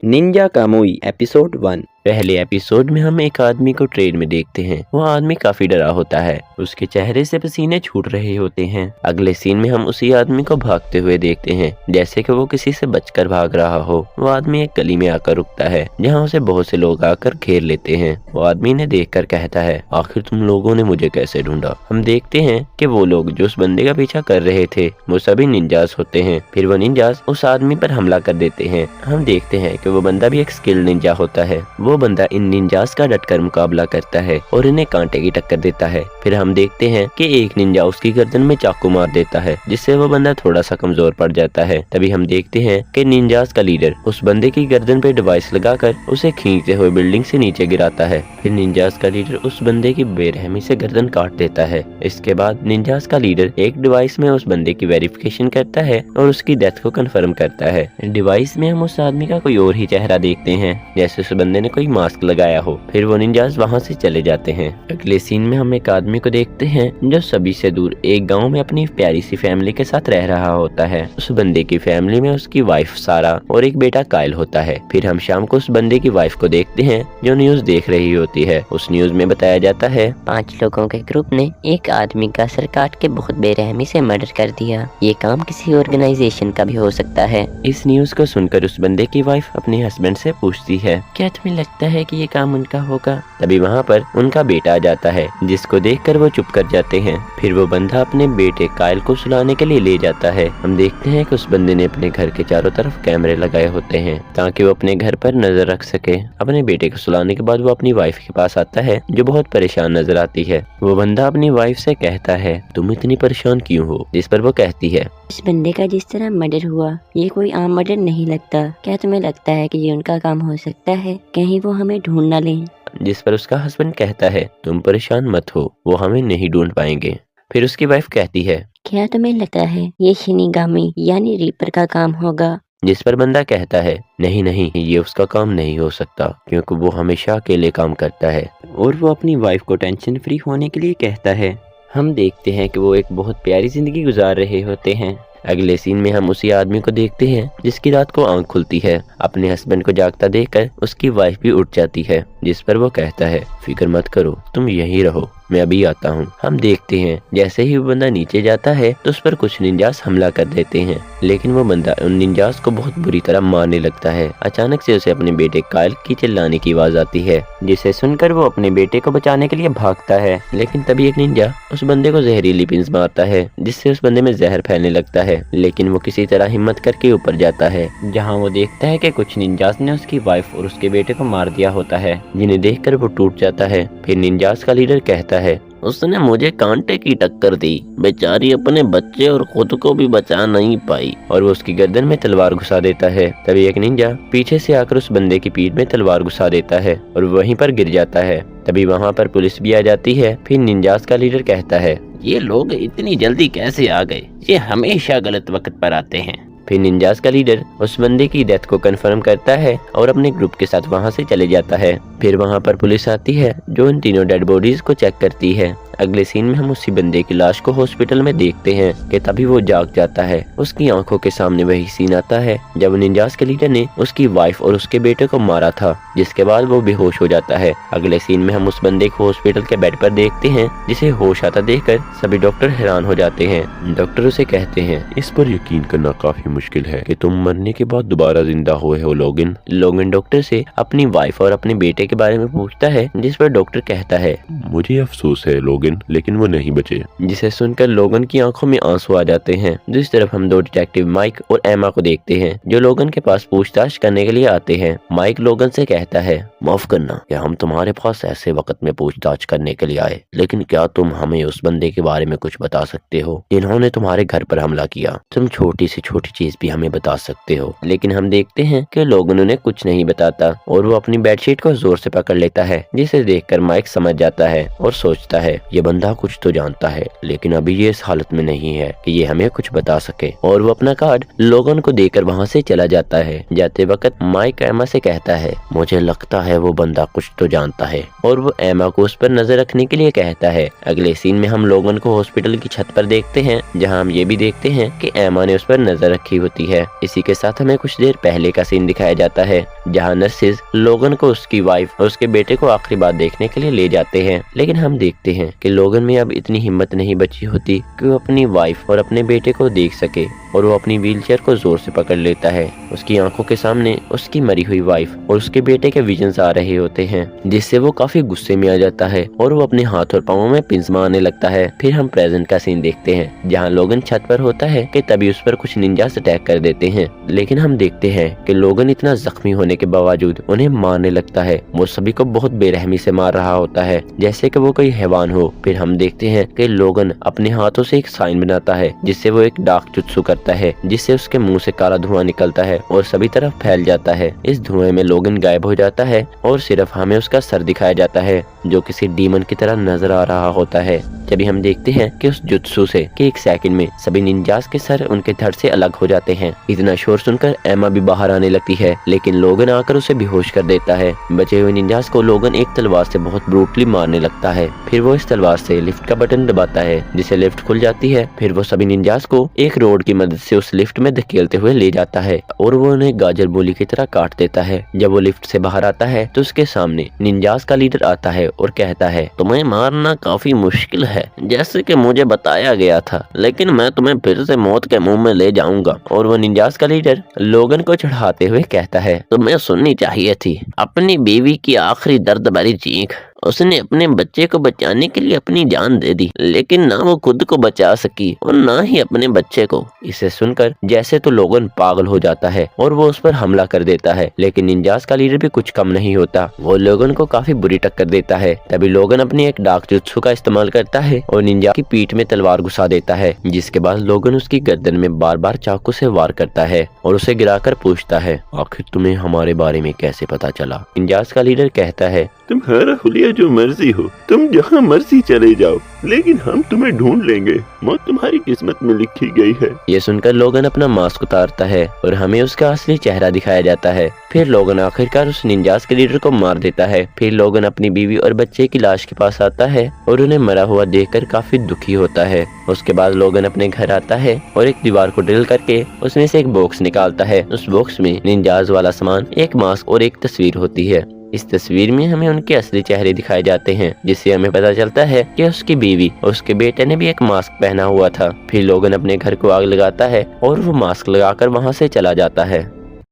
Ninja Kamui episode 1। पहले episode में हम एक आदमी को ट्रेन में देखते हैं। वो आदमी काफी डरा होता है, उसके चेहरे से पसीने छूट रहे होते हैं। अगले सीन में हम उसी आदमी को भागते हुए देखते हैं, जैसे कि वो किसी से बचकर भाग रहा हो। वो आदमी एक गली में आकर रुकता है, जहाँ उसे बहुत से लोग आकर घेर लेते हैं। वो आदमी ने देखकर कहता है, आखिर तुम लोगों ने मुझे कैसे ढूंढा। हम देखते हैं कि वो लोग जो उस बंदे का पीछा कर रहे थे वो सभी निंजास होते हैं। फिर वो निंजास उस आदमी पर हमला कर देते हैं। हम देखते हैं कि वो बंदा भी एक स्किल्ड निंजा होता है। वो बंदा इन निंजास का डटकर मुकाबला करता है और इन्हें कांटे की टक्कर देता है। फिर हम देखते हैं कि एक निंजा उसकी गर्दन में चाकू मार देता है, जिससे वो बंदा थोड़ा सा कमजोर पड़ जाता है। तभी हम देखते हैं कि निंजास का लीडर उस बंदे की गर्दन पे डिवाइस लगाकर उसे खींचते हुए बिल्डिंग से नीचे गिराता है। फिर निंजास का लीडर उस बंदे की बेरहमी से गर्दन काट देता है। इसके बाद निंजास का लीडर एक डिवाइस में उस बंदे की वेरिफिकेशन करता है और उसकी डेथ को कंफर्म करता है। डिवाइस में हम उस आदमी का कोई और ही चेहरा देखते हैं, जैसे उस बंदे ने कोई मास्क लगाया हो। फिर वो निंजास वहाँ से चले जाते हैं। अगले सीन में हम एक आदमी को देखते हैं जो सभी से दूर एक गांव में अपनी प्यारी सी फैमिली के साथ रह रहा होता है। उस बंदे की फैमिली में उसकी वाइफ सारा और एक बेटा कायल होता है। फिर हम शाम को उस बंदे की वाइफ को देखते हैं जो न्यूज देख रही होती है। उस न्यूज में बताया जाता है 5 लोगों के ग्रुप ने एक आदमी का सर काट के बहुत बेरहमी से मर्डर कर दिया। ये काम किसी ऑर्गेनाइजेशन का भी हो सकता है। इस न्यूज को सुनकर उस बंदे की वाइफ अपने हस्बैंड से पूछती है, क्या तुम्हें लगता है कि ये काम उनका होगा। तभी वहाँ पर उनका बेटा आ जाता है, जिसको देखकर वो चुप कर जाते हैं। फिर वो बंदा अपने बेटे कायल को सुलाने के लिए ले जाता है। हम देखते हैं कि उस बंदे ने अपने घर के चारों तरफ कैमरे लगाए होते हैं ताकि वो अपने घर पर नजर रख सके। अपने बेटे को सुलाने के बाद वो अपनी वाइफ के पास आता है, जो बहुत परेशान नजर आती है। वो बंदा अपनी वाइफ से कहता है, तुम इतनी परेशान क्यों हो। जिस पर वो कहती है, इस बंदे का जिस तरह मर्डर हुआ ये कोई आम मर्डर नहीं लगता। क्या तुम्हें लगता है कि ये उनका काम हो सकता है, कहीं वो हमें ढूंढ न लें। जिस पर उसका हस्बैंड कहता है, तुम परेशान मत हो, वो हमें नहीं ढूंढ पाएंगे। फिर उसकी वाइफ कहती है, क्या तुम्हें लगता है ये शिनिगामी यानी रीपर का काम होगा। जिस पर बंदा कहता है, नहीं नहीं, ये उसका काम नहीं हो सकता, क्योंकि वो हमेशा अकेले काम करता है। और वो अपनी वाइफ को टेंशन फ्री होने के लिए कहता है। हम देखते हैं कि वो एक बहुत प्यारी जिंदगी गुजार रहे होते हैं। अगले सीन में हम उसी आदमी को देखते हैं जिसकी रात को आंख खुलती है। अपने हस्बैंड को जागता देखकर उसकी वाइफ भी उठ जाती है, जिस पर वो कहता है, फिक्र मत करो, तुम यहीं रहो, मैं अभी आता हूँ। हम देखते हैं जैसे ही वो बंदा नीचे जाता है तो उस पर कुछ निंजास हमला कर देते हैं, लेकिन वो बंदा उन निंजास को बहुत बुरी तरह मारने लगता है। अचानक से उसे अपने बेटे कायल की चिल्लाने की आवाज आती है, जिसे सुनकर वो अपने बेटे को बचाने के लिए भागता है। लेकिन तभी एक निंजा उस बंदे को जहरीली पिंस मारता है, जिससे उस बंदे में जहर फैलने लगता है। लेकिन वो किसी तरह हिम्मत करके ऊपर जाता है, जहाँ वो देखता है कि कुछ निंजास ने उसकी वाइफ और उसके बेटे को मार दिया होता है, जिन्हें देखकर वो टूट जाता है। फिर निंजास का लीडर कहता है, उसने मुझे कांटे की टक्कर दी, बेचारी अपने बच्चे और खुद को भी बचा नहीं पाई। और वो उसकी गर्दन में तलवार घुसा देता है। तभी एक निंजा पीछे से आकर उस बंदे की पीठ में तलवार घुसा देता है और वहीं पर गिर जाता है। तभी वहाँ पर पुलिस भी आ जाती है। फिर निंजास का लीडर कहता है, ये लोग इतनी जल्दी कैसे आ गए, ये हमेशा गलत वक्त पर आते हैं। फिर निंजास का लीडर उस बंदे की डेथ को कंफर्म करता है और अपने ग्रुप के साथ वहां से चले जाता है। फिर वहां पर पुलिस आती है जो इन तीनों डेड बॉडीज को चेक करती है। अगले सीन में हम उसी बंदे की लाश को हॉस्पिटल में देखते हैं कि तभी वो जाग जाता है। उसकी आंखों के सामने वही सीन आता है जब निंजास के लीडर ने उसकी वाइफ और उसके बेटे को मारा था, जिसके बाद वो बेहोश हो जाता है। अगले सीन में हम उस बंदे को हॉस्पिटल के बेड पर देखते हैं, जिसे होश आता देखकर सभी डॉक्टर हैरान हो जाते हैं। डॉक्टर उसे कहते हैं, इस पर यकीन करना काफी मुश्किल है कि तुम मरने के बाद दोबारा जिंदा हुए हो लोगन। लोगन डॉक्टर से अपनी वाइफ और अपने बेटे के बारे में पूछता है, जिस पर डॉक्टर कहता है, मुझे अफसोस है लोगन, लेकिन वो नहीं बचे। जिसे सुनकर लोगन की आंखों में आंसू आ जाते हैं। दूसरी तरफ हम दो डिटेक्टिव माइक और एमा को देखते हैं, जो लोगन के पास पूछताछ करने के लिए आते हैं। माइक लोगन से कहता है, माफ करना कि हम तुम्हारे पास ऐसे वक्त में पूछताछ करने के लिए आए, लेकिन क्या तुम हमें उस बंदे के बारे में कुछ बता सकते हो जिन्होंने तुम्हारे घर पर हमला किया। तुम छोटी से छोटी चीज भी हमें बता सकते हो। लेकिन हम देखते हैं कि लोगन उन्हें कुछ नहीं बताता और वो अपनी बेडशीट को जोर से पकड़ लेता है, जिसे देखकर माइक समझ जाता है और सोचता है, ये बंदा कुछ तो जानता है, लेकिन अभी ये इस हालत में नहीं है कि ये हमें कुछ बता सके। और वो अपना कार्ड लोगन को देकर वहाँ से चला जाता है। जाते वक्त माइक एमा से कहता है, मुझे लगता है वो बंदा कुछ तो जानता है, और वो एमा को उस पर नजर रखने के लिए कहता है। अगले सीन में हम लोगन को हॉस्पिटल की छत पर देखते हैं, जहाँ हम ये भी देखते हैं कि एमा ने उस पर नजर रखी होती है। इसी के साथ हमें कुछ देर पहले का सीन दिखाया जाता है, जहाँ नर्सेज लोगन को उसकी वाइफ और उसके बेटे को आखिरी बार देखने के लिए ले जाते हैं। लेकिन हम देखते हैं कि लोगन में अब इतनी हिम्मत नहीं बची होती कि वो अपनी वाइफ और अपने बेटे को देख सके, और वो अपनी व्हीलचेयर को जोर से पकड़ लेता है। उसकी आंखों के सामने उसकी मरी हुई वाइफ और उसके बेटे के विजन्स आ रहे होते हैं, जिससे वो काफी गुस्से में आ जाता है और वो अपने हाथ और पाँवों में पिंस मारने लगता है। फिर हम प्रेजेंट का सीन देखते हैं, जहाँ लोगन छत पर होता है कि तभी उस पर कुछ निंजास अटैक कर देते हैं। लेकिन हम देखते हैं कि लोगन इतना जख्मी होने के बावजूद उन्हें मारने लगता है। वो सभी को बहुत बेरहमी से मार रहा होता है, जैसे कि वो कोई हैवान हो। फिर हम देखते हैं कि लोगन अपने हाथों से एक साइन बनाता है, जिससे वो एक डार्क जुत्सु करता है, जिससे उसके मुंह से काला धुआं निकलता है और सभी तरफ फैल जाता है। इस धुएं में लोगन गायब हो जाता है और सिर्फ हमें उसका सर दिखाया जाता है, जो किसी डीमन की तरह नजर आ रहा होता है। तभी हम देखते हैं कि उस जुत्सु से कि एक सेकंड में सभी निंजास के सर उनके धड़ से अलग हो जाते हैं। इतना शोर सुनकर एमा भी बाहर आने लगती है, लेकिन लोगन आकर उसे बेहोश कर देता है। बचे हुए निंजास को लोगन एक तलवार से बहुत ब्रूटली मारने लगता है। फिर वो इस तलवार से लिफ्ट का बटन दबाता है, जिससे लिफ्ट खुल जाती है। फिर वो सभी निंजास को एक रोड की मदद से उस लिफ्ट में धकेलते हुए ले जाता है और वो उन्हें गाजर मूली की तरह काट देता है। जब वो लिफ्ट से बाहर आता है तो उसके सामने निंजास का लीडर आता है और कहता है, तुम्हें मारना काफी मुश्किल है, जैसे कि मुझे बताया गया था, लेकिन मैं तुम्हें फिर से मौत के मुंह में ले जाऊंगा। और वो निंजास का लीडर लोगन को चढ़ाते हुए कहता है, तुम्हें सुननी चाहिए थी अपनी बीवी की आखिरी दर्द भरी चीख। उसने अपने बच्चे को बचाने के लिए अपनी जान दे दी, लेकिन ना वो खुद को बचा सकी और ना ही अपने बच्चे को। इसे सुनकर जैसे तो लोगन पागल हो जाता है और वो उस पर हमला कर देता है। लेकिन निंजास का लीडर भी कुछ कम नहीं होता, वो लोगन को काफी बुरी टक्कर देता है। तभी लोगन अपनी एक डार्क जुत्सु का इस्तेमाल करता है और निंजा की पीठ में तलवार घुसा देता है, जिसके बाद लोगन उसकी गर्दन में बार बार चाकू से वार करता है और उसे गिराकर पूछता है, आखिर तुम्हें हमारे बारे में कैसे पता चला? निंजास का लीडर कहता है, तुम्हारा हुलिया जो मर्जी हो, तुम जहाँ मर्जी चले जाओ, लेकिन हम तुम्हें ढूंढ लेंगे। मौत तुम्हारी किस्मत में लिखी गई है। ये सुनकर लोगन अपना मास्क उतारता है और हमें उसका असली चेहरा दिखाया जाता है। फिर लोगन आखिरकार उस निंजास के लीडर को मार देता है। फिर लोगन अपनी बीवी और बच्चे की लाश के पास आता है और उन्हें मरा हुआ देखकर काफी दुखी होता है। उसके बाद लोगन अपने घर आता है और एक दीवार को ड्रिल करके उसमें से एक बॉक्स निकालता है। उस बॉक्स में निंजास वाला सामान, एक मास्क और एक तस्वीर होती है। इस तस्वीर में हमें उनके असली चेहरे दिखाए जाते हैं, जिससे हमें पता चलता है कि उसकी बीवी और उसके बेटे ने भी एक मास्क पहना हुआ था। फिर लोगन अपने घर को आग लगाता है और वो मास्क लगाकर वहां से चला जाता है।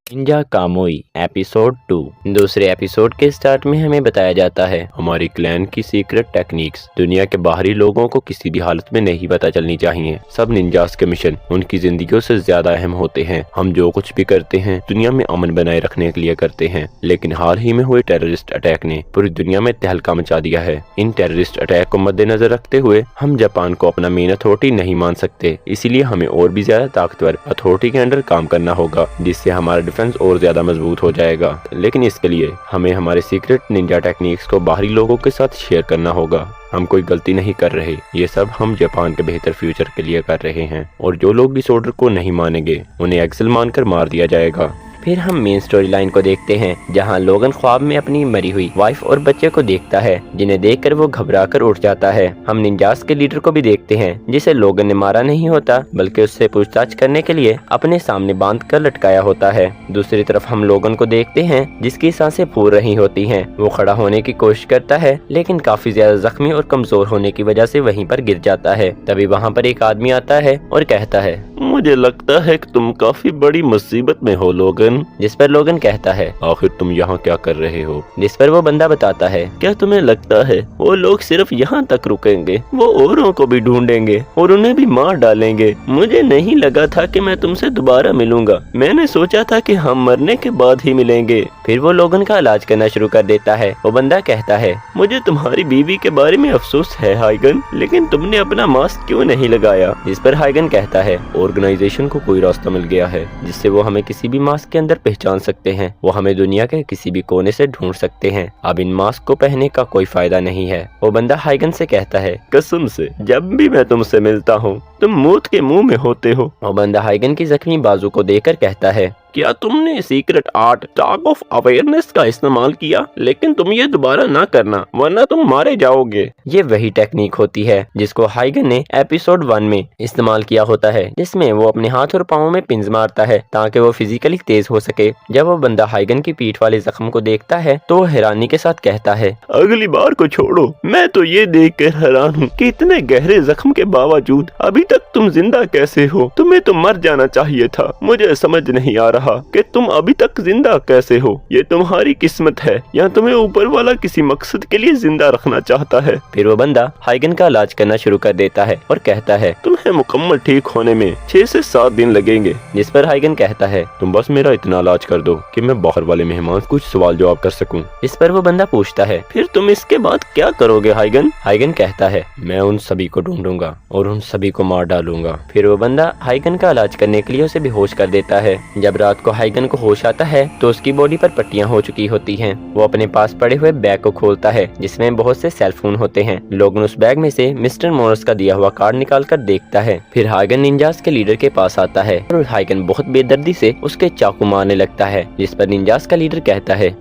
Ninja Kamui episode 2। दूसरे एपिसोड के स्टार्ट में हमें बताया जाता है, हमारी क्लैन की सीक्रेट टेक्निक्स दुनिया के बाहरी लोगों को किसी भी हालत में नहीं पता चलनी चाहिए। सब निंजास के मिशन उनकी जिंदगियों से ज्यादा अहम होते हैं। हम जो कुछ भी करते हैं दुनिया में अमन बनाए रखने के लिए करते हैं, लेकिन हाल ही में हुए टेररिस्ट अटैक ने पूरी दुनिया में तहलका मचा दिया है। इन टेररिस्ट अटैक को मद्देनजर रखते हुए हम जापान को अपना मेन अथॉरिटी नहीं मान सकते, इसीलिए हमें और भी ज्यादा ताकतवर अथॉरिटी के अंडर काम करना होगा, जिससे हमारा डिफेंस और ज्यादा मजबूत हो जाएगा। लेकिन इसके लिए हमें हमारे सीक्रेट निंजा टेक्निक्स को बाहरी लोगों के साथ शेयर करना होगा। हम कोई गलती नहीं कर रहे, ये सब हम जापान के बेहतर फ्यूचर के लिए कर रहे हैं, और जो लोग इस ऑर्डर को नहीं मानेंगे उन्हें एक्सेल मानकर मार दिया जाएगा। फिर हम मेन स्टोरी लाइन को देखते हैं, जहां लोगन ख्वाब में अपनी मरी हुई वाइफ और बच्चे को देखता है, जिन्हें देखकर वो घबराकर उठ जाता है। हम निंजास के लीडर को भी देखते हैं, जिसे लोगन ने मारा नहीं होता, बल्कि उससे पूछताछ करने के लिए अपने सामने बांध कर लटकाया होता है। दूसरी तरफ हम लोगन को देखते हैं, जिसकी सांसें फूल रही होती हैं। वो खड़ा होने की कोशिश करता है, लेकिन काफी ज्यादा जख्मी और कमजोर होने की वजह से वहीं पर गिर जाता है। तभी वहाँ पर एक आदमी आता है और कहता है, मुझे लगता है कि तुम काफी बड़ी मुसीबत में हो लोगन। जिस पर लोगन कहता है, आखिर तुम यहाँ क्या कर रहे हो? जिस पर वो बंदा बताता है, क्या तुम्हें लगता है वो लोग सिर्फ यहाँ तक रुकेंगे? वो औरों को भी ढूंढेंगे और उन्हें भी मार डालेंगे। मुझे नहीं लगा था कि मैं तुमसे दोबारा मिलूंगा। मैंने सोचा था कि हम मरने के बाद ही मिलेंगे। फिर वो लोगन का इलाज करना शुरू कर देता है। वो बंदा कहता है, मुझे तुम्हारी बीवी के बारे में अफसोस है हाइगन, लेकिन तुमने अपना मास्क क्यों नहीं लगाया? जिस पर हाइगन कहता है, ऑर्गेनाइजेशन को कोई रास्ता मिल गया है जिससे वो हमें किसी भी मास्क के अंदर पहचान सकते हैं, वो हमें दुनिया के किसी भी कोने से ढूंढ सकते हैं। अब इन मास्क को पहनने का कोई फायदा नहीं है। वो बंदा हाइगन से कहता है, कसम से जब भी मैं तुमसे मिलता हूँ तुम मौत के मुंह में होते हो। वो बंदा हाइगन की जख्मी बाजू को देखकर कहता है, क्या तुमने secret art talk of awareness का इस्तेमाल किया? लेकिन तुम ये दोबारा ना करना वरना तुम मारे जाओगे। ये वही टेक्निक होती है जिसको हाइगन ने एपिसोड 1 में इस्तेमाल किया होता है, जिसमें वो अपने हाथ और पाँव में पिंस मारता है ताकि वो फिजिकली तेज हो सके। जब वो बंदा हाइगन की पीठ वाले जख्म को देखता है तो वो हैरानी के साथ कहता है, अगली बार को छोड़ो, मैं तो ये देख कर हैरान हूँ कि इतने गहरे जख्म के बावजूद अभी तक तुम जिंदा कैसे हो। तुम्हें तो मर जाना चाहिए था। मुझे समझ नहीं आ रहा कि तुम अभी तक जिंदा कैसे हो। ये तुम्हारी किस्मत है या तुम्हें ऊपर वाला किसी मकसद के लिए जिंदा रखना चाहता है। फिर वो बंदा हाइगन का इलाज करना शुरू कर देता है और कहता है, तुम्हें मुकम्मल ठीक होने में 6 से 7 दिन लगेंगे। जिस पर हाइगन कहता है, तुम बस मेरा इतना इलाज कर दो कि मैं बाहर वाले मेहमान कुछ सवाल जवाब कर सकूं। इस पर वो बंदा पूछता है, फिर तुम इसके बाद क्या करोगे हाइगन? हाइगन कहता है, मैं उन सभी को ढूंढूंगा और उन सभी को मार डालूंगा। फिर वो बंदा हाइगन का इलाज करने के लिए उसे बेहोश कर देता है। जब रात को हाइगन को होश आता है तो उसकी बॉडी पर पट्टियां हो चुकी होती हैं। वो अपने पास पड़े हुए बैग को खोलता है जिसमें बहुत से सेल फोन होते हैं। लोगन उस बैग में से मिस्टर मोरस का दिया हुआ कार्ड निकाल कर देखता है। फिर हाइगन निंजास के लीडर के पास आता है और हाइगन बहुत बेदर्दी से उसके चाकू मारने लगता है, जिस पर निंजास का लीडर कहता है,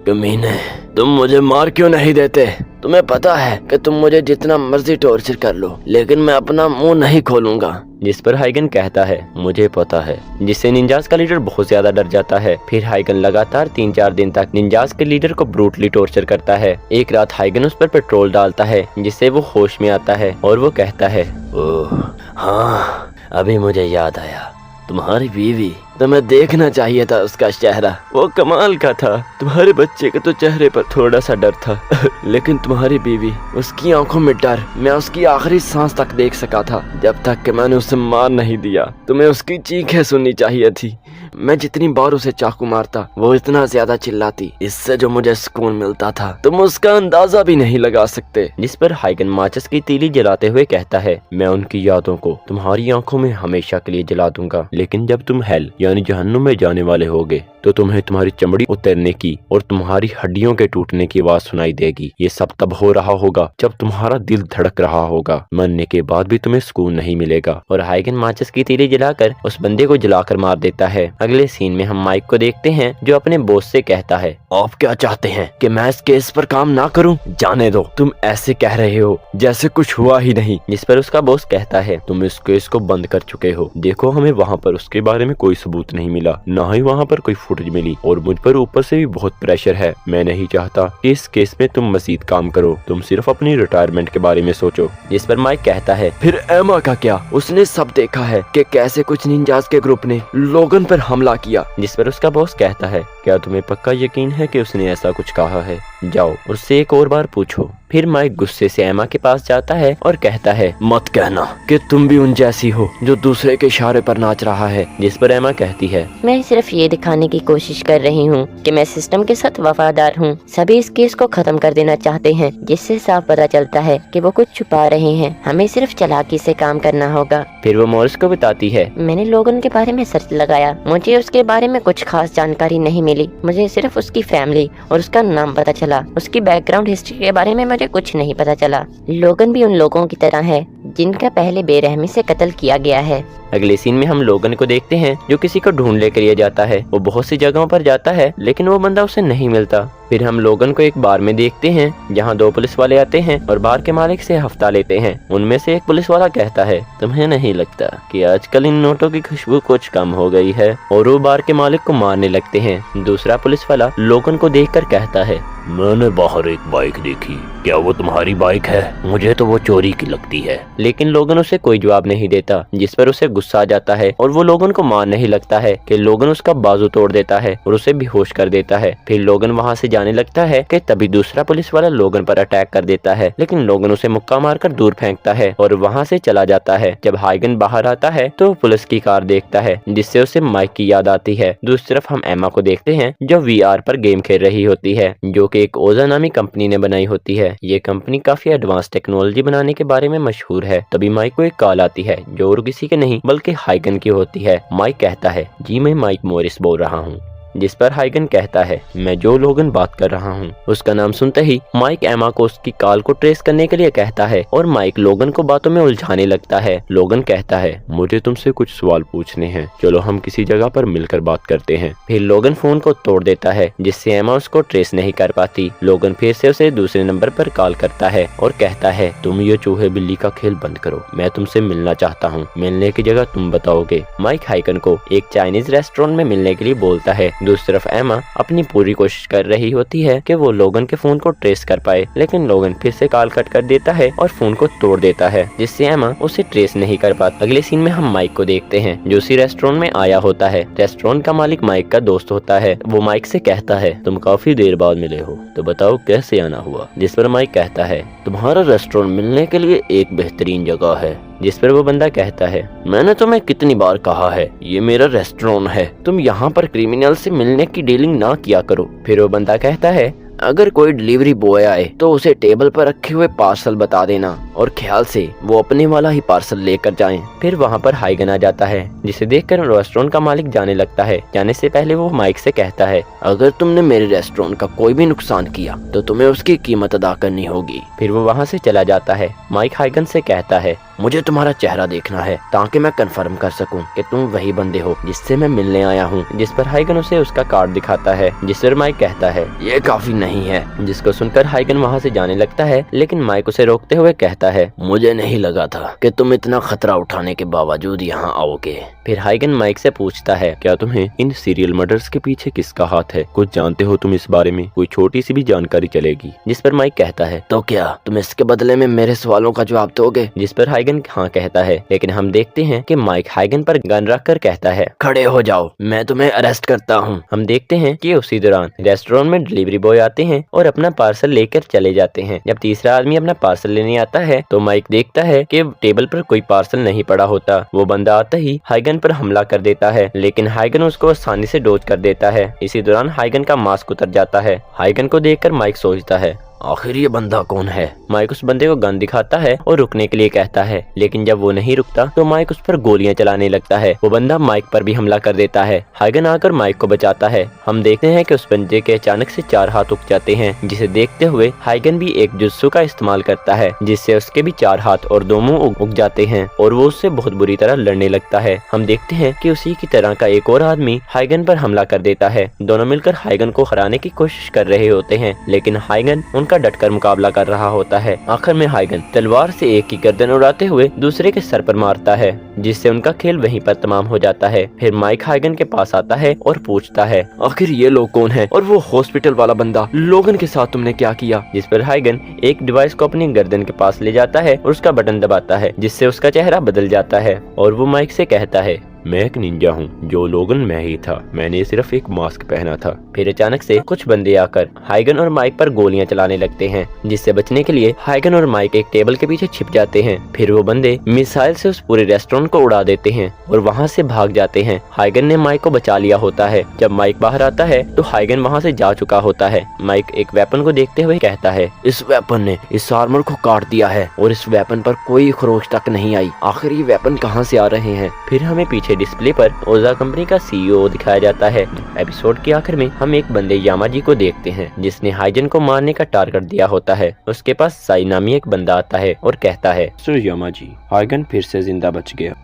कमीने, तुम मुझे मार क्यों नहीं देते? तुम्हें पता है कि तुम मुझे जितना मर्जी टॉर्चर कर लो लेकिन मैं अपना मुंह नहीं खोलूंगा। जिस पर हाइगन कहता है, मुझे पता है, जिससे निंजास का लीडर बहुत ज्यादा डर जाता है। फिर हाइगन लगातार 3-4 दिन तक निंजास के लीडर को ब्रूटली टॉर्चर करता है। एक रात हाइगन उस पर पेट्रोल डालता है जिससे वो होश में आता है और वो कहता है, ओह हाँ, अभी मुझे याद आया, तुम्हारी बीवी, तुम्हें देखना चाहिए था उसका चेहरा, वो कमाल का था। तुम्हारे बच्चे के तो चेहरे पर थोड़ा सा डर था लेकिन तुम्हारी बीवी, उसकी आंखों में डर मैं उसकी आखिरी सांस तक देख सका था जब तक कि मैंने उसे मार नहीं दिया। तुम्हें उसकी चीखें सुननी चाहिए थी। मैं जितनी बार उसे चाकू मारता वो इतना ज्यादा चिल्लाती, इससे जो मुझे सुकून मिलता था तुम उसका अंदाजा भी नहीं लगा सकते। जिस पर हाइगन माचिस की तीली जलाते हुए कहता है, मैं उनकी यादों को तुम्हारी आंखों में हमेशा के लिए जला दूंगा, लेकिन जब तुम हेल यानी जहन्नुम में जाने वाले होगे तो तुम्हें तुम्हारी चमड़ी उतरने की और तुम्हारी हड्डियों के टूटने की आवाज सुनाई देगी। ये सब तब हो रहा होगा जब तुम्हारा दिल धड़क रहा होगा। मरने के बाद भी तुम्हें सुकून नहीं मिलेगा। और हाइगन माचिस की तीली जलाकर उस बंदे को जलाकर मार देता है। अगले सीन में हम माइक को देखते हैं जो अपने बॉस से कहता है, आप क्या चाहते हैं कि मैं इस केस पर काम ना करूं? जाने दो, तुम ऐसे कह रहे हो जैसे कुछ हुआ ही नहीं। जिस पर उसका बॉस कहता है, तुम इस केस को बंद कर चुके हो। देखो, हमें वहाँ पर उसके बारे में कोई सबूत नहीं मिला, न ही वहाँ पर कोई फुटेज मिली और मुझ पर ऊपर से भी बहुत प्रेशर है। मैं नहीं चाहता कि इस केस में तुम मजीद काम करो। तुम सिर्फ अपनी रिटायरमेंट के बारे में सोचो। जिस पर माइक कहता है, फिर एमा का क्या? उसने सब देखा है कि कैसे कुछ निंजास के ग्रुप ने लोगन पर हमला किया। जिस पर उसका बॉस कहता है, क्या तुम्हें पक्का यकीन है कि उसने ऐसा कुछ कहा है? जाओ उससे एक और बार पूछो। फिर माइक गुस्से से एमा के पास जाता है और कहता है, मत कहना कि तुम भी उन जैसी हो जो दूसरे के इशारे पर नाच रहा है। जिस पर एमा कहती है, मैं सिर्फ ये दिखाने की कोशिश कर रही हूँ कि मैं सिस्टम के साथ वफादार हूँ। सभी इस केस को खत्म कर देना चाहते हैं, जिससे साफ पता चलता है कि वो कुछ छुपा रहे हैं। हमें सिर्फ चालाकी से काम करना होगा। फिर वो मॉरिस को बताती है, मैंने लोगन के बारे में सर्च लगाया, मुझे उसके बारे में कुछ खास जानकारी नहीं मिली। मुझे सिर्फ उसकी फैमिली और उसका नाम पता चला। उसकी बैकग्राउंड हिस्ट्री के बारे में मुझे कुछ नहीं पता चला। लोगन भी उन लोगों की तरह है जिनका पहले बेरहमी से कत्ल किया गया है। अगले सीन में हम लोगन को देखते हैं जो किसी को ढूंढने के लिए जाता है। वो बहुत सी जगहों पर जाता है लेकिन वो बंदा उसे नहीं मिलता। फिर हम लोगन को एक बार में देखते हैं जहां 2 पुलिस वाले आते हैं और बार के मालिक से हफ्ता लेते हैं। उनमें से एक पुलिस वाला कहता है, तुम्हें नहीं लगता कि आजकल इन नोटों की खुशबू कुछ कम हो गई है? और वो बार के मालिक को मारने लगते हैं। दूसरा पुलिस वाला लोगन को देखकर कहता है, मैंने बाहर एक बाइक देखी, क्या वो तुम्हारी बाइक है? मुझे तो वो चोरी की लगती है। लेकिन लोगन उसे कोई जवाब नहीं देता, जिस पर उसे गुस्सा आ जाता है और वो लोगन को मारने ही लगता है कि लोगन उसका बाजू तोड़ देता है और उसे बेहोश कर देता है। फिर लोगन वहाँ से जाने लगता है कि तभी दूसरा पुलिस वाला लोगन पर अटैक कर देता है, लेकिन लोगन उसे मुक्का मारकर दूर फेंकता है और वहाँ से चला जाता है। जब हाइगन बाहर आता है तो पुलिस की कार देखता है, जिससे उसे माइक की याद आती है। दूसरी तरफ हम एमा को देखते हैं जो VR पर गेम खेल रही होती है, जो कि एक ओजा नामी कंपनी ने बनाई होती है। ये कंपनी काफी एडवांस टेक्नोलॉजी बनाने के बारे में मशहूर है। तभी माइक को एक कॉल आती है जो और किसी के नहीं बल्कि हाइगन की होती है। माइक कहता है, जी मैं माइक मॉरिस बोल रहा हूँ। जिस पर हाइगन कहता है, मैं जो लोगन बात कर रहा हूँ। उसका नाम सुनते ही माइक एमा को उसकी कॉल को ट्रेस करने के लिए कहता है और माइक लोगन को बातों में उलझाने लगता है। लोगन कहता है, मुझे तुमसे कुछ सवाल पूछने हैं, चलो हम किसी जगह पर मिलकर बात करते हैं। फिर लोगन फोन को तोड़ देता है जिससे एमा उसको ट्रेस नहीं कर पाती। लोगन फिर से उसे दूसरे नंबर पर कॉल करता है और कहता है, तुम ये चूहे बिल्ली का खेल बंद करो, मैं तुमसे मिलना चाहता हूँ, मिलने की जगह तुम बताओगे। माइक हाइगन को एक चाइनीज रेस्टोरेंट में मिलने के लिए बोलता है। दूसरी तरफ एमा अपनी पूरी कोशिश कर रही होती है कि वो लोगन के फोन को ट्रेस कर पाए, लेकिन लोगन फिर से कॉल कट कर देता है और फोन को तोड़ देता है जिससे एमा उसे ट्रेस नहीं कर पाती। अगले सीन में हम माइक को देखते हैं जो उसी रेस्टोरेंट में आया होता है। रेस्टोरेंट का मालिक माइक का दोस्त होता है। वो माइक से कहता है, तुम काफी देर बाद मिले हो, तो बताओ कैसे आना हुआ। जिस पर माइक कहता है, तुम्हारा रेस्टोरेंट मिलने के लिए एक बेहतरीन जगह है। जिस पर वो बंदा कहता है, मैंने तुम्हें कितनी बार कहा है, ये मेरा रेस्टोरेंट है, तुम यहाँ पर क्रिमिनल से मिलने की डीलिंग ना किया करो। फिर वो बंदा कहता है, अगर कोई डिलीवरी बॉय आए तो उसे टेबल पर रखे हुए पार्सल बता देना और ख्याल से वो अपने वाला ही पार्सल लेकर जाएं। फिर वहाँ पर हाइगन आ जाता है जिसे देखकर रेस्टोरेंट का मालिक जाने लगता है। जाने से पहले वो माइक से कहता है, अगर तुमने मेरे रेस्टोरेंट का कोई भी नुकसान किया तो तुम्हें उसकी कीमत अदा करनी होगी। फिर वो वहाँ से चला जाता है। माइक हाइगन से कहता है, मुझे तुम्हारा चेहरा देखना है ताकि मैं कंफर्म कर सकूं कि तुम वही बंदे हो जिससे मैं मिलने आया हूं। जिस पर हाइगन उसे उसका कार्ड दिखाता है। जिस पर माइक कहता है, ये काफी नहीं है। जिसको सुनकर हाइगन वहां से जाने लगता है, लेकिन माइक उसे रोकते हुए कहता है, मुझे नहीं लगा था कि तुम इतना खतरा उठाने के बावजूद यहाँ आओगे। फिर हाइगन माइक से पूछता है, क्या तुम्हें इन सीरियल मर्डर्स के पीछे किसका हाथ है? कुछ जानते हो तुम इस बारे में? कोई छोटी सी भी जानकारी चलेगी। जिस पर माइक कहता है, तो क्या तुम इसके बदले में मेरे सवालों का जवाब दोगे? जिस पर हाइगन हाँ कहता है, लेकिन हम देखते हैं कि माइक हाइगन पर गन रखकर कहता है, खड़े हो जाओ, मैं तुम्हें अरेस्ट करता हूँ। हम देखते हैं कि उसी दौरान रेस्टोरेंट में डिलीवरी बॉय आते हैं और अपना पार्सल लेकर चले जाते हैं। जब तीसरा आदमी अपना पार्सल लेने आता है तो माइक देखता है कि टेबल पर कोई पार्सल नहीं पड़ा होता। वो बंदा आता ही हाइगन पर हमला कर देता है, लेकिन हाइगन उसको आसानी से डॉज कर देता है। इसी दौरान हाइगन का मास्क उतर जाता है। हाइगन को देखकर माइक सोचता है, आखिर ये बंदा कौन है? माइक उस बंदे को गन दिखाता है और रुकने के लिए कहता है, लेकिन जब वो नहीं रुकता तो माइक उस पर गोलियां चलाने लगता है। वो बंदा माइक पर भी हमला कर देता है। हाइगन आकर माइक को बचाता है। हम देखते हैं कि उस बंदे के अचानक से 4 हाथ उग जाते हैं, जिसे देखते हुए हाइगन भी एक जुत्सु का इस्तेमाल करता है, जिससे उसके भी 4 हाथ और 2 मुंह उग जाते हैं और वो उससे बहुत बुरी तरह लड़ने लगता है। हम देखते हैं कि उसी की तरह का एक और आदमी हाइगन पर हमला कर देता है। दोनों मिलकर हाइगन को हराने की कोशिश कर रहे होते हैं, लेकिन हाइगन उनका डटकर मुकाबला कर रहा होता है। आखिर में हाइगन तलवार से एक की गर्दन उड़ाते हुए दूसरे के सर पर मारता है, जिससे उनका खेल वहीं पर तमाम हो जाता है। फिर माइक हाइगन के पास आता है और पूछता है, आखिर ये लोग कौन है और वो हॉस्पिटल वाला बंदा लोगन के साथ तुमने क्या किया? जिस पर हाइगन एक डिवाइस को अपनी गर्दन के पास ले जाता है और उसका बटन दबाता है, जिससे उसका चेहरा बदल जाता है और वो माइक से कहता है, मैं एक निंजा हूँ, जो लोगन मैं ही था, मैंने सिर्फ एक मास्क पहना था। फिर अचानक से कुछ बंदे आकर हाइगन और माइक पर गोलियां चलाने लगते हैं, जिससे बचने के लिए हाइगन और माइक एक टेबल के पीछे छिप जाते हैं। फिर वो बंदे मिसाइल से उस पूरे रेस्टोरेंट को उड़ा देते हैं और वहाँ से भाग जाते हैं। हाइगन ने माइक को बचा लिया होता है। जब माइक बाहर आता है तो हाइगन वहाँ से जा चुका होता है। माइक एक वेपन को देखते हुए कहता है, इस वेपन ने इस आर्मर को काट दिया है और इस वेपन पर कोई खरोच तक नहीं आई। आखिर ये वेपन कहाँ से आ रहे हैं? फिर हमें पीछे डिस्प्ले पर ओजा कंपनी का सीईओ दिखाया जाता है। एपिसोड के आखिर में हम एक बंदे यामाजी को देखते हैं, जिसने हाइजन को मारने का टारगेट दिया होता है। उसके पास साई नामी एक बंदा आता है और कहता है, सर यामाजी, हाइगन फिर से जिंदा बच गया।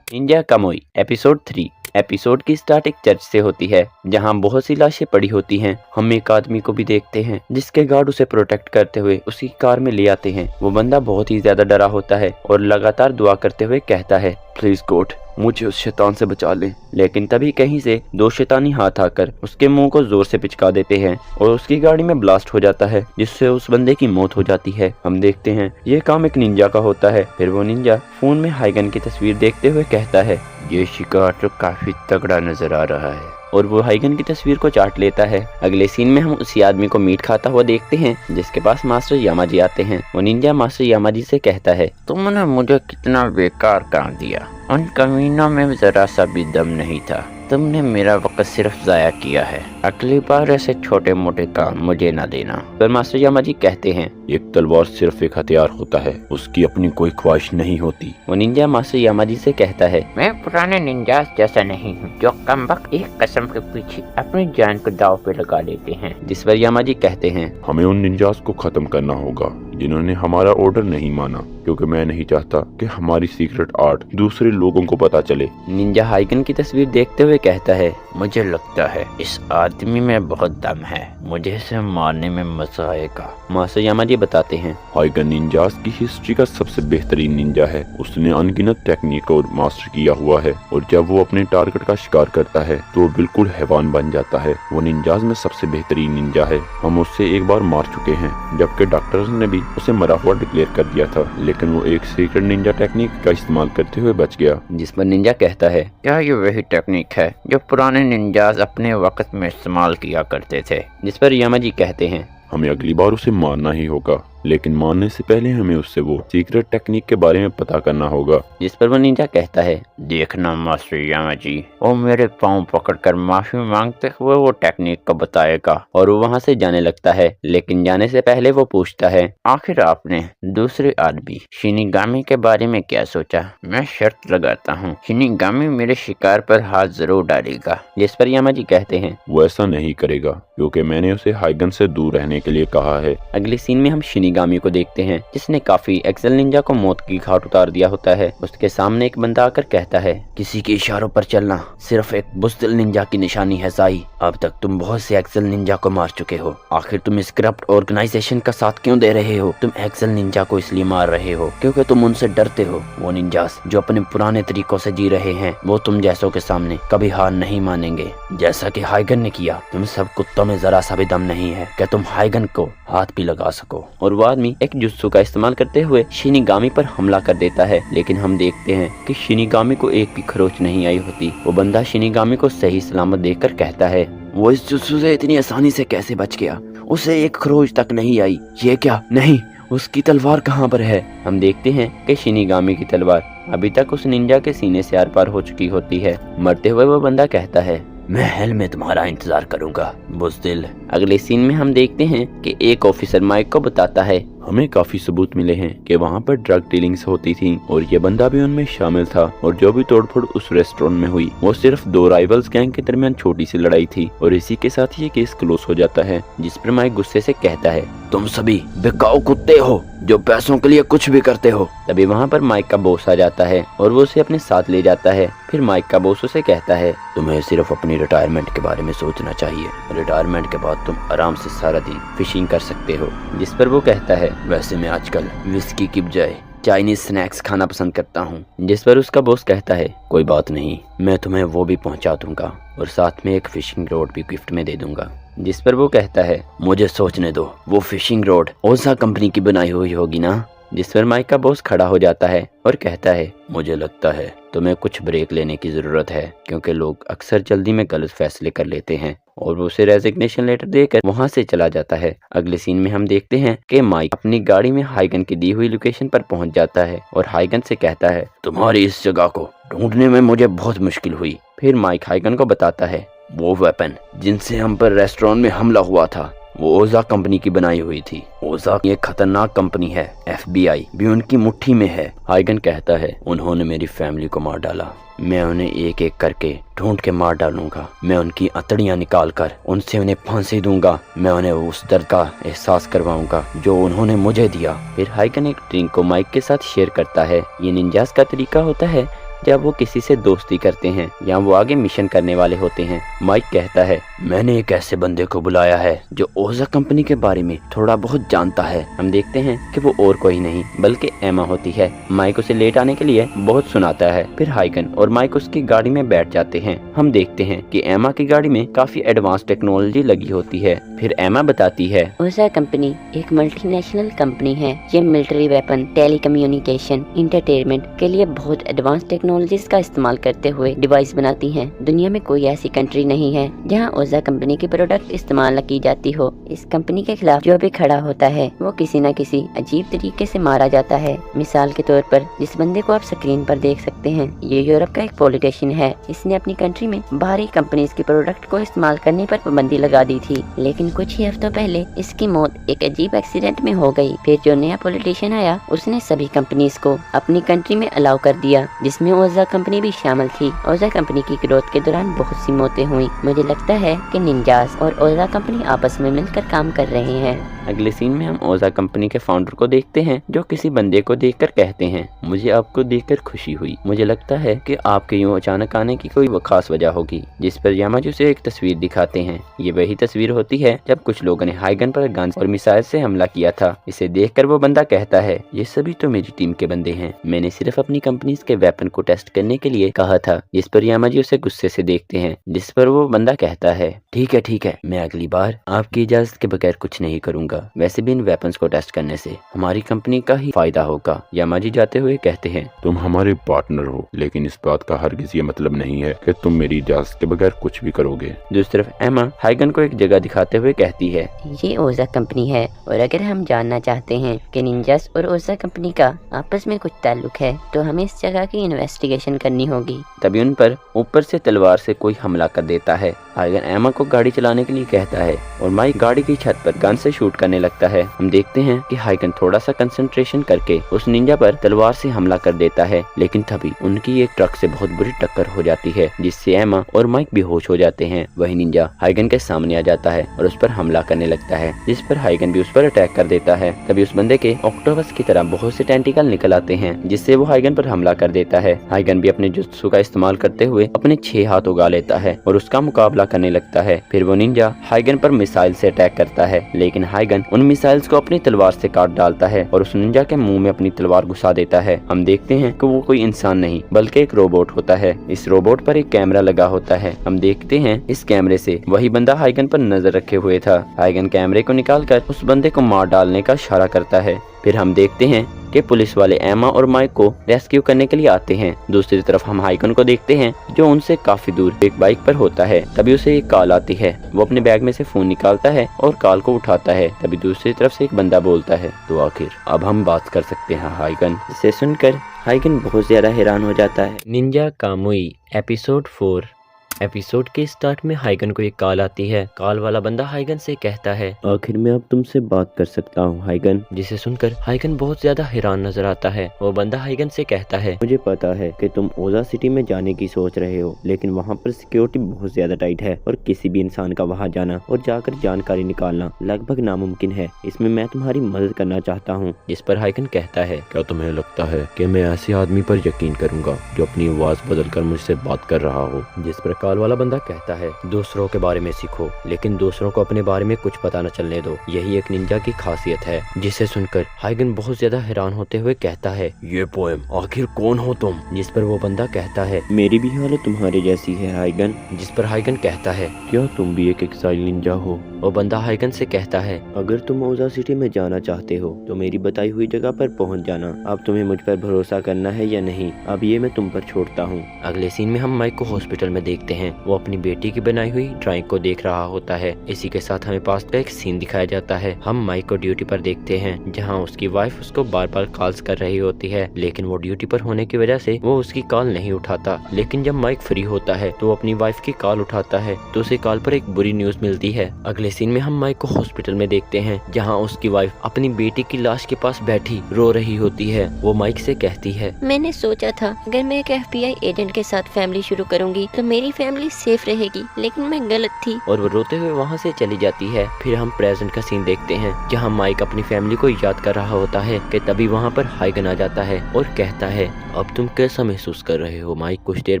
Ninja Kamui episode 3। एपिसोड की स्टार्ट एक चर्च से होती है, जहां बहुत सी लाशें पड़ी होती हैं। हम एक आदमी को भी देखते हैं जिसके गार्ड उसे प्रोटेक्ट करते हुए उसकी कार में ले आते हैं। वो बंदा बहुत ही ज्यादा डरा होता है और लगातार दुआ करते हुए कहता है, प्लीज गॉड, मुझे उस शैतान से बचा ले। लेकिन तभी कहीं से 2 शैतानी हाथ आकर उसके मुंह को जोर से पिचका देते हैं और उसकी गाड़ी में ब्लास्ट हो जाता है, जिससे उस बंदे की मौत हो जाती है। हम देखते हैं ये काम एक निंजा का होता है। फिर वो निंजा फोन में हाइगन की तस्वीर देखते हुए कहता है, ये शिकार तो काफी तगड़ा नजर आ रहा है, और वो हाइगन की तस्वीर को चाट लेता है। अगले सीन में हम उसी आदमी को मीट खाता हुआ देखते हैं, जिसके पास मास्टर यामाजी आते हैं। वो निंजा मास्टर यामाजी से कहता है, तुमने मुझे कितना बेकार काम दिया, उन कमीनों में जरा सा भी दम नहीं था। तुमने मेरा वक्त सिर्फ जाया किया है, अगली बार ऐसे छोटे मोटे काम मुझे न देना। पर मास्टर यामाजी कहते हैं, एक तलवार सिर्फ एक हथियार होता है, उसकी अपनी कोई ख्वाहिश नहीं होती। वो निंजा मास्टर यामाजी से कहता है, मैं पुराने निंजास जैसा नहीं हूँ जो कमबख्त एक कसम के पीछे अपनी जान को दाव पे लगा देते हैं। जिस पर यामाजी कहते हैं, हमें उन निंजास को खत्म करना होगा जिन्होंने हमारा ऑर्डर नहीं माना, क्योंकि मैं नहीं चाहता कि हमारी सीक्रेट आर्ट दूसरे लोगों को पता चले। निंजा हाइगन की तस्वीर देखते हुए कहता है, मुझे लगता है इस आदमी में बहुत दम है, मुझे इसे मारने में मजा आएगा। मास्टर यामाजी बताते हैं, हाइगन निंजास की हिस्ट्री का सबसे बेहतरीन निंजा है। उसने अनगिनत टेक्निक को मास्टर किया हुआ है और जब वो अपने टारगेट का शिकार करता है तो वो बिल्कुल हैवान बन जाता है। वो निंजास में सबसे बेहतरीन निंजा है। हम उससे एक बार मार चुके हैं, जबकि डॉक्टर्स ने भी उसे मरा हुआ डिक्लेयर कर दिया था, लेकिन वो एक सीक्रेट निंजा टेक्निक का इस्तेमाल करते हुए बच गया। जिस पर निंजा कहता है, क्या ये वही टेक्निक है जो पुराने निंजास अपने वक्त में इस्तेमाल किया करते थे? जिस पर यामाजी कहते हैं, हमें अगली बार उसे मारना ही होगा, लेकिन मारने से पहले हमें उससे वो सीक्रेट टेक्निक के बारे में पता करना होगा। जिस पर वो निंजा कहता है, देखना मास्टर यामाजी, वो मेरे पाँव पकड़कर माफी मांगते हुए वो टेक्निक को बताएगा। और वो वहाँ से जाने लगता है, लेकिन जाने से पहले वो पूछता है, आखिर आपने दूसरे आदमी शिनिगामी के बारे में क्या सोचा? मैं शर्त लगाता हूँ शिनिगामी मेरे शिकार पर हाथ जरूर डालेगा। जिस पर यामाजी कहते हैं, वो ऐसा नहीं करेगा क्योंकि मैंने उसे हाइगन से दूर रहने के लिए कहा है। अगली सीन में हम शिनिगामी को देखते हैं, जिसने काफी एक्सेल निंजा को मौत की घाट उतार दिया होता है। उसके सामने एक बंदा आकर कहता है, किसी के इशारों पर चलना सिर्फ एक बुज़दिल निंजा की निशानी है साई। अब तक तुम बहुत से एक्सेल निंजा को मार चुके हो, आखिर तुम इस करप्ट ऑर्गेनाइजेशन का साथ क्यों दे रहे हो? तुम एक्सेल निंजा को इसलिए मार रहे हो क्योंकि तुम उनसे डरते हो। वो निंजास जो अपने पुराने तरीकों से जी रहे हैं, वो तुम जैसों के सामने कभी हार नहीं मानेंगे, जैसा कि हाइगन ने किया। तुम सब कुत्तों में जरा सा भी दम नहीं है कि तुम हाइगन को हाथ भी लगा सको। और वो आदमी एक जुत्सु का इस्तेमाल करते हुए शिनिगामी पर हमला कर देता है, लेकिन हम देखते हैं कि शिनिगामी को एक भी खरोच नहीं आई होती। वो बंदा शिनिगामी को सही सलामत देखकर कहता है, वो इस जुत्सु से इतनी आसानी से कैसे बच गया? उसे एक खरोच तक नहीं आई। ये क्या? नहीं, उसकी तलवार कहाँ पर है? हम देखते हैं कि शिनिगामी की तलवार अभी तक उस निंजा के सीने से आर पार हो चुकी होती है। मरते हुए वो बंदा कहता है, मैं हेल में तुम्हारा इंतजार करूंगा बुज़दिल। अगले सीन में हम देखते हैं कि एक ऑफिसर माइक को बताता है, हमें काफी सबूत मिले हैं कि वहाँ पर ड्रग डीलिंग्स होती थी और ये बंदा भी उनमें शामिल था। और जो भी तोड़फोड़ उस रेस्टोरेंट में हुई वो सिर्फ दो राइवल्स गैंग के दरमियान छोटी सी लड़ाई थी और इसी के साथ ये केस क्लोज हो जाता है। जिस पर माइक गुस्से से कहता है, तुम सभी बिकाऊ कुत्ते हो जो पैसों के लिए कुछ भी करते हो। तभी वहाँ पर माइक का बॉस आ जाता है और वो उसे अपने साथ ले जाता है। फिर माइक का बॉस उसे कहता है, तुम्हें सिर्फ अपनी रिटायरमेंट के बारे में सोचना चाहिए। रिटायरमेंट के बाद तुम आराम से सारा दिन फिशिंग कर सकते हो। जिस पर वो कहता है, वैसे मैं आजकल विस्की की बजाय चाइनीज स्नैक्स खाना पसंद करता हूँ। जिस पर उसका बॉस कहता है, कोई बात नहीं, मैं तुम्हें वो भी पहुँचा दूंगा और साथ में एक फिशिंग रोड भी गिफ्ट में दे दूंगा। जिस पर वो कहता है, मुझे सोचने दो, वो फिशिंग रोड ओसा कंपनी की बनाई हुई होगी ना? जिस पर माइक का बॉस खड़ा हो जाता है और कहता है, मुझे लगता है तुम्हें कुछ ब्रेक लेने की जरूरत है, क्योंकि लोग अक्सर जल्दी में गलत फैसले कर लेते हैं। और वो उसे रेजिग्नेशन लेटर देकर वहाँ से चला जाता है। अगले सीन में हम देखते हैं कि माइक अपनी गाड़ी में हाइगन की दी हुई लोकेशन पर पहुँच जाता है और हाइगन से कहता है, तुम्हारी इस जगह को ढूंढने में मुझे बहुत मुश्किल हुई। फिर माइक हाइगन को बताता है, वो वेपन जिनसे हम पर रेस्टोरेंट में हमला हुआ था वो ओजा कंपनी की बनाई हुई थी। ओजा एक खतरनाक कंपनी है, FBI भी उनकी मुट्ठी में है। हाइगन कहता है, उन्होंने मेरी फैमिली को मार डाला, मैं उन्हें एक एक करके ढूंढ के मार डालूंगा। मैं उनकी अतड़ियां निकाल कर उनसे उन्हें फांसी दूंगा। मैं उन्हें उस दर्द का एहसास करवाऊंगा जो उन्होंने मुझे दिया। फिर हाइगन एक ड्रिंक को माइक के साथ शेयर करता है। ये निंजास का तरीका होता है जब वो किसी से दोस्ती करते हैं या वो आगे मिशन करने वाले होते हैं। माइक कहता है, मैंने एक ऐसे बंदे को बुलाया है जो ओजा कंपनी के बारे में थोड़ा बहुत जानता है। हम देखते हैं कि वो और कोई नहीं बल्कि एमा होती है। माइक उसे लेट आने के लिए बहुत सुनाता है। फिर हाइगन और माइक उसकी गाड़ी में बैठ जाते हैं। हम देखते हैं कि एमा की गाड़ी में काफी एडवांस टेक्नोलॉजी लगी होती है। फिर एमा बताती है, ओजा कंपनी एक मल्टीनेशनल कंपनी है। ये मिलिट्री वेपन, टेलीकम्युनिकेशन, इंटरटेनमेंट के लिए बहुत एडवांस टेक्नोलॉजी टेक्नोलॉजीज का इस्तेमाल करते हुए डिवाइस बनाती हैं। दुनिया में कोई ऐसी कंट्री नहीं है जहां ओजा कंपनी की प्रोडक्ट इस्तेमाल न की जाती हो। इस कंपनी के खिलाफ जो भी खड़ा होता है वो किसी न किसी अजीब तरीके से मारा जाता है। मिसाल के तौर पर जिस बंदे को आप स्क्रीन पर देख सकते हैं, ये यूरोप का एक पॉलिटिशियन है। इसने अपनी कंट्री में बाहरी कंपनीज की प्रोडक्ट को इस्तेमाल करने पर पाबंदी लगा दी थी, लेकिन कुछ ही हफ्तों पहले इसकी मौत एक अजीब एक्सीडेंट में हो गई। फिर जो नया पॉलिटिशियन आया उसने सभी कंपनीज को अपनी कंट्री में अलाउ कर दिया, जिसमें ओजा कंपनी भी शामिल थी। ओजा कंपनी की ग्रोथ के दौरान बहुत सी मौतें हुई। मुझे लगता है कि निंजास और ओजा कंपनी आपस में मिलकर काम कर रहे हैं। अगले सीन में हम ओजा कंपनी के फाउंडर को देखते हैं, जो किसी बंदे को देखकर कहते हैं, मुझे आपको देखकर खुशी हुई। मुझे लगता है कि आपके यूं अचानक आने की कोई खास वजह होगी। जिस पर यामाजू से एक तस्वीर दिखाते हैं। ये वही तस्वीर होती है जब कुछ लोगों ने हाइगन पर गन और मिसाइल से हमला किया था। इसे देखकर वो बंदा कहता है, ये सभी तो मेरी टीम के बंदे हैं, मैंने सिर्फ अपनी कंपनीज के वेपन को टेस्ट करने के लिए कहा था। जिस पर यामाजू उसे गुस्से से देखते हैं, जिस पर वो बंदा कहता है, ठीक है, मैं अगली बार आपकी इजाजत के बगैर कुछ नहीं करूंगा। वैसे भी इन वेपन्स को टेस्ट करने से हमारी कंपनी का ही फायदा होगा। यामाजी जाते हुए कहते हैं, तुम हमारे पार्टनर हो, लेकिन इस बात का हरगिज ये मतलब नहीं है कि तुम मेरी इजाजत के बगैर कुछ भी करोगे। दूसरी तरफ एमा हाइगन को एक जगह दिखाते हुए कहती है, ये ओजा कंपनी है और अगर हम जानना चाहते हैं कि निंजास और ओजा कंपनी का आपस में कुछ ताल्लुक है तो हमें इस जगह की इन्वेस्टिगेशन करनी होगी। तभी उन पर ऊपर से तलवार से कोई हमला कर देता है। हाइगन एमा को गाड़ी चलाने के लिए कहता है और माइक गाड़ी की छत पर गन से शूट करने लगता है। हम देखते हैं कि हाइगन थोड़ा सा कंसंट्रेशन करके उस निंजा पर तलवार से हमला कर देता है, लेकिन तभी उनकी एक ट्रक से बहुत बुरी टक्कर हो जाती है, जिससे एमा और माइक बेहोश हो जाते हैं। वही निंजा हाइगन के सामने आ जाता है और उस पर हमला करने लगता है, जिस पर हाइगन भी उस पर अटैक कर देता है। तभी उस बंदे के ऑक्टोपस की तरह बहुत से टेंटिकल निकल आते हैं, जिससे वो हाइगन पर हमला कर देता है। हाइगन भी अपने जुत्सु का इस्तेमाल करते हुए अपने 6 हाथ उगा लेता है और उसका मुकाबला करने लगता है। फिर वो निंजा हाइगन पर मिसाइल से अटैक करता है, लेकिन हाइगन उन मिसाइल्स को अपनी तलवार से काट डालता है और उस निंजा के मुंह में अपनी तलवार घुसा देता है। हम देखते हैं कि वो कोई इंसान नहीं बल्कि एक रोबोट होता है। इस रोबोट पर एक कैमरा लगा होता है। हम देखते हैं इस कैमरे से वही बंदा हाइगन पर नजर रखे हुए था। हाइगन कैमरे को निकालकर उस बंदे को मार डालने का इशारा करता है। फिर हम देखते हैं कि पुलिस वाले एमा और माइक को रेस्क्यू करने के लिए आते हैं। दूसरी तरफ हम हाइगन को देखते हैं जो उनसे काफी दूर एक बाइक पर होता है। तभी उसे एक कॉल आती है। वो अपने बैग में से फोन निकालता है और कॉल को उठाता है। तभी दूसरी तरफ से एक बंदा बोलता है, तो आखिर अब हम बात कर सकते हैं हाइगन। इसे सुनकर हाइगन बहुत ज्यादा हैरान हो जाता है। Ninja Kamui episode 4। एपिसोड के स्टार्ट में हाइगन को एक कॉल आती है। कॉल वाला बंदा हाइगन से कहता है, आखिर मैं अब तुमसे बात कर सकता हूँ हाइगन। जिसे सुनकर हाइगन बहुत ज्यादा हैरान नजर आता है। वो बंदा हाइगन से कहता है, मुझे पता है कि तुम ओजा सिटी में जाने की सोच रहे हो, लेकिन वहाँ पर सिक्योरिटी बहुत ज्यादा टाइट है और किसी भी इंसान का वहाँ जाना और जाकर जानकारी निकालना लगभग नामुमकिन है। इसमें मैं तुम्हारी मदद करना चाहता हूँ। जिस पर हाइगन कहता है, क्या तुम्हें लगता है कि मैं ऐसे आदमी पर यकीन करूंगा जो अपनी आवाज बदलकर मुझसे बात कर रहा हो? जिस पर कॉल वाला बंदा कहता है, दूसरों के बारे में सीखो लेकिन दूसरों को अपने बारे में कुछ पता न चलने दो, यही एक निंजा की खासियत है। जिसे सुनकर हाइगन बहुत ज्यादा हैरान होते हुए कहता है, ये पोएम आखिर कौन हो तुम? जिस पर वो बंदा कहता है, मेरी भी हालत तुम्हारे जैसी है हाइगन। जिस पर हाइगन कहता है, क्या तुम भी एक एक्साइल निंजा हो? वो बंदा हाइगन से कहता है, अगर तुम ओजा सिटी में जाना चाहते हो तो मेरी बताई हुई जगह पर पहुंच जाना। अब तुम्हें मुझ पर भरोसा करना है या नहीं, अब ये मैं तुम पर छोड़ता हूँ। अगले सीन में हम माइक को हॉस्पिटल में देखते हैं। वो अपनी बेटी की बनाई हुई ड्राइंग को देख रहा होता है। इसी के साथ हमें पास्ट का एक सीन दिखाया जाता है। हम माइक को ड्यूटी पर देखते हैं, जहाँ उसकी वाइफ उसको बार बार कॉल्स कर रही होती है, लेकिन वो ड्यूटी पर होने की वजह से वो उसकी कॉल नहीं उठाता। लेकिन जब माइक फ्री होता है तो वो अपनी वाइफ की कॉल उठाता है, तो उसे कॉल पर एक बुरी न्यूज मिलती है। अगले सीन में हम माइक को हॉस्पिटल में देखते हैं, जहाँ उसकी वाइफ अपनी बेटी की लाश के पास बैठी रो रही होती है। वो माइक से कहती है, मैंने सोचा था अगर मैं एक FBI एजेंट के साथ फैमिली शुरू करूंगी तो मेरी फैमिली सेफ रहेगी, लेकिन मैं गलत थी। और वो रोते हुए वहाँ से चली जाती है। फिर हम प्रेजेंट का सीन देखते हैं, जहाँ माइक अपनी फैमिली को याद कर रहा होता है कि तभी वहाँ पर हाइगन आ जाता है और कहता है, अब तुम कैसा महसूस कर रहे हो माइक? कुछ देर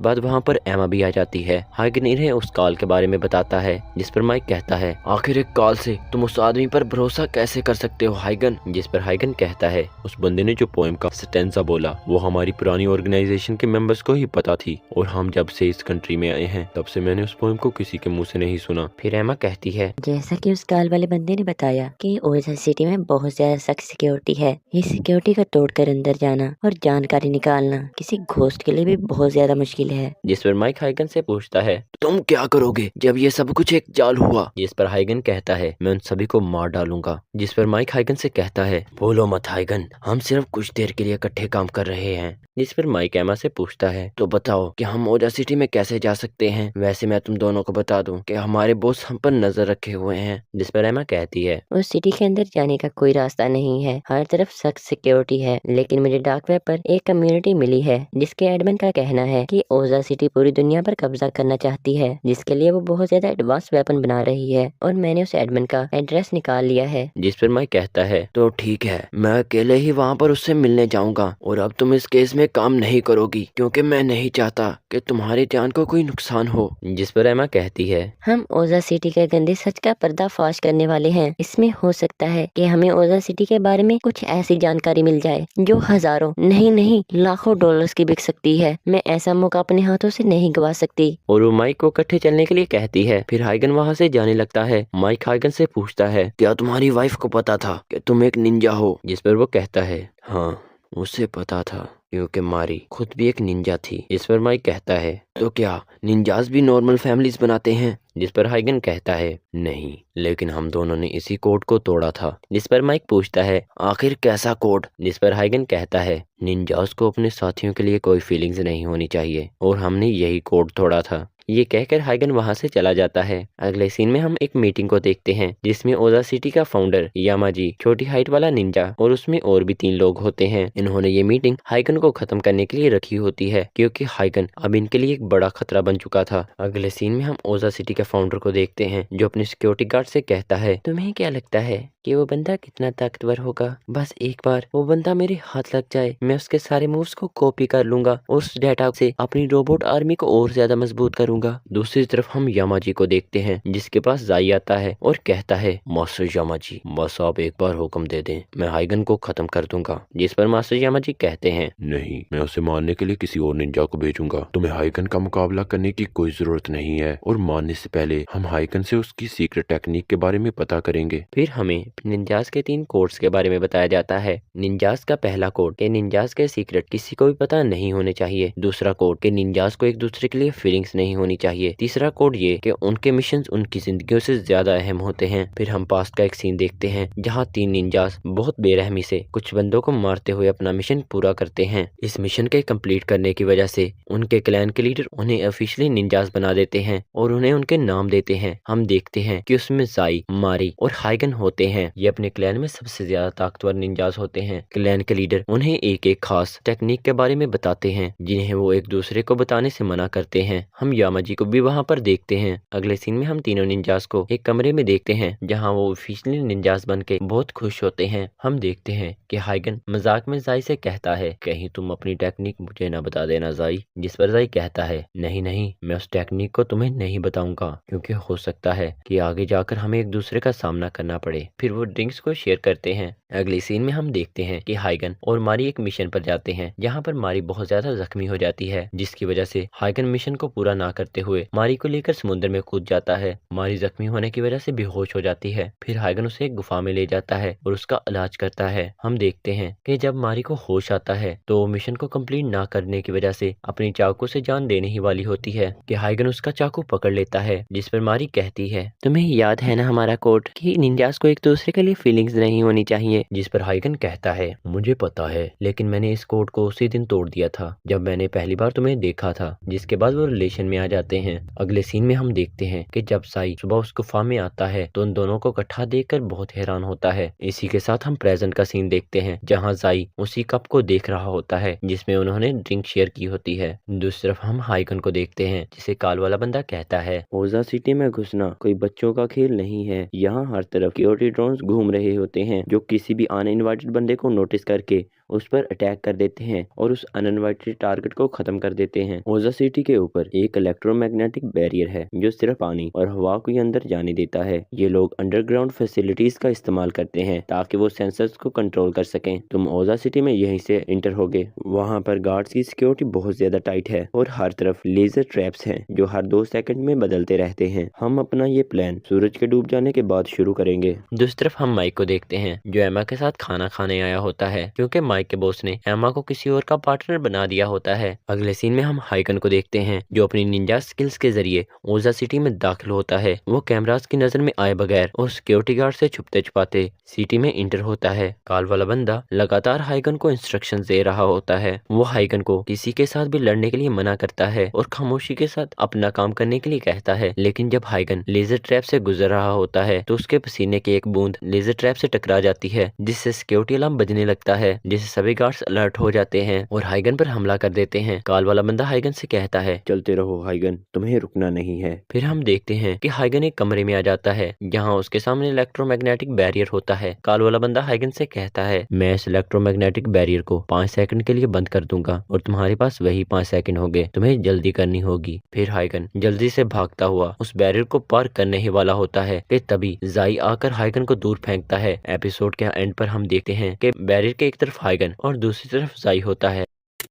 बाद वहाँ पर एमा भी आ जाती है। हाइगन इन्हें उस कॉल के बारे में बताता है, जिस पर माइक कहता है, आखिर एक कॉल से तुम उस आदमी पर भरोसा कैसे कर सकते हो हाइगन? जिस पर हाइगन कहता है, उस बंदे ने जो पोएम का स्टेंजा बोला वो हमारी पुरानी ऑर्गेनाइजेशन के मेंबर्स को ही पता थी, और हम जब से इस कंट्री में आए हैं, तब से मैंने उस पोएम को किसी के मुंह से नहीं सुना। फिर एमा कहती है, जैसा कि उस काल वाले बंदे ने बताया कि ओजा सिटी में बहुत ज्यादा सख्त सिक्योरिटी है। इस सिक्योरिटी को तोड़कर अंदर जाना और जानकारी निकालना किसी घोस्ट के लिए भी बहुत ज्यादा मुश्किल है। जिस पर माइक हाइगन से पूछता है, तुम क्या करोगे जब ये सब कुछ एक जाल हुआ? जिस पर हाइगन कहता है, मैं उन सभी को मार डालूंगा। जिस पर माइक हाइगन से कहता है, बोलो मत हाइगन, हम सिर्फ कुछ देर के लिए इकट्ठे काम कर रहे हैं। जिस पर माइक एमा से पूछता है, तो बताओ कि हम ओजा सिटी में कैसे जा सकते हैं? वैसे मैं तुम दोनों को बता दूं कि हमारे बॉस हम पर नजर रखे हुए हैं। जिस पर एमा कहती है, उस सिटी के अंदर जाने का कोई रास्ता नहीं है, हर तरफ सख्त सिक्योरिटी है। लेकिन मुझे डार्क वेब पर एक कम्युनिटी मिली है जिसके एडमिन का कहना है कि ओजा सिटी पूरी दुनिया पर कब्जा करना चाहती है, जिसके लिए वो बहुत ज्यादा एडवांस वेपन बना रही है और मैंने उस एडमिन का एड्रेस निकाल लिया है। जिस पर माइक कहता है, तो ठीक है, मैं अकेले ही वहाँ पर उससे मिलने जाऊंगा और अब तुम इस केस में काम नहीं करोगी क्योंकि मैं नहीं चाहता कि तुम्हारी जान को कोई नुकसान हो। जिस पर एमा कहती है, हम ओजा सिटी के गंदे सच का पर्दाफाश करने वाले हैं। इसमें हो सकता है कि हमें ओजा सिटी के बारे में कुछ ऐसी जानकारी मिल जाए जो हजारों नहीं लाखों डॉलर्स की बिक सकती है। मैं ऐसा मौका अपने हाथों से नहीं गवा सकती। और वो माइक को इकट्ठे चलने के लिए कहती है। फिर हाइगन वहाँ से जाने लगता है। माइक हाइगन से पूछता है, क्या तुम्हारी वाइफ को पता था कि तुम एक निंजा हो? जिस पर वो कहता है, हाँ, उसे पता था क्योंकि मारी खुद भी एक निंजा थी। इस पर माइक कहता है, तो क्या निंजास भी नॉर्मल फैमिलीज बनाते हैं? जिस पर हाइगन कहता है, नहीं, लेकिन हम दोनों ने इसी कोड को तोड़ा था। जिस पर माइक पूछता है, आखिर कैसा कोड? जिस पर हाइगन कहता है, निंजास को अपने साथियों के लिए कोई फीलिंग्स नहीं होनी चाहिए और हमने यही कोड तोड़ा था। ये कहकर हाइगन वहां से चला जाता है। अगले सीन में हम एक मीटिंग को देखते हैं जिसमें ओजा सिटी का फाउंडर यामाजी, छोटी हाइट वाला निंजा और उसमें और भी 3 लोग होते हैं। इन्होंने ये मीटिंग हाइगन को खत्म करने के लिए रखी होती है क्योंकि हाइगन अब इनके लिए एक बड़ा खतरा बन चुका था। अगले सीन में हम ओजा सिटी के फाउंडर को देखते हैं जो अपने सिक्योरिटी गार्ड से कहता है, तुम्हें क्या लगता है कि वो बंदा कितना ताकतवर होगा? बस एक बार वो बंदा मेरे हाथ लग जाए, मैं उसके सारे मूव्स को कॉपी कर लूंगा और उस डेटा से अपनी रोबोट आर्मी को और ज्यादा मजबूत करूंगा। दूसरी तरफ हम यामाजी को देखते हैं जिसके पास जाई आता है और कहता है, मास्टर यामाजी, बस आप एक बार हुक्म दे दें, मैं हाइगन को खत्म कर दूंगा। जिस पर मास्टर यामाजी कहते हैं, नहीं, मैं उसे मारने के लिए किसी और निंजा को भेजूंगा। तुम्हें हाइगन का मुकाबला करने की कोई जरूरत नहीं है और मारने से पहले हम हाइगन से उसकी सीक्रेट टेक्निक के बारे में पता करेंगे। फिर हमें निंजास के 3 कोड्स के बारे में बताया जाता है। निंजास का पहला कोड के निंजास के सीक्रेट किसी को भी पता नहीं होने चाहिए। दूसरा कोड के निंजास को एक दूसरे के लिए फीलिंग्स नहीं होनी चाहिए। तीसरा कोड ये कि उनके मिशन उनकी जिंदगियों से ज्यादा अहम होते हैं। फिर हम पास्ट का एक सीन देखते हैं जहाँ 3 निंजास बहुत बेरहमी से कुछ बंदों को मारते हुए अपना मिशन पूरा करते हैं। इस मिशन के कंप्लीट करने की वजह से उनके क्लैन के लीडर उन्हें ऑफिशियली निंजास बना देते हैं और उन्हें उनके नाम देते हैं। हम देखते हैं कि उसमें जाई, मारी और हाइगन होते हैं। ये अपने क्लैन में सबसे ज्यादा ताकतवर निंजास होते हैं। क्लैन के लीडर उन्हें एक एक खास टेक्निक के बारे में बताते हैं जिन्हें वो एक दूसरे को बताने से मना करते हैं। हम यामाजी को भी वहाँ पर देखते हैं। अगले सीन में हम तीनों निंजास को एक कमरे में देखते हैं जहाँ वो ऑफिशियली निंजास बन के बहुत खुश होते हैं। हम देखते हैं कि हाइगन मजाक में जाई से कहता है, कहीं तुम अपनी टेक्निक मुझे न बता देना जाई। जिस पर जाई कहता है, नहीं, मैं उस टेक्निक को तुम्हें नहीं बताऊंगा क्योंकि हो सकता है कि आगे जाकर हमें एक दूसरे का सामना करना पड़े। फिर वो ड्रिंक्स को शेयर करते हैं। अगले सीन में हम देखते हैं कि हाइगन और मारी एक मिशन पर जाते हैं जहाँ पर मारी बहुत ज्यादा जख्मी हो जाती है जिसकी वजह से हाइगन मिशन को पूरा ना करते हुए मारी को लेकर समुद्र में कूद जाता है। मारी जख्मी होने की वजह से बेहोश हो जाती है। फिर हाइगन उसे एक गुफा में ले जाता है और उसका इलाज करता है। हम देखते हैं कि जब मारी को होश आता है तो वो मिशन को कंप्लीट ना करने की वजह से अपनी चाकू से जान देने ही वाली होती है कि हाइगन उसका चाकू पकड़ लेता है। जिस पर मारी कहती है, तुम्हें याद है ना हमारा कोड कि निंजास को एक दूसरे के लिए फीलिंग्स नहीं होनी चाहिए। जिस पर हाइगन कहता है, मुझे पता है, लेकिन मैंने इस कोड को उसी दिन तोड़ दिया था जब मैंने पहली बार तुम्हें देखा था। जिसके बाद वो रिलेशन में आ जाते हैं। अगले सीन में हम देखते हैं कि जब साई सुबह उस गुफा में आता है तो उन दोनों को इकट्ठा देखकर बहुत हैरान होता है। इसी के साथ हम प्रेजेंट का सीन देखते हैं जहाँ साई उसी कप को देख रहा होता है जिसमें उन्होंने ड्रिंक शेयर की होती है। दूसरी तरफ हम हाइगन को देखते हैं जिसे काल वाला बंदा कहता है, ओजा सिटी में घुसना कोई बच्चों का खेल नहीं है। यहाँ हर तरफ सिक्योरिटी ड्रोन्स घूम रहे होते हैं जो किसी भी अनइनवाइटेड बंदे को नोटिस करके उस पर अटैक कर देते हैं और उस अनइनवाइटेड टारगेट को खत्म कर देते हैं। ओजा सिटी के ऊपर एक इलेक्ट्रोमैग्नेटिक बैरियर है जो सिर्फ पानी और हवा को ही अंदर जाने देता है। ये लोग अंडरग्राउंड फैसिलिटीज का इस्तेमाल करते हैं ताकि वो सेंसर्स को कंट्रोल कर सकें। तुम ओजा सिटी में यहीं से इंटर होगे। वहाँ पर गार्ड्स की सिक्योरिटी बहुत ज्यादा टाइट है और हर तरफ लेजर ट्रैप्स हैं जो हर 2 सेकंड में बदलते रहते हैं। हम अपना ये प्लान सूरज के डूब जाने के बाद शुरू करेंगे। दूसरी तरफ हम माइक को देखते हैं जो एमा के साथ खाना खाने आया होता है क्योंकि माइक के बॉस ने एमा को किसी और का पार्टनर बना दिया होता है। अगले सीन में हम हाइकन को देखते हैं जो अपनी निंजा स्किल्स के जरिए ओजा सिटी में दाखिल होता है। वो कैमरास की नजर में आए बगैर और सिक्योरिटी गार्ड से छुपते छुपाते सिटी में इंटर होता है। काल वाला बंदा लगातार हाइकन को इंस्ट्रक्शन दे रहा होता है। वो हाइकन को किसी के साथ भी लड़ने के लिए मना करता है और खामोशी के साथ अपना काम करने के लिए कहता है। लेकिन जब हाइकन लेजर ट्रैप से गुजर रहा होता है तो उसके पसीने की एक बूंद लेजर ट्रैप से टकरा जाती है जिससे सिक्योरिटी अलार्म बजने लगता है, जिससे सभी गार्ड्स अलर्ट हो जाते हैं और हाइगन पर हमला कर देते हैं। काल वाला बंदा हाइगन से कहता है चलते रहो हाइगन, तुम्हें रुकना नहीं है। फिर हम देखते हैं कि हाइगन एक कमरे में आ जाता है जहाँ उसके सामने इलेक्ट्रोमैग्नेटिक बैरियर होता है। काल वाला बंदा हाइगन से कहता है मैं इस इलेक्ट्रोमैग्नेटिक बैरियर को 5 सेकंड के लिए बंद कर दूंगा और तुम्हारे पास वही 5 सेकंड होंगे, तुम्हें जल्दी करनी होगी। फिर हाइगन जल्दी से भागता हुआ उस बैरियर को पार करने ही वाला होता है कि तभी जाई आकर हाइगन को दूर फेंकता है। एपिसोड के एंड पर हम देखते हैं कि बैरियर के एक तरफ हाइगन और दूसरी तरफ जाई होता है।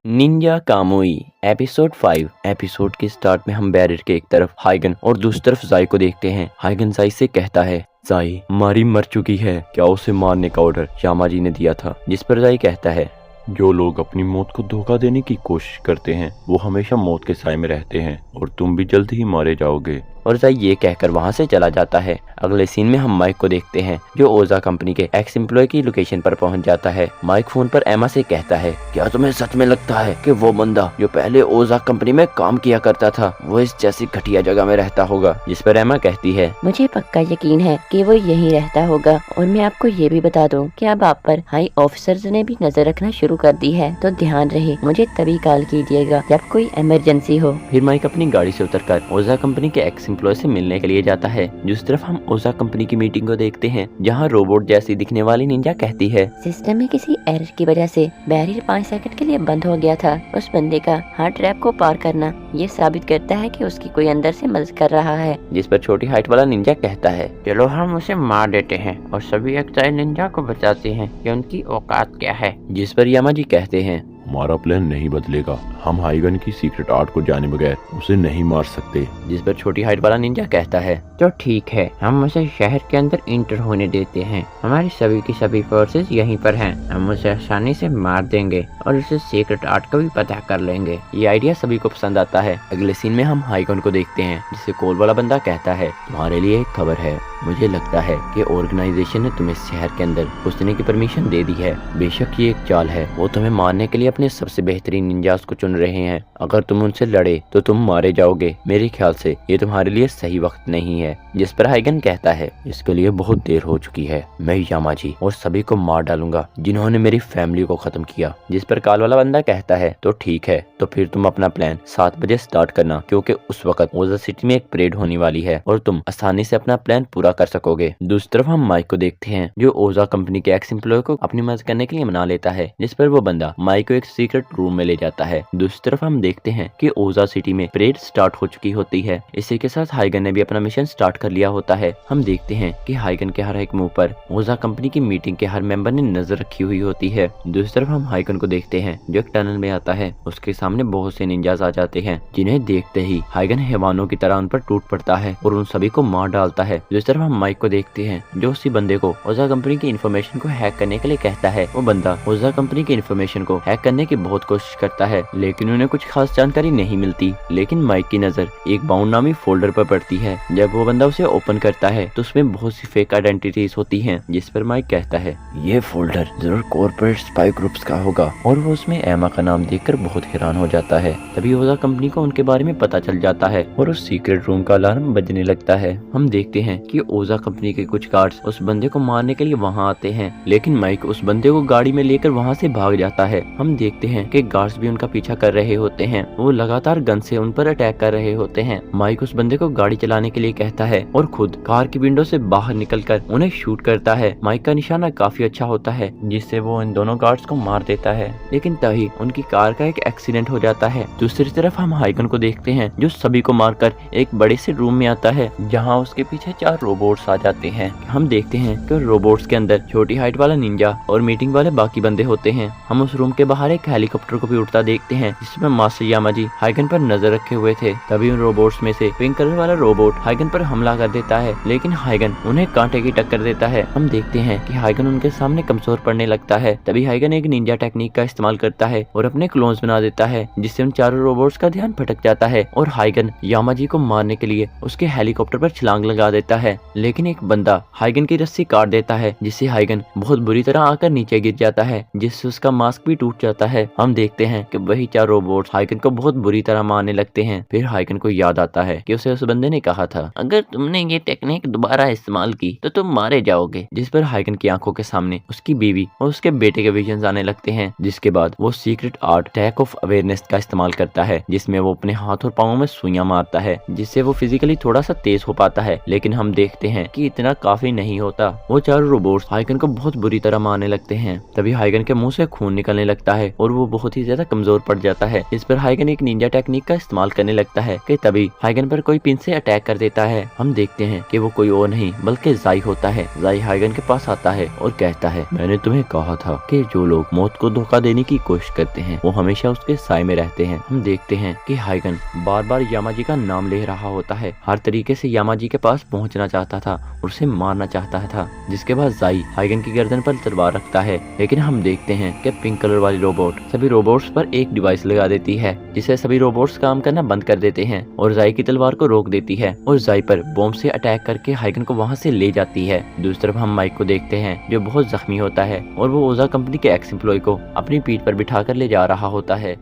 Ninja Kamui episode 5। एपिसोड के स्टार्ट में हम बैरियर के एक तरफ हाइगन और दूसरी तरफ जाई को देखते हैं। हाइगन जाई से कहता है जाई मारी मर चुकी है, क्या उसे मारने का ऑर्डर श्यामा जी ने दिया था? जिस पर जाई कहता है जो लोग अपनी मौत को धोखा देने की कोशिश करते हैं वो हमेशा मौत के साए में रहते हैं और तुम भी जल्द ही मारे जाओगे। और जाई ये कहकर वहां से चला जाता है। अगले सीन में हम माइक को देखते हैं जो ओजा कंपनी के एक्स एम्प्लॉय की लोकेशन पर पहुंच जाता है। माइक फोन पर एमा से कहता है क्या तुम्हें सच में लगता है कि वो बंदा जो पहले ओजा कंपनी में काम किया करता था वो इस जैसी घटिया जगह में रहता होगा? जिस पर एमा कहती है मुझे पक्का यकीन है कि वो यहीं रहता होगा और मैं आपको ये भी बता दूं कि अब आप पर हाई ऑफिसर्स ने भी नजर रखना शुरू कर दी है, तो ध्यान रहे मुझे तभी कॉल कीजिएगा जब कोई इमरजेंसी हो। फिर माइक अपनी गाड़ी से उतरकर ओजा कंपनी के एक्स एम्प्लॉय से मिलने के लिए जाता है। जिस तरफ हम ओजा कंपनी की मीटिंग को देखते हैं जहां रोबोट जैसी दिखने वाली निंजा कहती है सिस्टम में किसी एरर की वजह से बैरियर 5 सेकंड के लिए बंद हो गया था। उस बंदे का हार्ट ट्रैप को पार करना ये साबित करता है कि उसकी कोई अंदर से मदद कर रहा है। जिस पर छोटी हाइट वाला निंजा कहता है चलो हम उसे मार देते हैं और सभी एक निंजा को बताते हैं कि उनकी औकात क्या है। जिस पर यामा जी कहते हैं हमारा प्लान नहीं बदलेगा, हम हाइगन की सीक्रेट आर्ट को जाने बगैर उसे नहीं मार सकते। जिस पर छोटी हाइट वाला निंजा कहता है तो ठीक है, हम उसे शहर के अंदर इंटर होने देते हैं, हमारी सभी की सभी फोर्सेस यहीं पर हैं, हम उसे आसानी से मार देंगे और उसे सीक्रेट आर्ट का भी पता कर लेंगे। ये आइडिया सभी को पसंद आता है। अगले सीन में हम हाइगन को देखते हैं जिसे कोल वाला बंदा कहता है तुम्हारे लिए एक खबर है, मुझे लगता है कि ऑर्गेनाइजेशन ने तुम्हें शहर के अंदर घुसने की परमिशन दे दी है। बेशक ये एक चाल है, वो तुम्हें मारने के लिए अपने सबसे बेहतरीन निंजास को चुन रहे हैं। अगर तुम उनसे लड़े तो तुम मारे जाओगे। मेरे ख्याल से ये तुम्हारे लिए सही वक्त नहीं है। जिस पर हाइगन कहता है इसके लिए बहुत देर हो चुकी है, मैं यामाजी और सभी को मार डालूंगा जिन्होंने मेरी फैमिली को खत्म किया। जिस पर काल वाला बंदा कहता है तो ठीक है, तो फिर तुम अपना प्लान 7 बजे स्टार्ट करना क्योंकि उस वक्त ओजा सिटी में एक परेड होने वाली है और तुम आसानी से अपना प्लान पूरा कर सकोगे। दूसरी तरफ हम माइक को देखते हैं जो ओजा कंपनी के एक्स एम्प्लॉय को अपनी मदद करने के लिए मना लेता है। जिस पर वो बंदा माइक को एक सीक्रेट रूम में ले जाता है। दूसरी तरफ हम देखते हैं कि ओजा सिटी में परेड स्टार्ट हो चुकी होती है। इसी के साथ हाइगन ने भी अपना मिशन स्टार्ट कर लिया होता है। हम देखते हैं कि हाइगन के हर एक मुंह पर ओजा कंपनी की मीटिंग के हर मेंबर ने नजर रखी हुई होती है। दूसरी तरफ हम हाइगन को देखते हैं जो एक टनल में आता है। उसके सामने बहुत से निंजास आ जाते हैं जिन्हें देखते ही हाइगन हैवानों की तरह उन पर टूट पड़ता है और उन सभी को मार डालता है। दूसरी तरफ हम माइक को देखते हैं जो उसी बंदे को ओजा कंपनी की इन्फॉर्मेशन को हैक करने के लिए कहता है। वो बंदा ओजा कंपनी की इन्फॉर्मेशन को हैक करने की बहुत कोशिश करता है लेकिन उन्हें कुछ खास जानकारी नहीं मिलती। लेकिन माइक की नजर एक बाउंड नामी फोल्डर पर पड़ती है। जब वो बंदा उसे ओपन करता है तो उसमें बहुत सी फेक आइडेंटिटीज होती हैं। जिस पर माइक कहता है ये फोल्डर जरूर कॉर्पोरेट स्पाई ग्रुप्स का होगा और वो उसमें एमा का नाम देखकर बहुत हैरान हो जाता है। तभी ओजा कंपनी को उनके बारे में पता चल जाता है और उस सीक्रेट रूम का अलार्म बजने लगता है। हम देखते हैं कि ओजा कंपनी के कुछ गार्ड्स उस बंदे को मारने के लिए वहाँ आते हैं लेकिन माइक उस बंदे को गाड़ी में लेकर वहाँ से भाग जाता है। हम देखते हैं कि गार्ड्स भी उनका पीछा कर रहे होते हैं। वो लगातार गन से उन पर अटैक कर रहे होते हैं। माइक उस बंदे को गाड़ी चलाने के लिए कहता है और खुद कार की विंडो से बाहर निकलकर उन्हें शूट करता है। माइक का निशाना काफी अच्छा होता है जिससे वो इन दोनों गार्ड्स को मार देता है, लेकिन तभी उनकी कार का एक एक्सीडेंट हो जाता है। दूसरी तरफ हम हाइगन को देखते हैं जो सभी को मारकर एक बड़े से रूम में आता है जहाँ उसके पीछे 4 रोबोट्स आ जाते हैं। हम देखते हैं कि रोबोट्स के अंदर छोटी हाइट वाला निंजा और मीटिंग वाले बाकी बंदे होते हैं। हम उस रूम के बाहर एक हेलीकॉप्टर को भी उड़ता देखते हैं जिसमें मास्टर यामाजी हाइगन पर नजर रखे हुए थे। तभी उन रोबोट्स में से पिंक कलर वाला रोबोट हाइगन पर हमला कर देता है, लेकिन हाइगन उन्हें कांटे की टक्कर देता है। हम देखते हैं कि हाइगन उनके सामने कमजोर पड़ने लगता है। तभी हाइगन एक निंजा टेक्निक का इस्तेमाल करता है और अपने क्लोन्स बना देता है जिससे उन चारों रोबोट्स का ध्यान भटक जाता है और हाइगन यामाजी को मारने के लिए उसके हेलीकॉप्टर पर छलांग लगा देता है, लेकिन एक बंदा हाइगन की रस्सी काट देता है जिससे हाइगन बहुत बुरी तरह आकर नीचे गिर जाता है जिससे उसका मास्क भी टूट जाता है। हम देखते हैं कि वही 4 रोबोट्स हाइगन को बहुत बुरी तरह मारने लगते हैं। फिर हाइगन को याद आता है कि उसे उस बंदे ने कहा था अगर तुमने ये टेक्निक दोबारा इस्तेमाल की तो तुम मारे जाओगे, जिस पर हाइगन की आंखों के सामने उसकी बीवी और उसके बेटे के विजन्स आने लगते हैं। जिसके बाद वो secret art attack of awareness का इस्तेमाल करता है जिसमें वो अपने हाथ और पाँव में सुइयां मारता है जिससे वो फिजिकली थोड़ा सा तेज हो पाता है, लेकिन हम देखते हैं कि इतना काफी नहीं होता। वो 4 रोबोट्स हाइगन को बहुत बुरी तरह मारने लगते हैं। तभी हाइगन के मुंह से खून निकलने लगता है और वो बहुत ही ज्यादा कमजोर पड़ जाता है। इस पर हाइगन एक निंजा टेक्निक का इस्तेमाल करने लगता है कि तभी हाइगन पर कोई पिन से अटैक कर देता है। हम देखते हैं कि वो कोई और नहीं बल्कि जाई होता है। जाई हाइगन के पास आता है और कहता है मैंने तुम्हें कहा था कि जो लोग मौत को धोखा देने की कोशिश करते हैं वो हमेशा उसके साए में रहते हैं। हम देखते हैं कि हाइगन बार बार यामाजी का नाम ले रहा होता है, हर तरीके से यामाजी के पास पहुंचना चाहता था और उसे मारना चाहता था। जिसके बाद जाई हाइगन की गर्दन पर तलवार रखता है, लेकिन हम देखते हैं कि पिंक कलर वाली रोबोट सभी रोबोट्स पर एक डिवाइस लगा देती है जिससे सभी रोबोट्स काम करना बंद कर देते हैं और जाई की तलवार को रोक देती है और जाई पर बॉम्ब से अटैक करके हाइगन को वहां से ले जाती है। दूसरी तरफ हम माइक को देखते हैं जो बहुत जख्मी होता है और वो ओजा कंपनी के एक्स एम्प्लॉय को अपनी पीठ पर बिठाकर ले जा रहा होता है।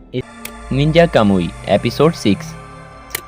Ninja Kamui episode 6।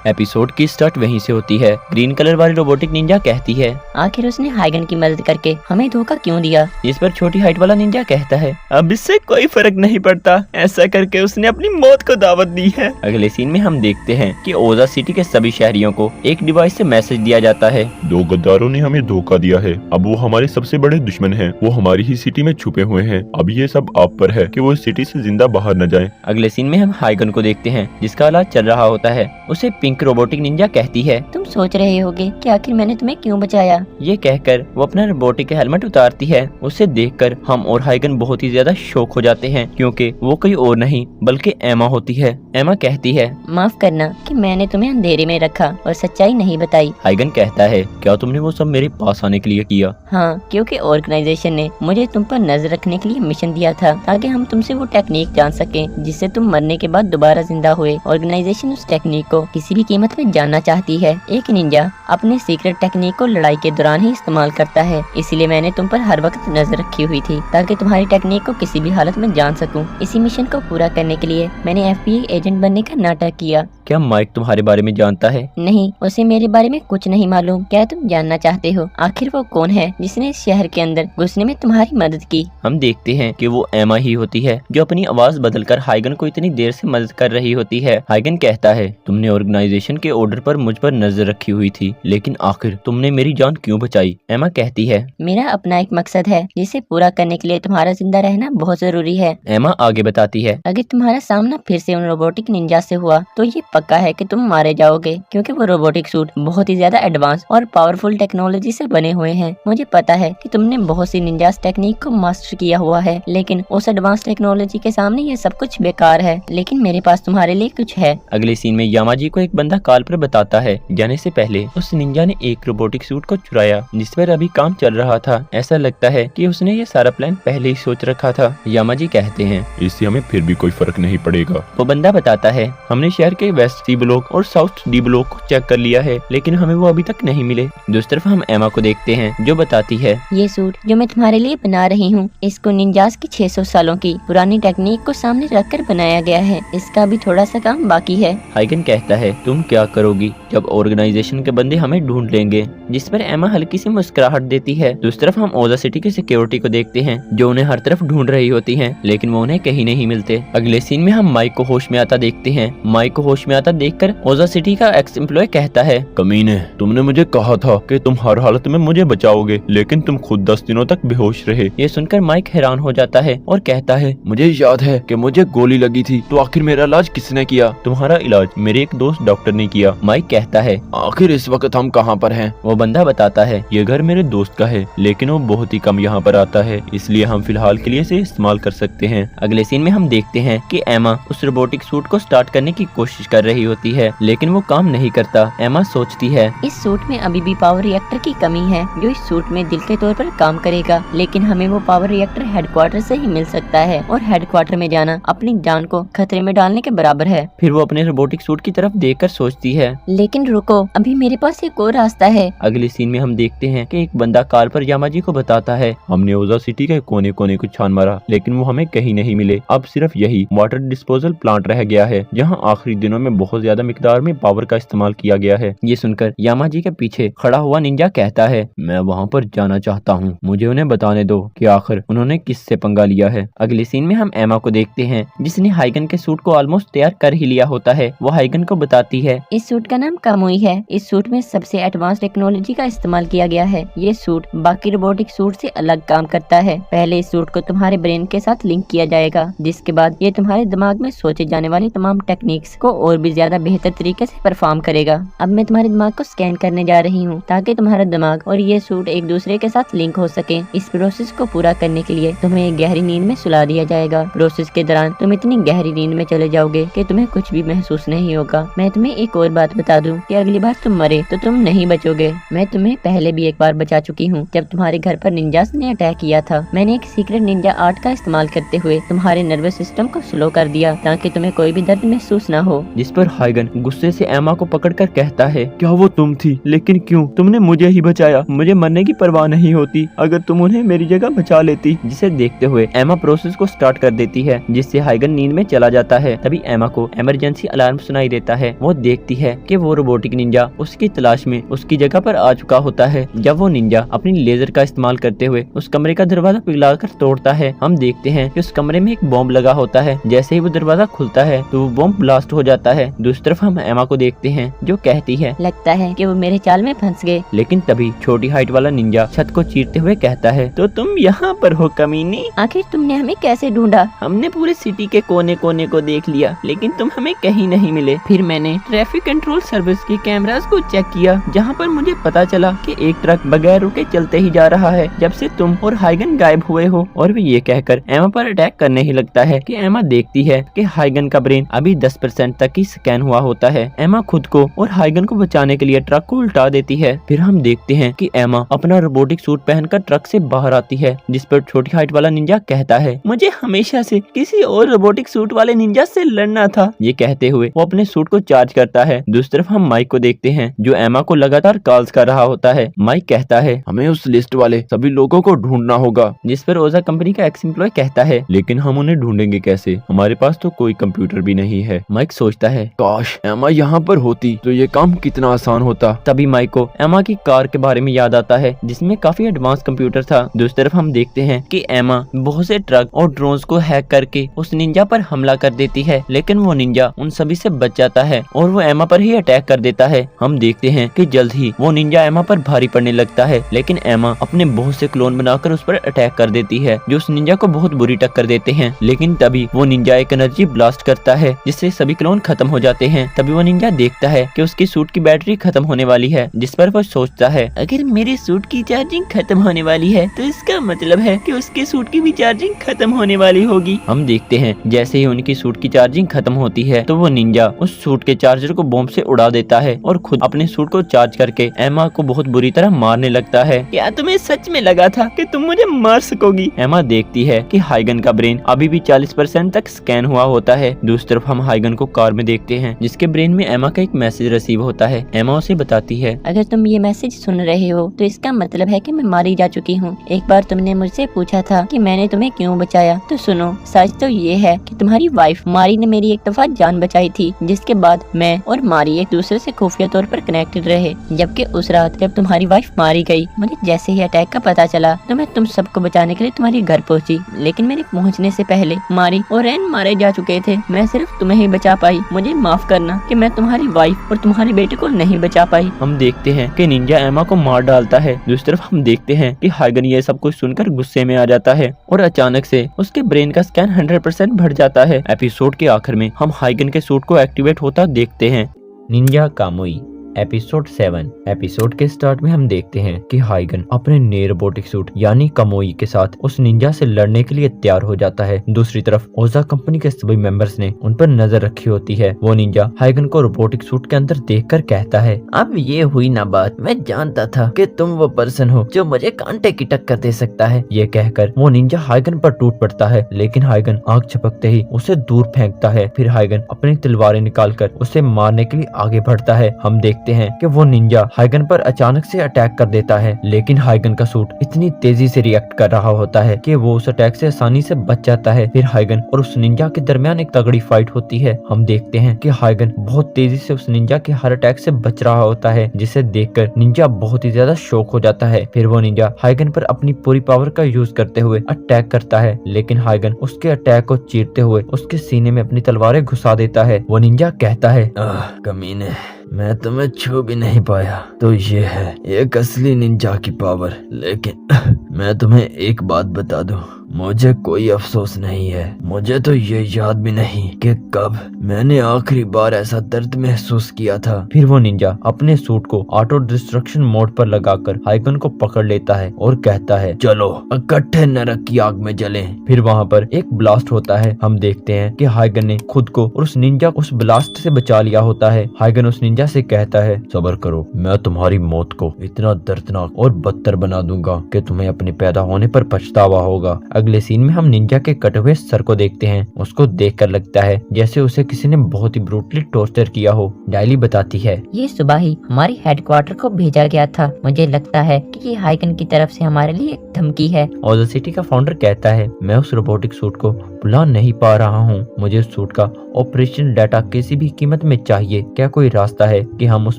एपिसोड की स्टार्ट वहीं से होती है। ग्रीन कलर वाली रोबोटिक निंजा कहती है आखिर उसने हाइगन की मदद करके हमें धोखा क्यों दिया। इस पर छोटी हाइट वाला निंजा कहता है अब इससे कोई फर्क नहीं पड़ता, ऐसा करके उसने अपनी मौत को दावत दी है। अगले सीन में हम देखते हैं कि ओजा सिटी के सभी शहरियों को एक डिवाइस से मैसेज दिया जाता है 2 गद्दारों ने हमें धोखा दिया है। अब वो हमारे सबसे बड़े दुश्मन हैं। वो हमारी ही सिटी में छुपे हुए हैं। अब ये सब आप पर है कि वो इस सिटी से जिंदा बाहर न जाएं। अगले सीन में हम हाइगन को देखते हैं जिसका इलाज चल रहा होता है। उसे पिंक रोबोटिक निंजा कहती है तुम सोच रहे होगे कि आखिर मैंने तुम्हें क्यों बचाया। ये कहकर वो अपना रोबोटिक हेलमेट उतारती है। उसे देखकर हम और हाइगन बहुत ही ज्यादा शॉक हो जाते हैं क्योंकि वो कोई और नहीं बल्कि एमा होती है। एमा कहती है माफ करना कि मैंने तुम्हें अंधेरे में रखा और सच्चाई नहीं बताई। हाइगन कहता है क्या तुमने वो सब मेरे पास आने के लिए किया। हाँ, क्योंकि ऑर्गेनाइजेशन ने मुझे तुम पर नजर रखने के लिए मिशन दिया था ताकि हम तुमसे वो टेक्निक जान सकें जिससे तुम मरने के बाद दोबारा जिंदा हुए। ऑर्गेनाइजेशन उस टेक्निक को किसी भी कीमत में जानना चाहती है। एक निंजा अपने सीक्रेट टेक्निक को लड़ाई के दौरान ही इस्तेमाल करता है, इसलिए मैंने तुम पर हर वक्त नजर रखी हुई थी ताकि तुम्हारी टेक्निक को किसी भी हालत में जान सकूं। इसी मिशन को पूरा करने के लिए मैंने FBI एजेंट बनने का नाटक किया। क्या माइक तुम्हारे बारे में जानता है। नहीं, उसे मेरे बारे में कुछ नहीं मालूम। क्या तुम जानना चाहते हो आखिर वो कौन है जिसने इस शहर के अंदर घुसने में तुम्हारी मदद की। हम देखते हैं कि वो एमा ही होती है जो अपनी आवाज बदलकर हाइगन को इतनी देर से मदद कर रही होती है। हाइगन कहता है तुमने ऑर्गेनाइजेशन के ऑर्डर पर मुझ पर नजर रखी हुई थी, लेकिन आखिर तुमने मेरी जान क्यों बचाई। एमा कहती है मेरा अपना एक मकसद है जिसे पूरा करने के लिए तुम्हारा जिंदा रहना बहुत जरूरी है। एमा आगे बताती है अगर तुम्हारा सामना फिर से उन रोबोटिक निंजा से हुआ तो ये पक्का है कि तुम मारे जाओगे क्योंकि वो रोबोटिक सूट बहुत ही ज्यादा एडवांस और पावरफुल टेक्नोलॉजी से बने हुए हैं। मुझे पता है कि तुमने बहुत सी निंजास टेक्निक को मास्टर किया हुआ है, लेकिन उस एडवांस टेक्नोलॉजी के सामने ये सब कुछ बेकार है। लेकिन मेरे पास तुम्हारे लिए कुछ है। अगले सीन में यामाजी को एक बंदा कॉल पर बताता है जाने से पहले उस निंजा ने एक रोबोटिक सूट को चुराया जिस पर अभी काम चल रहा था। ऐसा लगता है कि उसने ये सारा प्लान पहले ही सोच रखा था। यामाजी कहते हैं इससे हमें फिर भी कोई फर्क नहीं पड़ेगा। वो बंदा बताता है हमने शहर के वेस्ट सी ब्लॉक और साउथ डी ब्लॉक को चेक कर लिया है, लेकिन हमें वो अभी तक नहीं मिले। दूसरी तरफ हम एमा को देखते हैं जो बताती है ये सूट जो मैं तुम्हारे लिए बना रही हूँ इसको निंजास की 600 सालों की पुरानी टेक्निक को सामने रखकर बनाया गया है। इसका भी थोड़ा सा काम बाकी है। हाइगन कहता है तुम क्या करोगी जब ऑर्गेनाइजेशन के बंदे हमें ढूंढ लेंगे। जिस पर एमा हल्की सी मुस्कुराहट देती है। दूसरी तरफ हम ओजा सिटी की सिक्योरिटी को देखते हैं जो उन्हें हर तरफ ढूंढ रही होती हैं, लेकिन वो उन्हें कहीं नहीं मिलते। अगले सीन में हम माइक को होश में आता देखते हैं। माइक को होश में आता देखकर ओजा सिटी का एक्स एम्प्लॉय कहता है, कमीने, तुमने मुझे कहा था कि तुम हर हालत में मुझे बचाओगे, लेकिन तुम खुद 10 दिनों तक बेहोश रहे। ये सुनकर माइक हैरान हो जाता है और कहता है, मुझे याद है कि मुझे गोली लगी थी, तो आखिर मेरा इलाज किसने किया? तुम्हारा इलाज मेरे एक दोस्त डॉक्टर ने किया। माइक कहता है, आखिर इस वक्त हम कहाँ पर हैं? वो बंदा बताता है, ये घर मेरे दोस्त का है, लेकिन वो बहुत ही कम यहाँ पर आता है, इसलिए हम फिलहाल के लिए इसे इस्तेमाल कर सकते हैं। अगले सीन में हम देखते हैं कि एमा उस रोबोटिक सूट को स्टार्ट करने की कोशिश कर रही होती है, लेकिन वो काम नहीं करता। एमा सोचती है, इस सूट में अभी भी पावर रिएक्टर की कमी है जो इस सूट में दिल के तौर पर काम करेगा, लेकिन हमें वो पावर रिएक्टर हेडक्वार्टर से ही मिल सकता है और हेडक्वार्टर में जाना अपनी जान को खतरे में डालने के बराबर है। फिर वो अपने रोबोटिक सूट की तरफ देखकर सोचती है, लेकिन रुको, अभी मेरे पास एक और रास्ता है। अगले सीन में हम देखते हैं कि एक बंदा कार पर यामाजी को बताता है, हमने ओजा सिटी के कोने कोने को छान मारा, लेकिन वो हमें कहीं नहीं मिले। अब सिर्फ यही वाटर डिस्पोजल प्लांट रह गया है, जहाँ आखिरी दिनों में बहुत ज्यादा मिकदार में पावर का इस्तेमाल किया गया है। ये सुनकर यामाजी के पीछे खड़ा हुआ निंजा कहता है, मैं वहाँ पर जाना चाहता हूँ, मुझे उन्हें बताने दो कि आखिर उन्होंने किससे पंगा लिया है। अगले सीन में हम एमा को देखते हैं जिसने हाइगन के सूट को ऑलमोस्ट तैयार कर ही लिया होता है। वो हाइगन को बताती है, इस सूट का नाम कामुई है। इस सूट में सबसे एडवांस टेक्नोलॉजी का इस्तेमाल किया गया है। ये सूट बाकी रोबोटिक सूट से अलग काम करता है। पहले इस सूट को तुम्हारे ब्रेन के साथ लिंक किया जाएगा, जिसके बाद ये तुम्हारे दिमाग में सोचे जाने वाली तमाम टेक्निक्स को और भी ज्यादा बेहतर तरीके से परफॉर्म करेगा। अब मैं तुम्हारे दिमाग को स्कैन करने जा रही हूँ ताकि तुम्हारा दिमाग और ये सूट एक दूसरे के साथ लिंक हो सके। इस प्रोसेस को पूरा करने के लिए तुम्हें एक गहरी नींद में सुला दिया जाएगा। प्रोसेस के दौरान तुम इतनी गहरी नींद में चले जाओगे कि तुम्हें कुछ भी महसूस नहीं होगा। मैं तुम्हें एक और बात बता दूं कि अगली बार तुम मरे तो तुम नहीं बचोगे। मैं तुम्हें पहले भी एक बार बचा चुकी हूँ जब तुम्हारे घर पर निंजास ने अटैक किया था। मैंने एक सीक्रेट निंजा आर्ट का इस्तेमाल करते हुए तुम्हारे नर्वस सिस्टम को स्लो कर दिया ताकि तुम्हें कोई भी दर्द महसूस न हो। जिस पर हाइगन गुस्से से एमा को पकड़कर कहता है, क्या वो तुम थी? लेकिन क्यों? तुमने मुझे ही बचाया। मुझे मरने की परवाह नहीं होती अगर तुम उन्हें मेरी जगह बचा लेती। जिसे देखते हुए एमा प्रोसेस को स्टार्ट कर देती है, जिससे हाइगन नींद में चला जाता है। तभी एमा को इमरजेंसी अलार्म सुनाई देता है। वो देखती है कि वो रोबोटिक निंजा उसकी तलाश में उसकी जगह पर आ चुका होता है। जब वो निंजा अपनी लेजर का इस्तेमाल करते हुए उस कमरे का दरवाजा पिघलाकर तोड़ता है, हम देखते हैं कि उस कमरे में एक बॉम्ब लगा होता है। जैसे ही वो दरवाजा खुलता है तो वो बॉम्ब ब्लास्ट हो जाता है। दूसरी तरफ हम एमा को देखते हैं जो कहती है, लगता है कि वो मेरे चाल में फंस गए। लेकिन तभी छोटी हाइट वाला निंजा छत को चीरते हुए कहता है, तो तुम यहाँ पर हो कमीनी? आखिर तुमने हमें कैसे ढूंढा? हमने पूरे सिटी के कोने कोने को देख लिया, लेकिन तुम हमें कहीं नहीं मिले। फिर मैंने ट्रैफिक कंट्रोल सर्विस के कैमरास को चेक किया, जहाँ पर मुझे पता चला कि एक ट्रक बगैर रुके चलते ही जा रहा है जब से तुम और हाइगन गायब हुए हो। और वे ये कहकर एमा पर अटैक करने ही लगता है कि एमा देखती है कि हाइगन का ब्रेन अभी 10% तक ही स्कैन हुआ होता है। एमा खुद को और हाइगन को बचाने के लिए ट्रक को उल्टा देती है। फिर हम देखते हैं कि एमा अपना रोबोटिक सूट पहनकर ट्रक से बाहर आती है, जिस पर छोटी हाइट वाला निंजा कहता है, मुझे हमेशा से किसी और रोबोटिक सूट वाले निंजा से लड़ना था। ये कहते हुए वो अपने सूट को चार्ज करता है। दूसरी तरफ हम माइक को देखते हैं जो एमा को लगातार कॉल्स कर रहा होता है। माइक कहता है, हमें उस लिस्ट वाले सभी लोगों को ढूंढना होगा। जिस पर ओजा कंपनी का एक्स एम्प्लॉय कहता है, लेकिन हम उन्हें ढूंढेंगे कैसे? हमारे पास तो कोई कंप्यूटर भी नहीं है। माइक सोचता है, काश एमा यहाँ पर होती तो ये काम कितना आसान होता। तभी माइक को एमा की कार के बारे में याद आता है जिसमें काफी एडवांस कंप्यूटर था। दूसरी तरफ हम देखते हैं कि एमा बहुत से ट्रक और ड्रोन्स को हैक करके उस निंजा पर हमला कर देती है, लेकिन वो निंजा उन सभी से बच जाता है और वो एमा पर ही अटैक कर देता है। हम देखते हैं कि जल्द ही वो निंजा एमा पर भारी पड़ने लगता है, लेकिन एमा अपने बहुत से क्लोन बनाकर उस पर अटैक कर देती है जो उस निंजा को बहुत बुरी टक्कर देते हैं। लेकिन तभी वो निंजा एक एनर्जी ब्लास्ट करता है जिससे सभी क्लोन खत्म हो जाते हैं। तभी वो निंजा देखता है कि उसकी सूट की बैटरी खत्म होने वाली है, जिस पर वो सोचता है, अगर मेरे सूट की चार्जिंग खत्म होने वाली है तो इसका मतलब है कि उसके सूट की भी चार्जिंग खत्म होने वाली होगी। हम देखते हैं जैसे ही उनकी सूट की चार्जिंग खत्म होती है तो वो निंजा उस सूट के चार्जर को बॉम्ब से उड़ा देता है और खुद अपने सूट को चार्ज करके एमा को बहुत बुरी तरह मारने लगता है। क्या तुम्हें सच में लगा था कि तुम मुझे मार सकोगी? एमा देखती है कि हाइगन का ब्रेन अभी भी 40% तक स्कैन हुआ होता है। दूसरी तरफ हम हाइगन को कार में देखते हैं जिसके ब्रेन में एमा का एक मैसेज रिसीव होता है। एमा उसे बताती है, अगर तुम ये मैसेज सुन रहे हो तो इसका मतलब है कि मैं मारी जा चुकी हूँ। एक बार तुमने मुझसे पूछा था कि मैंने तुम्हें क्यों बचाया, तो सुनो, सच तो ये है कि तुम्हारी वाइफ मारी ने मेरी एक दफा जान बचाई थी, जिसके बाद मैं और मारी एक दूसरे से खुफिया तौर पर कनेक्टेड रहे, जबकि उस रात जब तुम्हारी वाइफ मारी गई, मुझे जैसे ही अटैक का पता चला तो मैं तुम सबको बचाने के लिए तुम्हारे घर पहुंची, लेकिन मेरे पहुंचने से पहले मारी और रैन मारे जा चुके थे। मैं सिर्फ तुम्हें ही बचा पाई। मुझे माफ करना कि मैं तुम्हारी वाइफ और तुम्हारे बेटे को नहीं बचा पाई। हम देखते हैं कि निंजा एमा को मार डालता है। दूसरी तरफ हम देखते हैं कि हाइगन ये सब कुछ सुनकर गुस्से में आ जाता है और अचानक से उसके ब्रेन का स्कैन 100% बढ़ जाता है। एपिसोड के आखिर में हम हाइगन के सूट को एक्टिवेट होता देखते हैं। Ninja Kamui episode 7। एपिसोड के स्टार्ट में हम देखते हैं कि हाइगन अपने नए रोबोटिक सूट यानी कामोई के साथ उस निंजा से लड़ने के लिए तैयार हो जाता है। दूसरी तरफ ओजा कंपनी के सभी मेंबर्स ने उन पर नजर रखी होती है। वो निंजा हाइगन को रोबोटिक सूट के अंदर देखकर कहता है, अब ये हुई ना बात, मैं जानता था कि तुम वो पर्सन हो जो मुझे कांटे की टक्कर दे सकता है। ये कहकर वो निंजा हाइगन पर टूट पड़ता है, लेकिन हाइगन आग झपकते ही उसे दूर फेंकता है। फिर हाइगन अपनी तलवारें निकालकर उसे मारने के लिए आगे बढ़ता है। हम देखते हैं कि वो निंजा हाइगन पर अचानक से अटैक कर देता है, लेकिन हाइगन का सूट इतनी तेजी से रिएक्ट कर रहा होता है कि वो उस अटैक से आसानी से बच जाता है। फिर हाइगन और उस निंजा के दरमियान एक तगड़ी फाइट होती है। हम देखते हैं कि हाइगन बहुत तेजी से उस निंजा के हर अटैक से बच रहा होता है, जिसे देखकर निंजा बहुत ही ज्यादा शॉक हो जाता है। फिर वो निंजा हाइगन पर अपनी पूरी पावर का यूज करते हुए अटैक करता है, लेकिन हाइगन उसके अटैक को चीरते हुए उसके सीने में अपनी तलवारें घुसा देता है। वो निंजा कहता है, कमीने, मैं तुम्हें छू भी नहीं पाया, तो ये है एक असली निंजा की पावर। लेकिन मैं तुम्हें एक बात बता दूं, मुझे कोई अफसोस नहीं है। मुझे तो ये याद भी नहीं कि कब मैंने आखिरी बार ऐसा दर्द महसूस किया था। फिर वो निंजा अपने सूट को ऑटो डिस्ट्रक्शन मोड पर लगाकर हाइगन को पकड़ लेता है और कहता है, चलो इकट्ठे नरक की आग में जलें। फिर वहाँ पर एक ब्लास्ट होता है। हम देखते हैं कि हाइगन ने खुद को और उस निंजा को उस ब्लास्ट से बचा लिया होता है। हाइगन उस निंजा से कहता है, सब्र करो, मैं तुम्हारी मौत को इतना दर्दनाक और बदतर बना दूंगा कि तुम्हें अपने पैदा होने पर पछतावा होगा। अगले सीन में हम निंजा के कटे हुए सर को देखते हैं। उसको देखकर लगता है जैसे उसे किसी ने बहुत ही ब्रूटली टॉर्चर किया हो। डायली बताती है, ये सुबह ही हमारी हेडक्वार्टर को भेजा गया था। मुझे लगता है कि ये हाइगन की तरफ से हमारे लिए एक धमकी है। ओजा सिटी का फाउंडर कहता है, मैं उस रोबोटिक सूट को बुला नहीं पा रहा हूँ। मुझे उस सूट का ऑपरेशन डाटा किसी भी कीमत में चाहिए। क्या कोई रास्ता है कि हम उस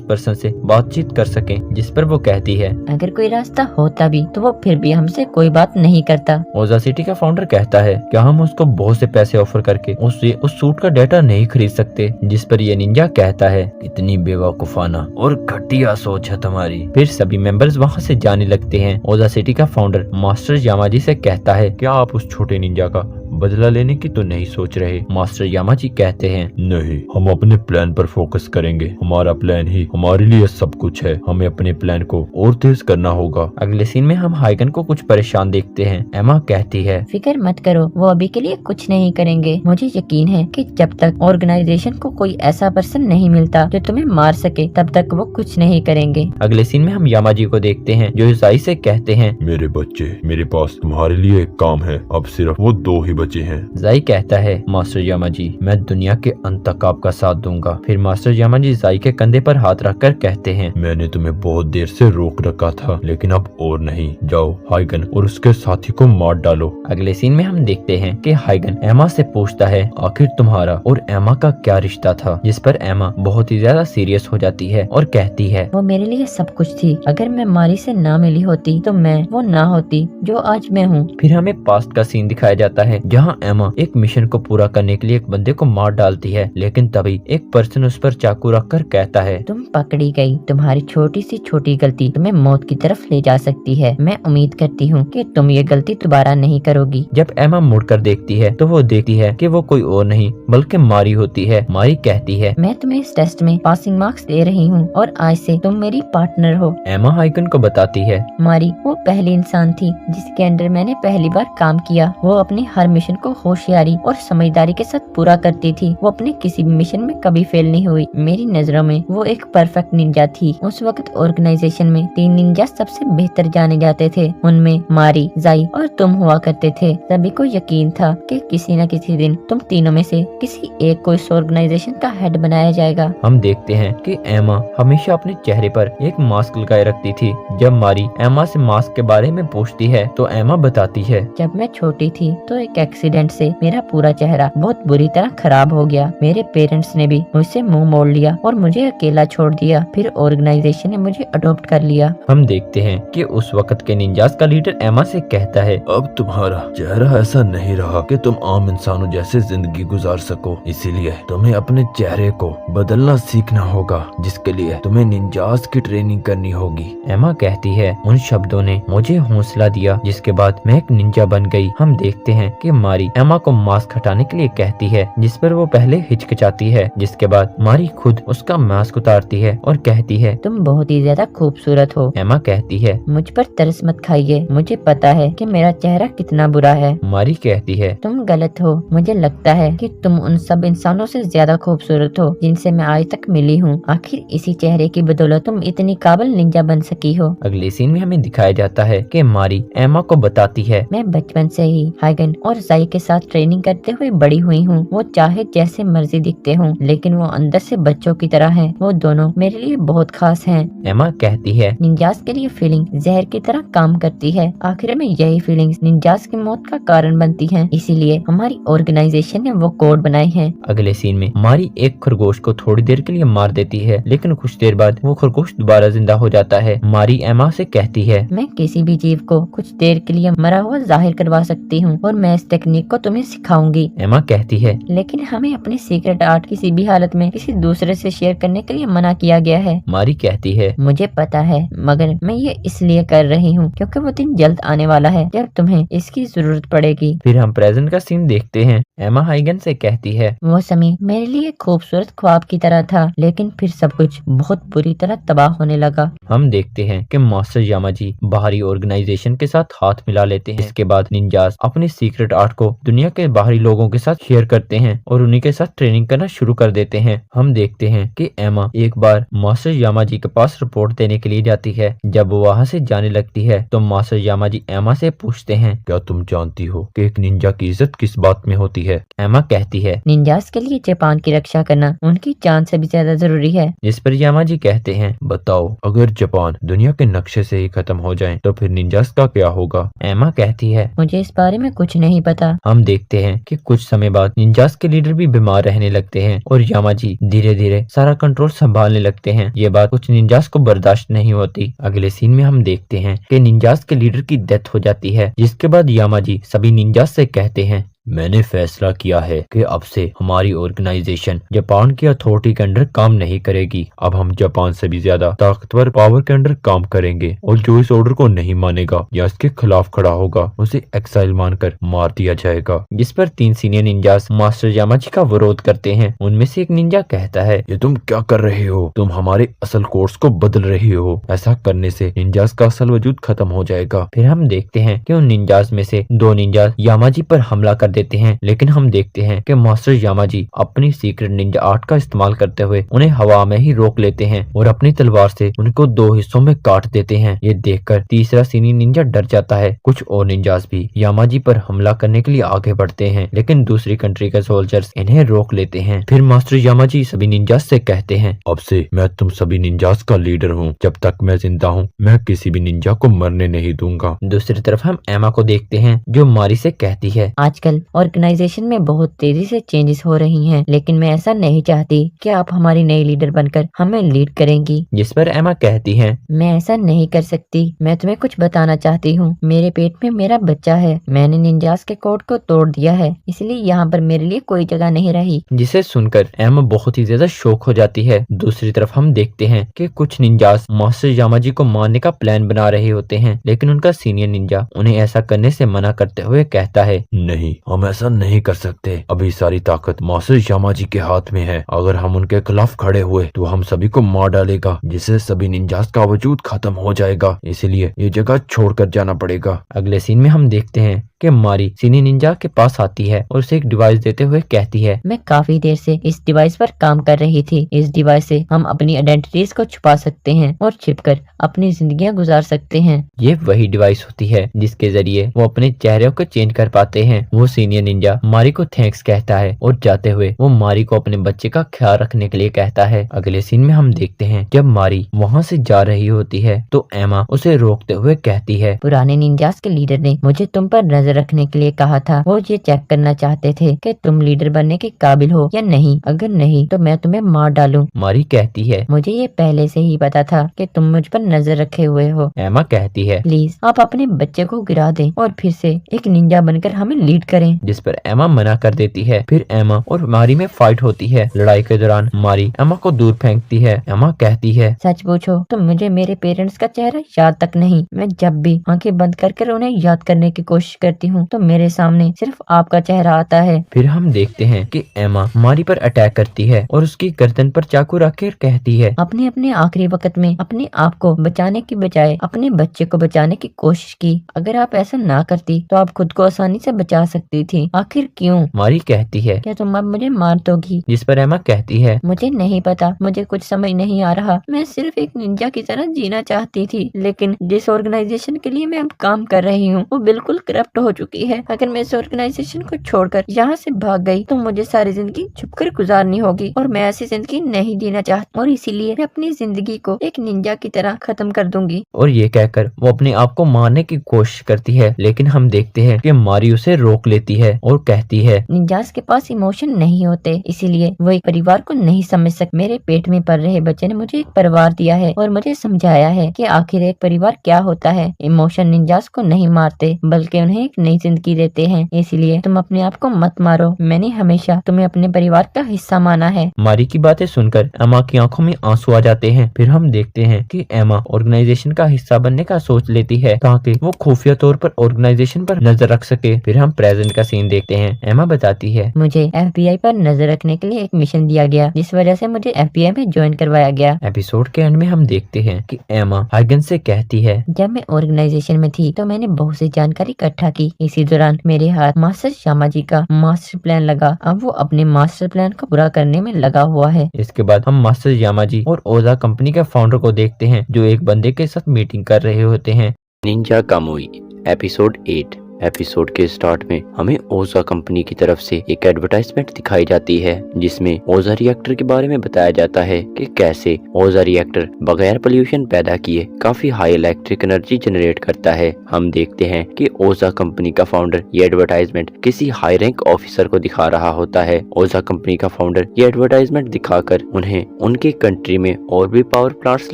पर्सन से बातचीत कर सकें? जिस पर वो कहती है, अगर कोई रास्ता होता भी तो वो फिर भी हमसे कोई बात नहीं करता। ओजा सिटी का फाउंडर कहता है, क्या हम उसको बहुत से पैसे ऑफर करके उससे उस सूट का डाटा नहीं खरीद सकते? जिस पर ये निंजा कहता है, कितनी बेवकूफाना और घटिया सोच है तुम्हारी। फिर सभी मेंबर्स वहाँ से जाने लगते हैं। ओजा सिटी का फाउंडर मास्टर यामाजी से कहता है, क्या आप उस छोटे निंजा का बदला लेने की तो नहीं सोच रहे? मास्टर यामाजी कहते हैं, नहीं, हम अपने प्लान पर फोकस करेंगे। हमारा प्लान ही हमारे लिए सब कुछ है। हमें अपने प्लान को और तेज करना होगा। अगले सीन में हम हाइगन को कुछ परेशान देखते हैं। एमा कहती है, फिक्र मत करो, वो अभी के लिए कुछ नहीं करेंगे। मुझे यकीन है कि जब तक ऑर्गेनाइजेशन को कोई ऐसा पर्सन नहीं मिलता जो तुम्हें मार सके, तब तक वो कुछ नहीं करेंगे। अगले सीन में हम यामाजी को देखते हैं जो ईसाई से कहते हैं, मेरे बच्चे, मेरे पास तुम्हारे लिए एक काम है। अब सिर्फ वो 2 ही बचे हैं। जाई कहता है, मास्टर यामाजी, मैं दुनिया के अंत तक आपका साथ दूंगा। फिर मास्टर यामाजी जाई के कंधे पर हाथ रखकर कहते हैं, मैंने तुम्हें बहुत देर से रोक रखा था, लेकिन अब और नहीं। जाओ हाइगन और उसके साथी को मार डालो। अगले सीन में हम देखते हैं कि हाइगन एमा से पूछता है, आखिर तुम्हारा और एमा का क्या रिश्ता था? जिस पर एमा बहुत ही ज्यादा सीरियस हो जाती है और कहती है, वो मेरे लिए सब कुछ थी। अगर मैं मारी से ना मिली होती तो मैं वो ना होती जो आज मैं हूँ। फिर हमें पास्ट का सीन दिखाया जाता है जहाँ एमा एक मिशन को पूरा करने के लिए एक बंदे को मार डालती है, लेकिन तभी एक पर्सन उस पर चाकू रखकर कहता है, तुम पकड़ी गई। तुम्हारी छोटी सी छोटी गलती तुम्हें मौत की तरफ ले जा सकती है। मैं उम्मीद करती हूँ कि तुम ये गलती दोबारा नहीं करोगी। जब एमा मुड़कर देखती है तो वो देखती है कि वो कोई और नहीं बल्कि मारी होती है। मारी कहती है, मैं तुम्हें इस टेस्ट में पासिंग मार्क्स दे रही हूँ और आज से तुम मेरी पार्टनर हो। एमा हाइगन को बताती है, मारी वो पहली इंसान थी जिसके अंडर मैंने पहली बार काम किया। वो अपनी हर मिशन को होशियारी और समझदारी के साथ पूरा करती थी। वो अपने किसी भी मिशन में कभी फेल नहीं हुई। मेरी नजरों में वो एक परफेक्ट निंजा थी। उस वक्त ऑर्गेनाइजेशन में 3 निंजा सबसे बेहतर जाने जाते थे। उनमें मारी, जाई और तुम हुआ करते थे। सभी को यकीन था कि किसी न किसी दिन तुम तीनों में से किसी एक को इस ऑर्गेनाइजेशन का हेड बनाया जाएगा। हम देखते हैं कि एमा हमेशा अपने चेहरे पर एक मास्क लगाए रखती थी। जब मारी एमा से मास्क के बारे में पूछती है तो एमा बताती है, जब मैं छोटी थी तो एक एक्सीडेंट से मेरा पूरा चेहरा बहुत बुरी तरह खराब हो गया। मेरे पेरेंट्स ने भी मुझसे मुंह मोड़ लिया और मुझे अकेला छोड़ दिया। फिर ऑर्गेनाइजेशन ने मुझे अडॉप्ट कर लिया। हम देखते हैं कि उस वक्त के निंजास का लीडर एमा से कहता है, अब तुम्हारा चेहरा ऐसा नहीं रहा कि तुम आम इंसानों जैसे जिंदगी गुजार सको, इसीलिए तुम्हें अपने चेहरे को बदलना सीखना होगा, जिसके लिए तुम्हें निंजास की ट्रेनिंग करनी होगी। एमा कहती है, उन शब्दों ने मुझे हौसला दिया, जिसके बाद मैं एक निंजा बन गई। हम देखते हैं कि मारी एमा को मास्क हटाने के लिए कहती है, जिस पर वो पहले हिचकिचाती है। जिसके बाद मारी खुद उसका मास्क उतारती है और कहती है, तुम बहुत ही ज्यादा खूबसूरत हो। एमा कहती है, मुझ पर तरस मत खाइए, मुझे पता है कि मेरा चेहरा कितना बुरा है। मारी कहती है, तुम गलत हो। मुझे लगता है कि तुम उन सब इंसानों से ज्यादा खूबसूरत हो जिनसे मैं आज तक मिली हूँ। आखिर इसी चेहरे की बदौलत तुम इतनी काबिल निंजा बन सकी हो। अगले सीन में हमें दिखाया जाता है कि मारी एमा को बताती है, मैं बचपन से ही हाइगन और जाई के साथ ट्रेनिंग करते हुए बड़ी हुई हूँ। वो चाहे जैसे मर्जी दिखते हों, लेकिन वो अंदर से बच्चों की तरह हैं। वो दोनों मेरे लिए बहुत खास हैं। एमा कहती है, निंजास के लिए फीलिंग जहर की तरह काम करती है। आखिर में यही फीलिंग्स निंजास की मौत का कारण बनती हैं। इसीलिए हमारी ऑर्गेनाइजेशन ने वो कोड बनाए हैं। अगले सीन में मारी एक खरगोश को थोड़ी देर के लिए मार देती है, लेकिन कुछ देर बाद वो खरगोश दोबारा जिंदा हो जाता है। मारी एमा से कहती है, मैं किसी भी जीव को कुछ देर के लिए मरा हुआ जाहिर करवा सकती हूँ और मैं इस टेक्निक को तुम्हें सिखाऊंगी। एमा कहती है, लेकिन हमें अपनी सीक्रेट आर्ट किसी भी हालत में किसी दूसरे से शेयर करने के लिए मना किया गया है। मारी कहती है, मुझे पता है, मगर मैं ये इसलिए कर रही हूँ क्योंकि वो दिन जल्द आने वाला है जब तुम्हें इसकी जरूरत पड़ेगी। फिर हम प्रेजेंट का सीन देखते हैं। एमा हाइगन से कहती है, वो समय मेरे लिए खूबसूरत ख्वाब की तरह था, लेकिन फिर सब कुछ बहुत बुरी तरह तबाह होने लगा। हम देखते हैं कि मास्टर यामाजी बाहरी ऑर्गेनाइजेशन के साथ हाथ मिला लेते हैं। इसके बाद निंजास अपनी सीक्रेट आर्ट को दुनिया के बाहरी लोगों के साथ शेयर करते हैं और उन्हीं के साथ ट्रेनिंग करना शुरू कर देते हैं। हम देखते हैं कि एमा एक बार मास्टर यामाजी के पास रिपोर्ट देने के लिए जाती है। जब वो वहाँ से जाने लगती है तो मास्टर यामाजी एमा से पूछते हैं, क्या तुम जानती हो कि एक निंजा की इज्जत किस बात में होती है? एमा कहती है, निंजास के लिए जापान की रक्षा करना उनकी जान से भी ज्यादा जरूरी है। जिस पर यामाजी कहते हैं, बताओ, अगर जापान दुनिया के नक्शे से ही खत्म हो जाए तो फिर निंजास का क्या होगा? एमा कहती है, मुझे इस बारे में कुछ नहीं पता। हम देखते हैं कि कुछ समय बाद निंजास के लीडर भी बीमार रहने लगते हैं और यामाजी धीरे धीरे सारा कंट्रोल संभालने लगते हैं। ये बात कुछ निंजास को बर्दाश्त नहीं होती। अगले सीन में हम देखते हैं कि निंजास के लीडर की डेथ हो जाती है, जिसके बाद यामाजी सभी निंजास से कहते हैं, मैंने फैसला किया है कि अब से हमारी ऑर्गेनाइजेशन जापान की अथॉरिटी के अंडर काम नहीं करेगी। अब हम जापान से भी ज्यादा ताकतवर पावर के अंडर काम करेंगे और जो इस ऑर्डर को नहीं मानेगा या इसके खिलाफ खड़ा होगा उसे एक्साइल मानकर मार दिया जाएगा। जिस पर 3 सीनियर निंजास मास्टर यामाजी का विरोध करते हैं। उनमें से एक निंजा कहता है, ये तुम क्या कर रहे हो? तुम हमारे असल कोर्स को बदल रहे हो। ऐसा करने से निंजास का असल वजूद खत्म हो जाएगा। फिर हम देखते हैं कि उन निंजास में से 2 निंजास यामाजी पर हमला कर देते हैं, लेकिन हम देखते हैं कि मास्टर यामाजी अपनी सीक्रेट निंजा आर्ट का इस्तेमाल करते हुए उन्हें हवा में ही रोक लेते हैं और अपनी तलवार से उनको 2 हिस्सों में काट देते हैं। ये देखकर तीसरा सीनियर निंजा डर जाता है। कुछ और निंजास भी यामाजी पर हमला करने के लिए आगे बढ़ते हैं, लेकिन दूसरी कंट्री के सोल्जर्स इन्हें रोक लेते हैं। फिर मास्टर यामाजी सभी निंजास से कहते हैं, अब से मैं तुम सभी निंजास का लीडर हूँ। जब तक मैं जिंदा हूँ मैं किसी भी निंजा को मरने नहीं दूंगा। दूसरी तरफ हम एमा को देखते हैं जो मारी से कहती है, आजकल ऑर्गेनाइजेशन में बहुत तेजी से चेंजेस हो रही हैं, लेकिन मैं ऐसा नहीं चाहती कि आप हमारी नई लीडर बनकर हमें लीड करेंगी। जिस पर एमा कहती है, मैं ऐसा नहीं कर सकती। मैं तुम्हें कुछ बताना चाहती हूँ। मेरे पेट में मेरा बच्चा है। मैंने निंजास के कोड को तोड़ दिया है, इसलिए यहाँ पर मेरे लिए कोई जगह नहीं रही। जिसे सुनकर एमा बहुत ही ज्यादा शौक हो जाती है। दूसरी तरफ हम देखते हैं कि कुछ निंजास मास्टर यामाजी को मारने का प्लान बना रहे होते हैं, लेकिन उनका सीनियर निंजा उन्हें ऐसा करने से मना करते हुए कहता है, नहीं, हम ऐसा नहीं कर सकते। अभी सारी ताकत मास्टर यामाजी के हाथ में है। अगर हम उनके खिलाफ खड़े हुए तो हम सभी को मार डालेगा, जिससे सभी निंजास का वजूद खत्म हो जाएगा। इसलिए ये जगह छोड़कर जाना पड़ेगा। अगले सीन में हम देखते हैं कि मारी सीनियर निंजा के पास आती है और उसे एक डिवाइस देते हुए कहती है, मैं काफी देर से इस डिवाइस पर काम कर रही थी। इस डिवाइस से हम अपनी आइडेंटिटीज को छुपा सकते हैं और छिपकर अपनी जिंदगियां गुजार सकते हैं। ये वही डिवाइस होती है जिसके जरिए वो अपने चेहरे को चेंज कर पाते हैं। वो सीनियर निंजा मारी को थैंक्स कहता है और जाते हुए वो मारी को अपने बच्चे का ख्याल रखने के लिए कहता है। अगले सीन में हम देखते हैं जब मारी वहाँ से जा रही होती है तो एमा उसे रोकते हुए कहती है, पुराने निंजास के लीडर ने मुझे तुम पर नजर नजर रखने के लिए कहा था। वो ये चेक करना चाहते थे कि तुम लीडर बनने के काबिल हो या नहीं, अगर नहीं तो मैं तुम्हें मार डालूं। मारी कहती है, मुझे ये पहले से ही पता था कि तुम मुझ पर नजर रखे हुए हो। एमा कहती है, प्लीज आप अपने बच्चे को गिरा दें और फिर से एक निंजा बनकर हमें लीड करें। जिस पर एमा मना कर देती है। फिर एमा और मारी में फाइट होती है। लड़ाई के दौरान मारी एमा को दूर फेंकती है। एमा कहती है, सच पूछो तो मुझे मेरे पेरेंट्स का चेहरा याद तक नहीं। मैं जब भी आंखें बंद कर उन्हें याद करने की कोशिश करती हूँ तो मेरे सामने सिर्फ आपका चेहरा आता है। फिर हम देखते हैं कि एमा मारी पर अटैक करती है और उसकी गर्दन पर चाकू रखकर कहती है, अपने अपने आखिरी वक्त में अपने आप को बचाने की बजाय अपने बच्चे को बचाने की कोशिश की। अगर आप ऐसा ना करती तो आप खुद को आसानी से बचा सकती थी। आखिर क्यों? मारी कहती है, क्या तुम अब मुझे मार दोगी? जिस पर एमा कहती है, मुझे नहीं पता, मुझे कुछ समझ नहीं आ रहा। मैं सिर्फ एक निंजा की तरह जीना चाहती थी, लेकिन जिस ऑर्गेनाइजेशन के लिए मैं अब काम कर रही हूँ वो बिल्कुल करप्ट हो चुकी है। अगर मैं इस ऑर्गेनाइजेशन को छोड़कर यहाँ से भाग गई तो मुझे सारी जिंदगी छुपकर गुजारनी होगी और मैं ऐसी जिंदगी नहीं जीना चाहती और इसीलिए मैं अपनी जिंदगी को एक निंजा की तरह खत्म कर दूंगी। और ये कहकर वो अपने आप को मारने की कोशिश करती है, लेकिन हम देखते हैं कि मारी उसे रोक लेती है और कहती है, निंजास के पास इमोशन नहीं होते, इसीलिए वो एक परिवार को नहीं समझ सकते। मेरे पेट में पल रहे बच्चे ने मुझे एक परिवार दिया है और मुझे समझाया है कि आखिर एक परिवार क्या होता है। इमोशन निंजास को नहीं मारते बल्कि उन्हें एक नई जिंदगी देते हैं। इसलिए तुम अपने आप को मत मारो। मैंने हमेशा तुम्हें अपने परिवार का हिस्सा माना है। मारी की बातें सुनकर एमा की आंखों में आंसू आ जाते हैं। फिर हम देखते हैं कि एमा ऑर्गेनाइजेशन का हिस्सा बनने का सोच लेती है ताकि वो खुफिया तौर पर ऑर्गेनाइजेशन पर नजर रख सके। फिर हम प्रेजेंट का सीन देखते हैं। एमा बताती है, मुझे FBI पर नजर रखने के लिए एक मिशन दिया गया, जिस वजह से मुझे FBI में ज्वाइन करवाया गया। एपिसोड के एंड में हम देखते हैं कि एमा हाइगन से कहती है, जब मैं ऑर्गेनाइजेशन में थी तो मैंने बहुत सी जानकारी इकट्ठा की। इसी दौरान मेरे हाथ मास्टर श्यामा जी का मास्टर प्लान लगा। अब वो अपने मास्टर प्लान को पूरा करने में लगा हुआ है। इसके बाद हम मास्टर यामाजी और ओजा कंपनी के फाउंडर को देखते हैं जो एक बंदे के साथ मीटिंग कर रहे होते हैं। Ninja Kamui episode 8। एपिसोड के स्टार्ट में हमें ओजा कंपनी की तरफ से एक एडवर्टाइजमेंट दिखाई जाती है जिसमें ओजा रिएक्टर के बारे में बताया जाता है कि कैसे ओजा रिएक्टर बगैर पोल्यूशन पैदा किए काफी हाई इलेक्ट्रिक एनर्जी जनरेट करता है। हम देखते हैं कि ओजा कंपनी का फाउंडर ये एडवर्टाइजमेंट किसी हाई रैंक ऑफिसर को दिखा रहा होता है। ओजा कंपनी का फाउंडर ये एडवर्टाइजमेंट दिखाकर उन्हें उनकी कंट्री में और भी पावर प्लांट्स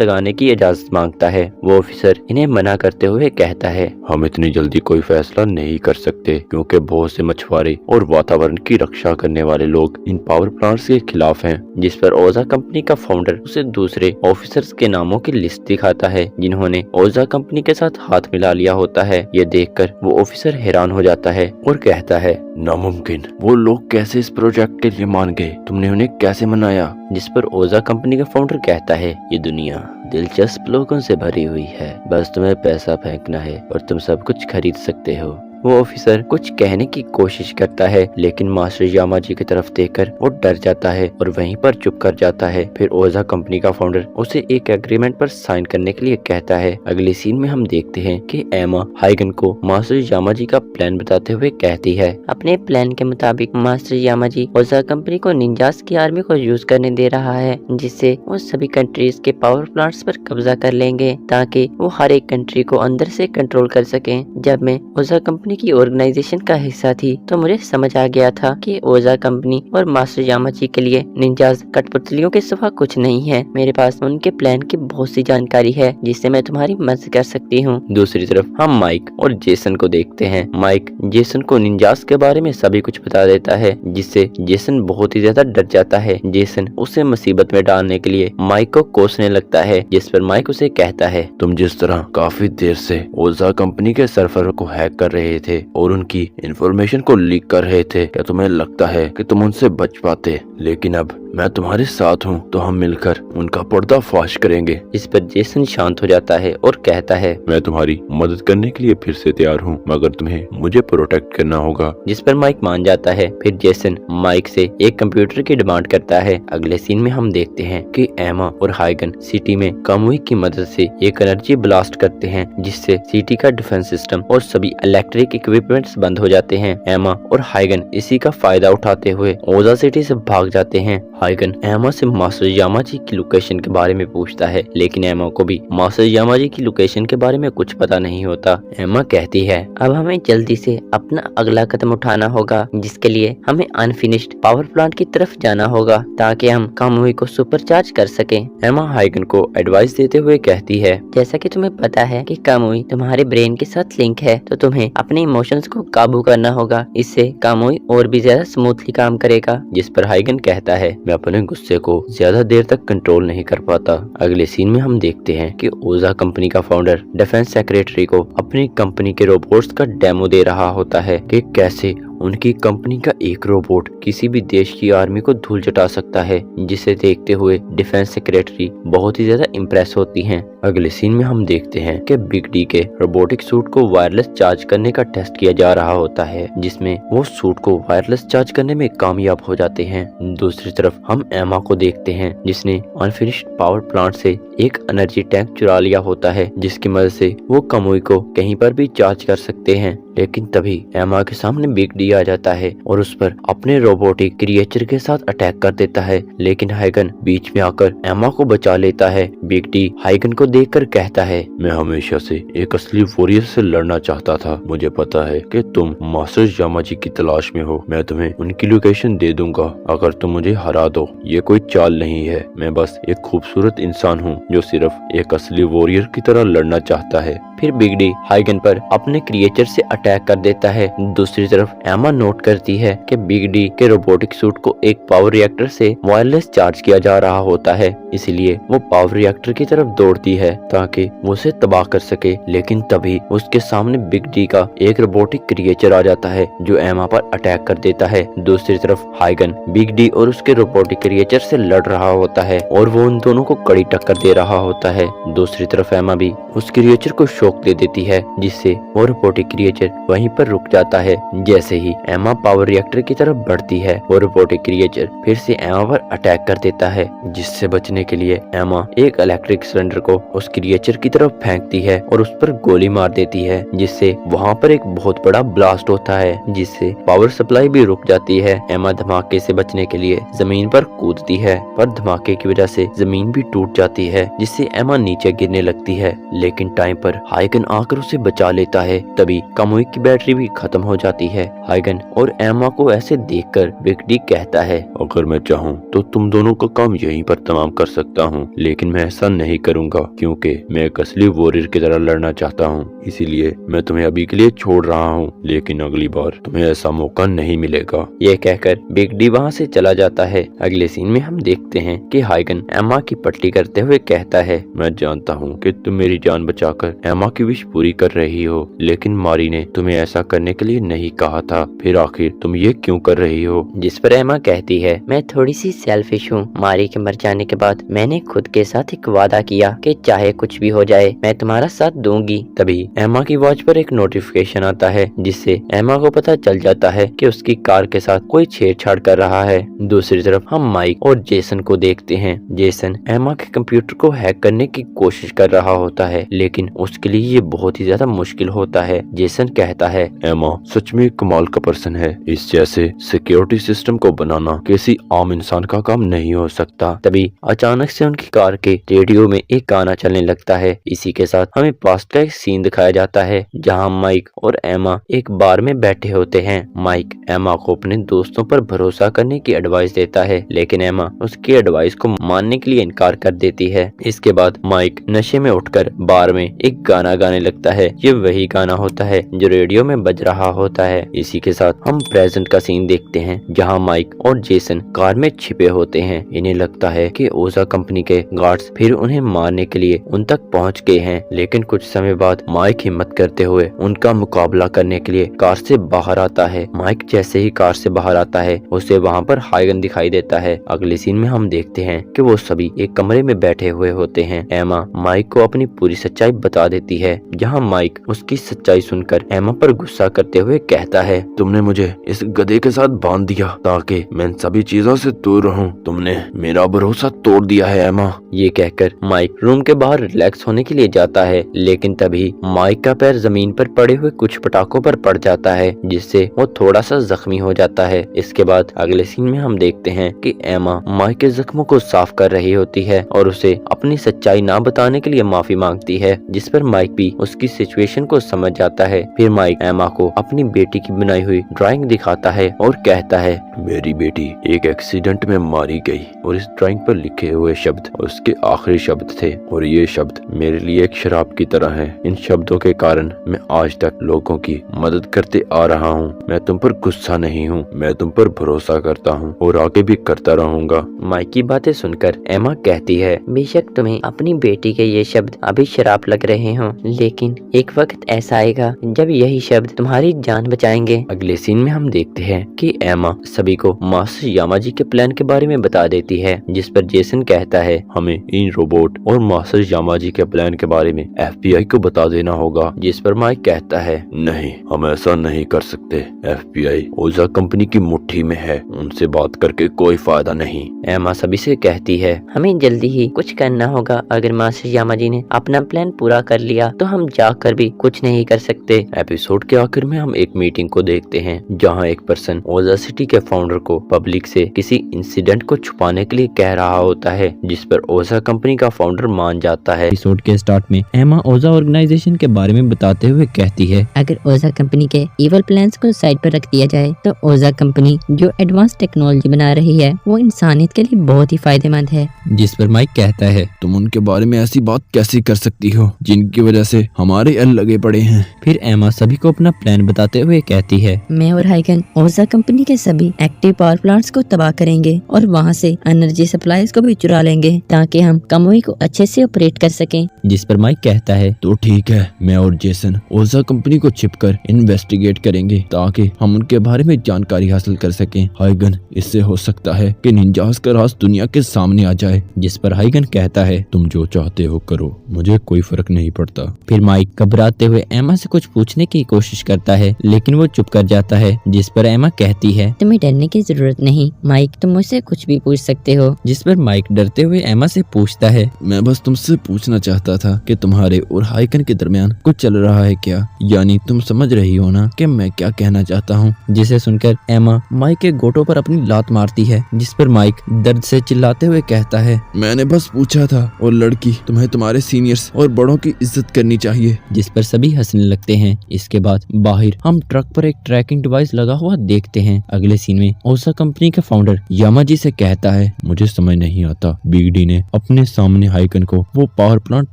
लगाने की इजाजत मांगता है। वो ऑफिसर इन्हें मना करते हुए कहता है, हम इतनी जल्दी कोई फैसला नहीं कर सकते क्योंकि बहुत से मछुआरे और वातावरण की रक्षा करने वाले लोग इन पावर प्लांट्स के खिलाफ हैं। जिस पर ओजा कंपनी का फाउंडर उसे दूसरे ऑफिसर्स के नामों की लिस्ट दिखाता है जिन्होंने ओजा कंपनी के साथ हाथ मिला लिया होता है। ये देखकर वो ऑफिसर हैरान हो जाता है और कहता है, नामुमकिन, वो लोग कैसे इस प्रोजेक्ट के लिए मान गए? तुमने उन्हें कैसे मनाया? जिस पर ओजा कंपनी का फाउंडर कहता है, ये दुनिया दिलचस्प लोगों से भरी हुई है, बस तुम्हें पैसा फेंकना है और तुम सब कुछ खरीद सकते हो। वो ऑफिसर कुछ कहने की कोशिश करता है लेकिन मास्टर यामाजी की तरफ देखकर वो डर जाता है और वहीं पर चुप कर जाता है। फिर ओजा कंपनी का फाउंडर उसे एक एग्रीमेंट पर साइन करने के लिए कहता है। अगले सीन में हम देखते हैं कि एमा हाइगन को मास्टर यामाजी का प्लान बताते हुए कहती है, अपने प्लान के मुताबिक मास्टर यामाजी ओजा कंपनी को निंजास की आर्मी को यूज करने दे रहा है जिससे वो सभी कंट्रीज के पावर प्लांट्स पर कब्जा कर लेंगे ताकि वो हर एक कंट्री को अंदर से कंट्रोल कर सके। जब मैं ओजा कंपनी की ऑर्गेनाइजेशन का हिस्सा थी तो मुझे समझ आ गया था कि ओजा कंपनी और मास्टर यामाजी के लिए निंजास कठपुतलियों के सिवा कुछ नहीं है। मेरे पास उनके प्लान की बहुत सी जानकारी है जिससे मैं तुम्हारी मदद कर सकती हूँ। दूसरी तरफ हम माइक और जेसन को देखते हैं। माइक जेसन को निंजास के बारे में सभी कुछ बता देता है जिससे जेसन बहुत ही ज्यादा डर जाता है। जेसन उसे मुसीबत में डालने के लिए माइक को कोसने लगता है जिस पर माइक उसे कहता है, तुम जिस तरह काफी देर से ओजा कंपनी के सर्वर को हैक कर रहे थे और उनकी इंफॉर्मेशन को लीक कर रहे थे, क्या तुम्हें लगता है कि तुम उनसे बच पाते? लेकिन अब मैं तुम्हारे साथ हूँ तो हम मिलकर उनका पर्दाफाश करेंगे। इस पर जेसन शांत हो जाता है और कहता है, मैं तुम्हारी मदद करने के लिए फिर से तैयार हूँ मगर तुम्हें मुझे प्रोटेक्ट करना होगा। जिस पर माइक मान जाता है। फिर जेसन माइक से एक कंप्यूटर की डिमांड करता है। अगले सीन में हम देखते हैं कि एमा और हाइगन सिटी में कामुई की मदद से एक एनर्जी ब्लास्ट करते हैं जिससे सिटी का डिफेंस सिस्टम और सभी इलेक्ट्रिक इक्विपमेंट्स बंद हो जाते हैं। एमा और हाइगन इसी का फायदा उठाते हुए ओजा सिटी से भाग जाते हैं। हाइगन एमा से मास्टर यामाजी की लोकेशन के बारे में पूछता है, लेकिन एमा को भी मास्टर यामाजी की लोकेशन के बारे में कुछ पता नहीं होता। एमा कहती है, अब हमें जल्दी से अपना अगला कदम उठाना होगा, जिसके लिए हमें अनफिनिश्ड पावर प्लांट की तरफ जाना होगा ताकि हम कामुई को सुपरचार्ज कर सकें। एमा हाइगन को एडवाइस देते हुए कहती है, जैसा कि तुम्हें पता है कि कामुई तुम्हारे ब्रेन के साथ लिंक है, तो तुम्हें अपने इमोशंस को काबू करना होगा। इससे कामुई और भी ज्यादा स्मूथली काम करेगा। जिस पर हाइगन कहता है, मैं अपने गुस्से को ज्यादा देर तक कंट्रोल नहीं कर पाता। अगले सीन में हम देखते हैं कि ओजा कंपनी का फाउंडर डिफेंस सेक्रेटरी को अपनी कंपनी के रोबोट्स का डेमो दे रहा होता है कि कैसे उनकी कंपनी का एक रोबोट किसी भी देश की आर्मी को धूल चटा सकता है, जिसे देखते हुए डिफेंस सेक्रेटरी बहुत ही ज्यादा इम्प्रेस होती हैं। अगले सीन में हम देखते हैं कि बिग डी के रोबोटिक सूट को वायरलेस चार्ज करने का टेस्ट किया जा रहा होता है, जिसमें वो सूट को वायरलेस चार्ज करने में कामयाब हो जाते हैं। दूसरी तरफ हम एमा को देखते हैं, जिसने अनफिनिश्ड पावर प्लांट से एक एनर्जी टैंक चुरा लिया होता है, जिसकी मदद से वो कामुई को कहीं पर भी चार्ज कर सकते हैं। लेकिन तभी एमा के सामने बिग डी आ जाता है और उस पर अपने रोबोटिक क्रिएचर के साथ अटैक कर देता है, लेकिन हाइगन बीच में आकर एमा को बचा लेता है। बिग डी हाइगन को देखकर कहता है, मैं हमेशा से एक असली वॉरियर से लड़ना चाहता था। मुझे पता है कि तुम मास्टर यामाजी की तलाश में हो। मैं तुम्हें उनकी लोकेशन दे दूंगा अगर तुम मुझे हरा दो। ये कोई चाल नहीं है, मैं बस एक खूबसूरत इंसान हूँ जो सिर्फ एक असली वॉरियर की तरह लड़ना चाहता है। फिर बिग डी हाइगन पर अपने क्रिएचर से अटैक कर देता है। दूसरी तरफ एमा नोट करती है कि बिग डी के रोबोटिक सूट को एक पावर रिएक्टर से वायरलेस चार्ज किया जा रहा होता है, इसलिए वो पावर रिएक्टर की तरफ दौड़ती है ताकि वो उसे तबाह कर सके। लेकिन तभी उसके सामने बिग डी का एक रोबोटिक क्रिएचर आ जाता है जो एमा पर अटैक कर देता है। दूसरी तरफ हाइगन बिग डी और उसके रोबोटिक क्रिएचर से लड़ रहा होता है और वो उन दोनों को कड़ी टक्कर दे रहा होता है। दूसरी तरफ एमा भी उस क्रिएचर को शॉक दे देती है, जिससे वो रोबोटिक क्रिएचर वहीं पर रुक जाता है। जैसे ही एमा पावर रिएक्टर की तरफ बढ़ती है, वो रोबोटिक क्रिएचर फिर से एमा पर अटैक कर देता है, जिससे बचने के लिए एमा एक इलेक्ट्रिक सिलेंडर को उस क्रिएचर की तरफ फेंकती है और उस पर गोली मार देती है, जिससे वहाँ पर एक बहुत बड़ा ब्लास्ट होता है, जिससे पावर सप्लाई भी रुक जाती है। एमा धमाके से बचने के लिए जमीन पर कूदती है, पर धमाके की वजह से जमीन भी टूट जाती है, जिससे एमा नीचे गिरने लगती है। लेकिन टाइम पर हाइगन आकर उसे बचा लेता है। तभी कामुई की बैटरी भी खत्म हो जाती है। हाइगन और एमा को ऐसे देखकर बिग डी कहता है, अगर मैं चाहूँ तो तुम दोनों का काम यहीं पर तमाम कर सकता हूँ, लेकिन मैं ऐसा नहीं करूँगा क्योंकि मैं एक असली वॉरियर की तरह लड़ना चाहता हूँ। इसीलिए मैं तुम्हें अभी के लिए छोड़ रहा हूँ, लेकिन अगली बार तुम्हें ऐसा मौका नहीं मिलेगा। ये कहकर बिग डी वहाँ से चला जाता है। अगले सीन में हम देखते हैं कि हाइगन एमा की पट्टी करते हुए कहता है, मैं जानता हूँ कि तुम मेरी जान बचाकर एमा की विश पूरी कर रही हो, लेकिन मारी ने तुम्हें ऐसा करने के लिए नहीं कहा था। फिर आखिर तुम ये क्यों कर रही हो? जिस पर एमा कहती है, मैं थोड़ी सी सेल्फिश हूँ। मारी के मर जाने के बाद मैंने खुद के साथ एक वादा किया कि चाहे कुछ भी हो जाए मैं तुम्हारा साथ दूंगी। तभी एमा की वॉच पर एक नोटिफिकेशन आता है, जिससे एमा को पता चल जाता है कि उसकी कार के साथ कोई छेड़छाड़ कर रहा है। दूसरी तरफ हम माइक और जेसन को देखते हैं। जेसन एमा के कंप्यूटर को हैक करने की कोशिश कर रहा होता है, लेकिन उसके लिए ये बहुत ही ज्यादा मुश्किल होता है। जेसन कहता है, एमा सच में कमाल का पर्सन है। इस जैसे सिक्योरिटी सिस्टम को बनाना किसी आम इंसान का काम नहीं हो सकता। तभी अचानक से उनकी कार के रेडियो में एक गाना चलने लगता है। इसी के साथ हमें पास्ट का एक सीन दिखाया जाता है, जहां माइक और एमा एक बार में बैठे होते हैं। माइक एमा को अपने दोस्तों पर भरोसा करने की एडवाइस देता है, लेकिन एमा उसकी एडवाइस को मानने के लिए इनकार कर देती है। इसके बाद माइक नशे में उठकर बार में एक गाना गाने लगता है। ये वही गाना होता है जो रेडियो में बज रहा होता है। इसी के साथ हम प्रेजेंट का सीन देखते हैं, जहां माइक और जेसन कार में छिपे होते हैं। इन्हें लगता है कि ओजा कंपनी के गार्ड्स फिर उन्हें मारने के लिए उन तक पहुंच गए हैं, लेकिन कुछ समय बाद माइक हिम्मत करते हुए उनका मुकाबला करने के लिए कार से बाहर आता है। माइक जैसे ही कार से बाहर आता है, उसे वहां पर हाइगन दिखाई देता है। अगले सीन में हम देखते हैं कि वो सभी एक कमरे में बैठे हुए होते हैं। एमा माइक को अपनी पूरी सच्चाई बता देती होती है, जहाँ माइक उसकी सच्चाई सुनकर एमा पर गुस्सा करते हुए कहता है, तुमने मुझे इस गधे के साथ बांध दिया ताकि मैं इन सभी चीजों से दूर रहूं। तुमने मेरा भरोसा तोड़ दिया है एमा। ये कहकर माइक रूम के बाहर रिलैक्स होने के लिए जाता है, लेकिन तभी माइक का पैर जमीन पर पड़े हुए कुछ पटाखों पर पड़ जाता है, जिससे वो थोड़ा सा जख्मी हो जाता है। इसके बाद अगले सीन में हम देखते हैं कि एमा माइक के जख्मों को साफ कर रही होती है और उसे अपनी सच्चाई ना बताने के लिए माफी मांगती है, जिस पर माइक भी उसकी सिचुएशन को समझ जाता है। फिर माइक एमा को अपनी बेटी की बनाई हुई ड्राइंग दिखाता है और कहता है, मेरी बेटी एक एक्सीडेंट में मारी गई और इस ड्राइंग पर लिखे हुए शब्द उसके आखिरी शब्द थे और ये शब्द मेरे लिए एक शराब की तरह हैं। इन शब्दों के कारण मैं आज तक लोगों की मदद करते आ रहा हूँ। मैं तुम पर गुस्सा नहीं हूँ, मैं तुम पर भरोसा करता हूँ और आगे भी करता रहूंगा। माइक की बातें सुनकर एमा कहती है, बेशक तुम्हें अपनी बेटी के ये शब्द अभी शराब लग रहे हों, लेकिन एक वक्त ऐसा आएगा जब यही शब्द तुम्हारी जान बचाएंगे। अगले सीन में हम देखते हैं कि एमा सभी को मास्टर यामाजी के प्लान के बारे में बता देती है, जिस पर जेसन कहता है, हमें इन रोबोट और मास्टर यामाजी के प्लान के बारे में FBI को बता देना होगा। जिस पर माइक कहता है, नहीं, हम ऐसा नहीं कर सकते। FBI ओजा कंपनी की मुट्ठी में है, उनसे बात करके कोई फायदा नहीं। एमा सभी से कहती है, हमें जल्दी ही कुछ करना होगा। अगर मास्टर यामाजी ने अपना प्लान पूरा कर लिया तो हम जाकर भी कुछ नहीं कर सकते। एपिसोड के आखिर में हम एक मीटिंग को देखते हैं, जहां एक पर्सन ओजा सिटी के फाउंडर को पब्लिक से किसी इंसिडेंट को छुपाने के लिए कह रहा होता है, जिस पर ओजा कंपनी का फाउंडर मान जाता है। एपिसोड के स्टार्ट में एमा ओजा ऑर्गेनाइजेशन के बारे में बताते हुए कहती है, अगर ओजा कंपनी के इवल प्लान्स को साइड पर रख दिया जाए तो ओजा कंपनी जो एडवांस टेक्नोलॉजी बना रही है वो इंसानियत के लिए बहुत ही फायदेमंद है। जिस पर माइक कहता है, तुम उनके बारे में ऐसी बात कैसे कर सकती हो जिनकी वजह से हमारे एल लगे पड़े हैं। फिर एमा सभी को अपना प्लान बताते हुए कहती है, मैं और हाइगन ओजा कंपनी के सभी एक्टिव पावर प्लांट्स को तबाह करेंगे और वहाँ से एनर्जी सप्लाईज को भी चुरा लेंगे ताकि हम कमोई को अच्छे से ऑपरेट कर सकें। जिस पर माइक कहता है, तो ठीक है, मैं और जेसन ओजा कंपनी को छिपकर इन्वेस्टिगेट करेंगे ताकि हम उनके बारे में जानकारी हासिल कर सकें। हाइगन, इससे हो सकता है कि निंजास का राज दुनिया के सामने आ जाए। जिस पर हाइगन कहता है, तुम जो चाहते हो करो, मुझे कोई फर्क नहीं पड़ता। फिर माइक घबराते हुए एमा से कुछ पूछने की कोशिश करता है, लेकिन वो चुप कर जाता है। जिस पर एमा कहती है, तुम्हें डरने की जरूरत नहीं माइक, तुम मुझसे कुछ भी पूछ सकते हो। जिस पर माइक डरते हुए एमा से पूछता है, मैं बस तुमसे पूछना चाहता था कि तुम्हारे और हाइगन के दरमियान कुछ चल रहा है क्या? यानी तुम समझ रही हो ना कि मैं क्या कहना चाहता हूँ? जिसे सुनकर एमा माइक के गोटों पर अपनी लात मारती है, जिस पर माइक दर्द से चिल्लाते हुए कहता है, मैंने बस पूछा था। और लड़की, तुम्हें तुम्हारे सीनियर्स और बड़ों की इज्जत करनी चाहिए। जिस पर सभी हंसने लगते हैं। इसके बाद बाहर हम ट्रक पर एक ट्रैकिंग डिवाइस लगा हुआ देखते हैं। अगले सीन में ओसा कंपनी के फाउंडर यामाजी से कहता है, मुझे समझ नहीं आता, बिग डी ने अपने सामने हाइगन को वो पावर प्लांट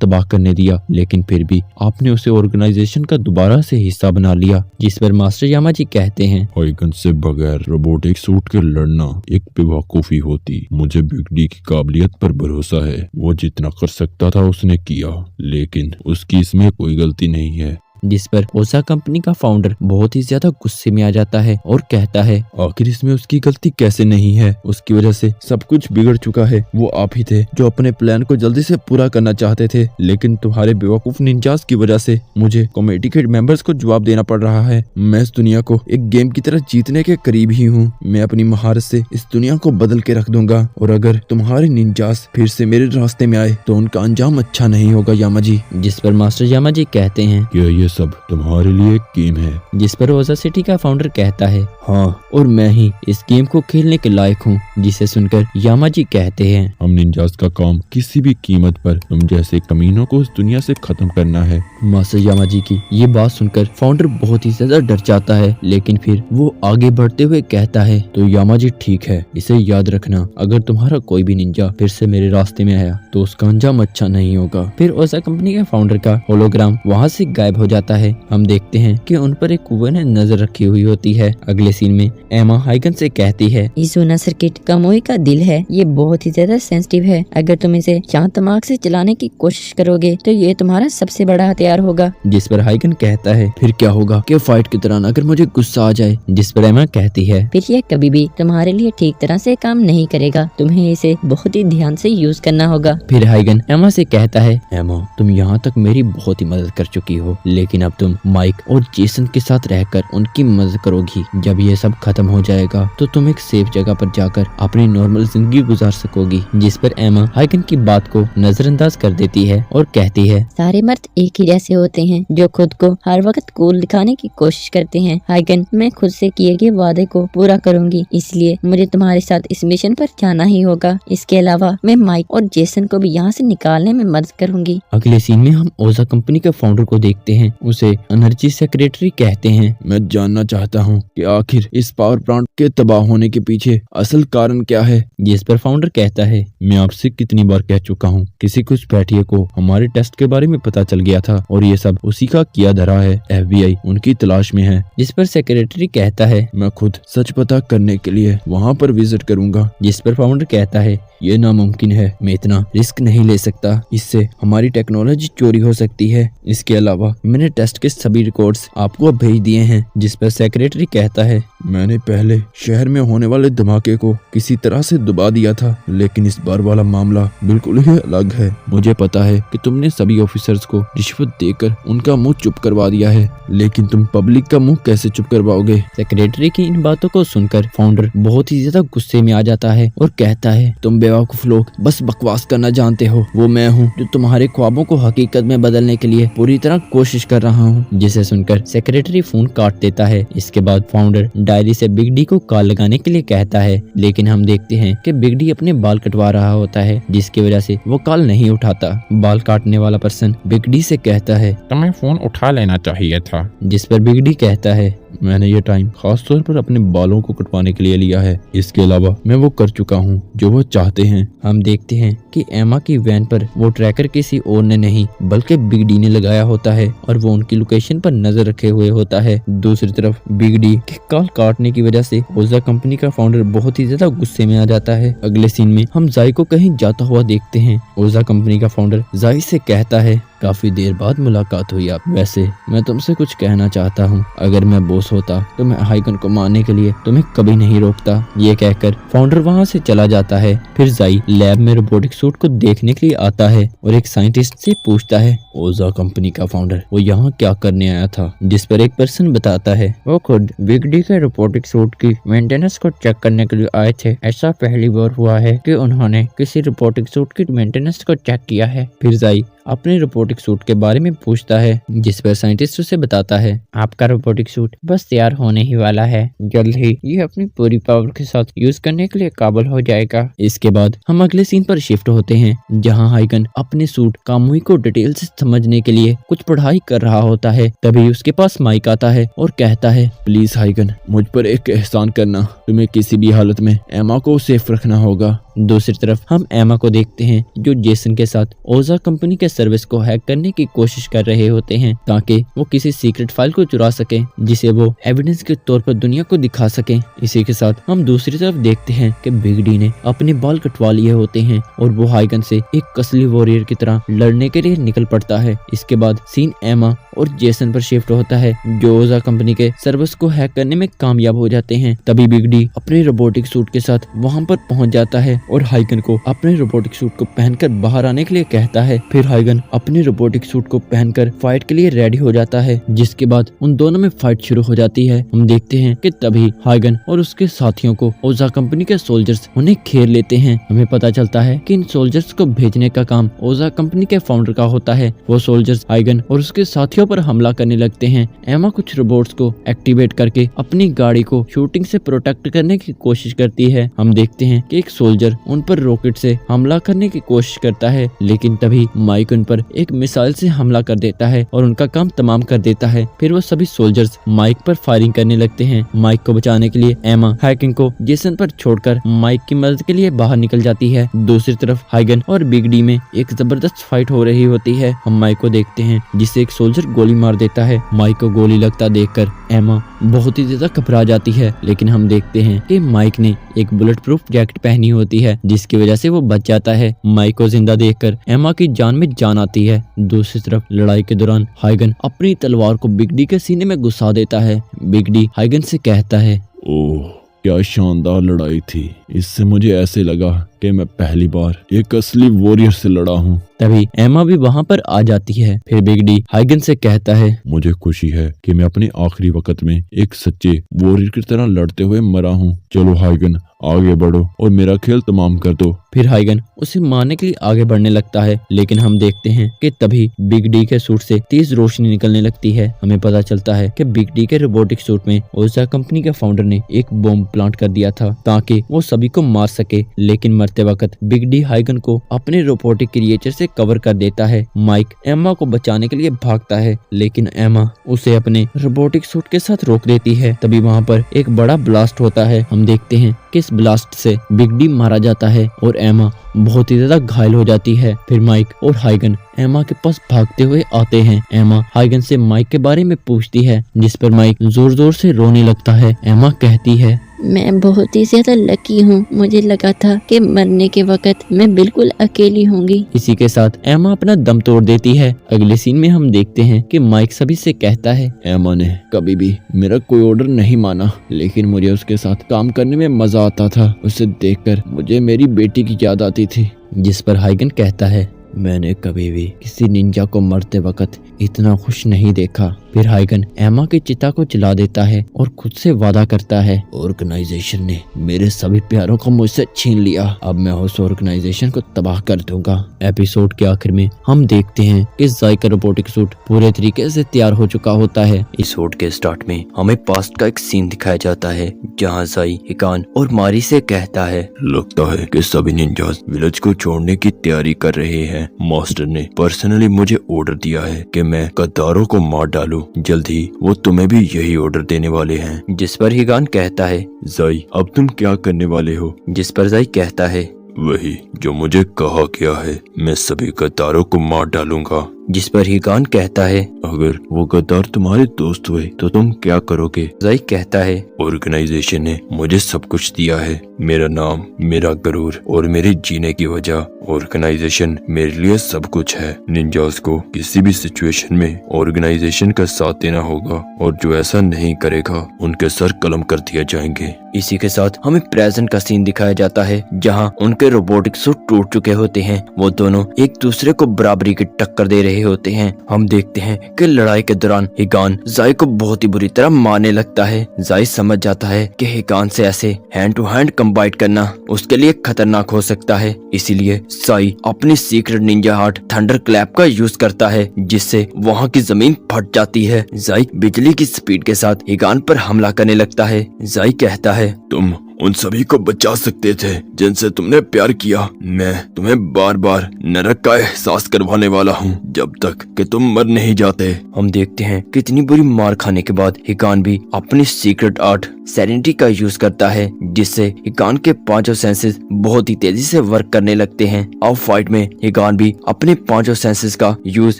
तबाह करने दिया, लेकिन फिर भी आपने उसे ऑर्गेनाइजेशन का दोबारा से हिस्सा बना लिया। जिस पर मास्टर यामाजी कहते हैं, हाइगन से बगैर रोबोटिक सूट के लड़ना एक बेवकूफी होती। मुझे बिग डी की काबिलियत पर भरोसा है। वो जितना कर सकता था उसने किया, लेकिन उसकी इसमें कोई गलती नहीं है। जिस पर ओसा कंपनी का फाउंडर बहुत ही ज्यादा गुस्से में आ जाता है और कहता है, आखिर इसमें उसकी गलती कैसे नहीं है? उसकी वजह से सब कुछ बिगड़ चुका है। वो आप ही थे जो अपने प्लान को जल्दी से पूरा करना चाहते थे, लेकिन तुम्हारे बेवकूफ निंजास की वजह से मुझे कमेटी के मेंबर्स को जवाब देना पड़ रहा है। मैं इस दुनिया को एक गेम की तरह जीतने के करीब ही हूँ। मैं अपनी महारत से इस दुनिया को बदल के रख दूंगा और अगर तुम्हारे निंजास फिर से मेरे रास्ते में आए तो उनका अंजाम अच्छा नहीं होगा यामाजी। जिस पर मास्टर यामाजी कहते हैं, ये सब तुम्हारे लिए एक गेम है। जिस पर ओजा सिटी का फाउंडर कहता है, हाँ, और मैं ही इस गेम को खेलने के लायक हूँ। जिसे सुनकर यामाजी कहते हैं, हम निंजास का काम किसी भी कीमत पर तुम जैसे कमीनों को इस दुनिया से खत्म करना है। मास्टर यामाजी की ये बात सुनकर फाउंडर बहुत ही ज्यादा डर जाता है, लेकिन फिर वो आगे बढ़ते हुए कहता है, तो यामाजी ठीक है, इसे याद रखना, अगर तुम्हारा कोई भी निंजा फिर से मेरे रास्ते में आया तो उसका अंजाम अच्छा नहीं होगा। फिर ओसा कंपनी के फाउंडर का होलोग्राम वहाँ से गायब हो जाता आता है। हम देखते हैं कि उन पर एक कुएं ने नजर रखी हुई होती है। अगले सीन में एमा हाइगन से कहती है, ये सोना सर्किट कामोई का दिल है, ये बहुत ही ज्यादा सेंसिटिव है। अगर तुम इसे शांत दिमाग से चलाने की कोशिश करोगे तो ये तुम्हारा सबसे बड़ा हथियार होगा। जिस पर हाइगन कहता है, फिर क्या होगा कि फाइट के दौरान अगर मुझे गुस्सा आ जाए? जिस पर एमा कहती है, फिर ये कभी भी तुम्हारे लिए ठीक तरह से काम नहीं करेगा, तुम्हें इसे बहुत ही ध्यान से यूज करना होगा। फिर हाइगन एमा से कहता है, एमा तुम यहाँ तक मेरी बहुत ही मदद कर चुकी हो, लेकिन अब तुम माइक और जेसन के साथ रहकर उनकी मदद करोगी। जब ये सब खत्म हो जाएगा तो तुम एक सेफ जगह पर जाकर अपनी नॉर्मल जिंदगी गुजार सकोगी। जिस पर एमा हाइगन की बात को नजरअंदाज कर देती है और कहती है, सारे मर्द एक ही जैसे होते हैं जो खुद को हर वक्त कूल दिखाने की कोशिश करते हैं। हाइगन, मैं खुद से किए गए वादे को पूरा करूंगी, इसलिए मुझे तुम्हारे साथ इस मिशन पर जाना ही होगा। इसके अलावा मैं माइक और जेसन को भी यहाँ से निकालने में मदद करूंगी। अगले सीन में हम ओजा कंपनी के फाउंडर को देखते हैं। उसे एनर्जी सेक्रेटरी कहते हैं, मैं जानना चाहता हूँ कि आखिर इस पावर प्लांट के तबाह होने के पीछे असल कारण क्या है? जिस पर फाउंडर कहता है, मैं आपसे कितनी बार कह चुका हूँ, किसी कुछ बैठिए को हमारे टेस्ट के बारे में पता चल गया था और ये सब उसी का किया धरा है। FBI उनकी तलाश में है। जिस पर सेक्रेटरी कहता है, मैं खुद सच पता करने के लिए वहाँ पर विजिट करूंगा। जिस पर फाउंडर कहता है, ये नामुमकिन है, मैं इतना रिस्क नहीं ले सकता, इससे हमारी टेक्नोलॉजी चोरी हो सकती है। इसके अलावा मैंने टेस्ट के सभी रिकॉर्ड्स आपको भेज दिए हैं। जिस पर सेक्रेटरी कहता है, मैंने पहले शहर में होने वाले धमाके को किसी तरह से दबा दिया था, लेकिन इस बार वाला मामला बिल्कुल ही अलग है। मुझे पता है कि तुमने सभी ऑफिसर्स को रिश्वत देकर उनका मुंह चुप करवा दिया है, लेकिन तुम पब्लिक का मुंह कैसे चुप करवाओगे? सेक्रेटरी की इन बातों को सुनकर फाउंडर बहुत ही ज्यादा गुस्से में आ जाता है और कहता है, तुम बेवकूफ लोग बस बकवास करना जानते हो। वो मैं हूँ जो तुम्हारे ख्वाबों को हकीकत में बदलने के लिए पूरी तरह कोशिश कर रहा हूँ। जिसे सुनकर सेक्रेटरी फोन काट देता है। इसके बाद फाउंडर डायरी से बिग डी को कॉल लगाने के लिए कहता है, लेकिन हम देखते हैं कि बिग डी अपने बाल कटवा रहा होता है, जिसकी वजह से वो कॉल नहीं उठाता। बाल काटने वाला पर्सन बिग डी से कहता है, तुम्हें फोन उठा लेना चाहिए था। जिस पर बिग डी कहता है, मैंने ये टाइम खास तौर पर अपने बालों को कटवाने के लिए लिया है, इसके अलावा मैं वो कर चुका हूँ जो वो चाहते हैं। हम देखते हैं कि एमा की वैन पर वो ट्रैकर किसी और ने नहीं बल्कि बिग डी ने लगाया होता है और वो उनकी लोकेशन पर नजर रखे हुए होता है। दूसरी तरफ बिग डी के कॉल काटने की वजह से ओजा कंपनी का फाउंडर बहुत ही ज्यादा गुस्से में आ जाता है। अगले सीन में हम जाई को कहीं जाता हुआ देखते हैं। ओजा कंपनी का फाउंडर जाई से कहता है, काफी देर बाद मुलाकात हुई आप। वैसे मैं तुमसे कुछ कहना चाहता हूँ, अगर मैं बॉस होता तो मैं हाइगन को मारने के लिए तुम्हें कभी नहीं रोकता। ये कहकर फाउंडर वहाँ से चला जाता है। फिर जाई लैब में रोबोटिक सूट को देखने के लिए आता है और एक साइंटिस्ट से पूछता है, ओजा कंपनी का फाउंडर वो यहाँ क्या करने आया था? जिस पर एक पर्सन बताता है, वो खुद बिग डी के रोबोटिक सूट की मेंटेनेंस को चेक करने के लिए आए थे। ऐसा पहली बार हुआ है कि उन्होंने किसी रोबोटिक सूट की मेंटेनेंस को चेक किया है। फिर जाई अपने रोबोटिक सूट के बारे में पूछता है, जिस पर साइंटिस्ट उसे बताता है, आपका रोबोटिक सूट बस तैयार होने ही वाला है, जल्द ही ये अपनी पूरी पावर के साथ यूज करने के लिए काबिल हो जाएगा। इसके बाद हम अगले सीन पर शिफ्ट होते हैं, जहां हाइगन अपने सूट कामुई को डिटेल से समझने के लिए कुछ पढ़ाई कर रहा होता है। तभी उसके पास माइक आता है और कहता है, प्लीज हाइगन मुझ पर एक एहसान करना, तुम्हें किसी भी हालत में एमा को सेफ रखना होगा। दूसरी तरफ हम एमा को देखते हैं जो जेसन के साथ ओजा कंपनी के सर्विस को हैक करने की कोशिश कर रहे होते हैं ताकि वो किसी सीक्रेट फाइल को चुरा सके जिसे वो एविडेंस के तौर पर दुनिया को दिखा सके। इसी के साथ हम दूसरी तरफ देखते हैं कि बिग डी ने अपने बाल कटवा लिए होते हैं और वो हाइगन से एक कसली वॉरियर की तरह लड़ने के लिए निकल पड़ता है। इसके बाद सीन एमा और जेसन पर शिफ्ट होता है जो ओजा कंपनी के सर्विस को हैक करने में कामयाब हो जाते हैं। तभी बिग डी अपने रोबोटिक सूट के साथ वहाँ पर पहुँच जाता है और हाइगन को अपने रोबोटिक सूट को पहनकर बाहर आने के लिए कहता है। फिर हाइगन अपने रोबोटिक सूट को पहनकर फाइट के लिए रेडी हो जाता है, जिसके बाद उन दोनों में फाइट शुरू हो जाती है। हम देखते हैं कि तभी हाइगन और उसके साथियों को ओजा कंपनी के सोल्जर्स उन्हें घेर लेते हैं। हमें पता चलता है कि इन सोल्जर्स को भेजने का काम ओजा कंपनी के फाउंडर का होता है। वो सोल्जर्स हाइगन और उसके साथियों पर हमला करने लगते हैं। एमा कुछ रोबोट्स को एक्टिवेट करके अपनी गाड़ी को शूटिंग से प्रोटेक्ट करने की कोशिश करती है। हम देखते हैं कि एक सोल्जर उन पर रॉकेट से हमला करने की कोशिश करता है, लेकिन तभी माइक माइक उन पर एक मिसाइल से हमला कर देता है और उनका काम तमाम कर देता है। फिर वो सभी सोल्जर्स माइक पर फायरिंग करने लगते हैं। माइक को बचाने के लिए एमा हाइगन को जेसन पर छोड़कर माइक की मदद के लिए बाहर निकल जाती है। दूसरी तरफ हाइगन और बिग डी में एक जबरदस्त फाइट हो रही होती है। हम माइक को देखते हैं जिससे एक सोल्जर गोली मार देता है। माइक को गोली लगता देखकर एमा बहुत ही ज्यादा घबरा जाती है, लेकिन हम देखते हैं कि माइक ने एक बुलेट प्रूफ जैकेट पहनी होती है जिसकी वजह से वो बच जाता है। माइक को जिंदा देखकर एमा की जान में जान आती है। दूसरी तरफ लड़ाई के दौरान हाइगन अपनी तलवार को बिग डी के सीने में घुसा देता है। बिग डी हाइगन से कहता है, ओह क्या शानदार लड़ाई थी। इससे मुझे ऐसे लगा कि मैं पहली बार एक असली वॉरियर से लड़ा हूँ। तभी एमा भी वहाँ पर आ जाती है। फिर बिग डी हाइगन से कहता है, मुझे खुशी है कि मैं अपने आखिरी वक्त में एक सच्चे वॉरियर की तरह लड़ते हुए मरा हूँ। चलो हाइगन आगे बढ़ो और मेरा खेल तमाम कर दो। फिर हाइगन उसे मारने के लिए आगे बढ़ने लगता है, लेकिन हम देखते हैं कि तभी बिग डी के सूट से तेज रोशनी निकलने लगती है। हमें पता चलता है कि बिग डी के रोबोटिक सूट में ओजा कंपनी के फाउंडर ने एक बॉम्ब प्लांट कर दिया था ताकि वो सभी को मार सके, लेकिन मरते वक्त बिग डी हाइगन को अपने रोबोटिक क्रिएचर से कवर कर देता है। माइक एमा को बचाने के लिए भागता है, लेकिन एमा उसे अपने रोबोटिक सूट के साथ रोक देती है। तभी वहाँ पर एक बड़ा ब्लास्ट होता है। हम देखते हैं कि इस ब्लास्ट से बिग डी मारा जाता है और एमा बहुत ही ज्यादा घायल हो जाती है। फिर माइक और हाइगन एमा के पास भागते हुए आते हैं। एमा हाइगन से माइक के बारे में पूछती है, जिस पर माइक जोर जोर से रोने लगता है। एमा कहती है, मैं बहुत ही ज्यादा लकी हूँ। मुझे लगा था कि मरने के वक्त मैं बिल्कुल अकेली होंगी। इसी के साथ एमा अपना दम तोड़ देती है। अगले सीन में हम देखते हैं कि माइक सभी से कहता है, एमा ने कभी भी मेरा कोई ऑर्डर नहीं माना, लेकिन मुझे उसके साथ काम करने में मजा आता था। उसे देखकर मुझे मेरी बेटी की याद आती थी। जिस पर हाइगन कहता है, मैंने कभी भी किसी निंजा को मरते वक्त इतना खुश नहीं देखा। फिर हाइगन एमा की चिता को जला देता है और खुद से वादा करता है, ऑर्गेनाइजेशन ने मेरे सभी प्यारों को मुझसे छीन लिया। अब मैं उस ऑर्गेनाइजेशन को तबाह कर दूंगा। एपिसोड के आखिर में हम देखते हैं कि जाई का रोबोटिक सूट पूरे तरीके से तैयार हो चुका होता है। एपिसोड के स्टार्ट में हमें पास्ट का एक सीन दिखाया जाता है जहां जाई हिकान और मारी से कहता है, लगता है कि सभी निंजास विलेज को छोड़ने की तैयारी कर रहे हैं। मास्टर ने पर्सनली मुझे ऑर्डर दिया है कि मैं गद्दारों को मार डालूं। जल्द ही वो तुम्हें भी यही ऑर्डर देने वाले हैं। जिस पर हिगान कहता है, जाई अब तुम क्या करने वाले हो? जिस पर जाई कहता है, वही जो मुझे कहा गया है, मैं सभी गद्दारों को मार डालूंगा। जिस पर हिगान कहता है, अगर वो गद्दार तुम्हारे दोस्त हुए तो तुम क्या करोगे? जाई कहता है, ऑर्गेनाइजेशन ने मुझे सब कुछ दिया है, मेरा नाम, मेरा गरूर और मेरे जीने की वजह। ऑर्गेनाइजेशन मेरे लिए सब कुछ है। निंजास को किसी भी सिचुएशन में ऑर्गेनाइजेशन का साथ देना होगा और जो ऐसा नहीं करेगा उनके सर कलम कर दिए जाएंगे। इसी के साथ हमें प्रेजेंट का सीन दिखाया जाता है जहां उनके रोबोटिक सूट टूट चुके होते हैं। वो दोनों एक दूसरे को बराबरी की टक्कर दे रहे होते हैं। हम देखते हैं कि लड़ाई के दौरान हिगान जाई को बहुत ही बुरी तरह मारने लगता है। जाई समझ जाता है कि हिगान से ऐसे हैंड टू हैंड कंबाइट करना उसके लिए खतरनाक हो सकता है। इसीलिए जाई अपनी secret Ninja heart thunder clap का यूज करता है, जिससे वहाँ की जमीन फट जाती है। जाई बिजली की स्पीड के साथ हिगान पर हमला करने लगता है। जाई कहता है, तुम उन सभी को बचा सकते थे जिनसे तुमने प्यार किया। मैं तुम्हें बार बार नरक का एहसास करवाने वाला हूँ जब तक कि तुम मर नहीं जाते। हम देखते हैं कितनी बुरी मार खाने के बाद हिगान भी अपनी सीक्रेट आर्ट सेरेनिटी का यूज करता है, जिससे हिगान के पांचों सेंसेस बहुत ही तेजी से वर्क करने लगते हैं। अब फाइट में हिगान भी अपने पांचों सेंसेस का यूज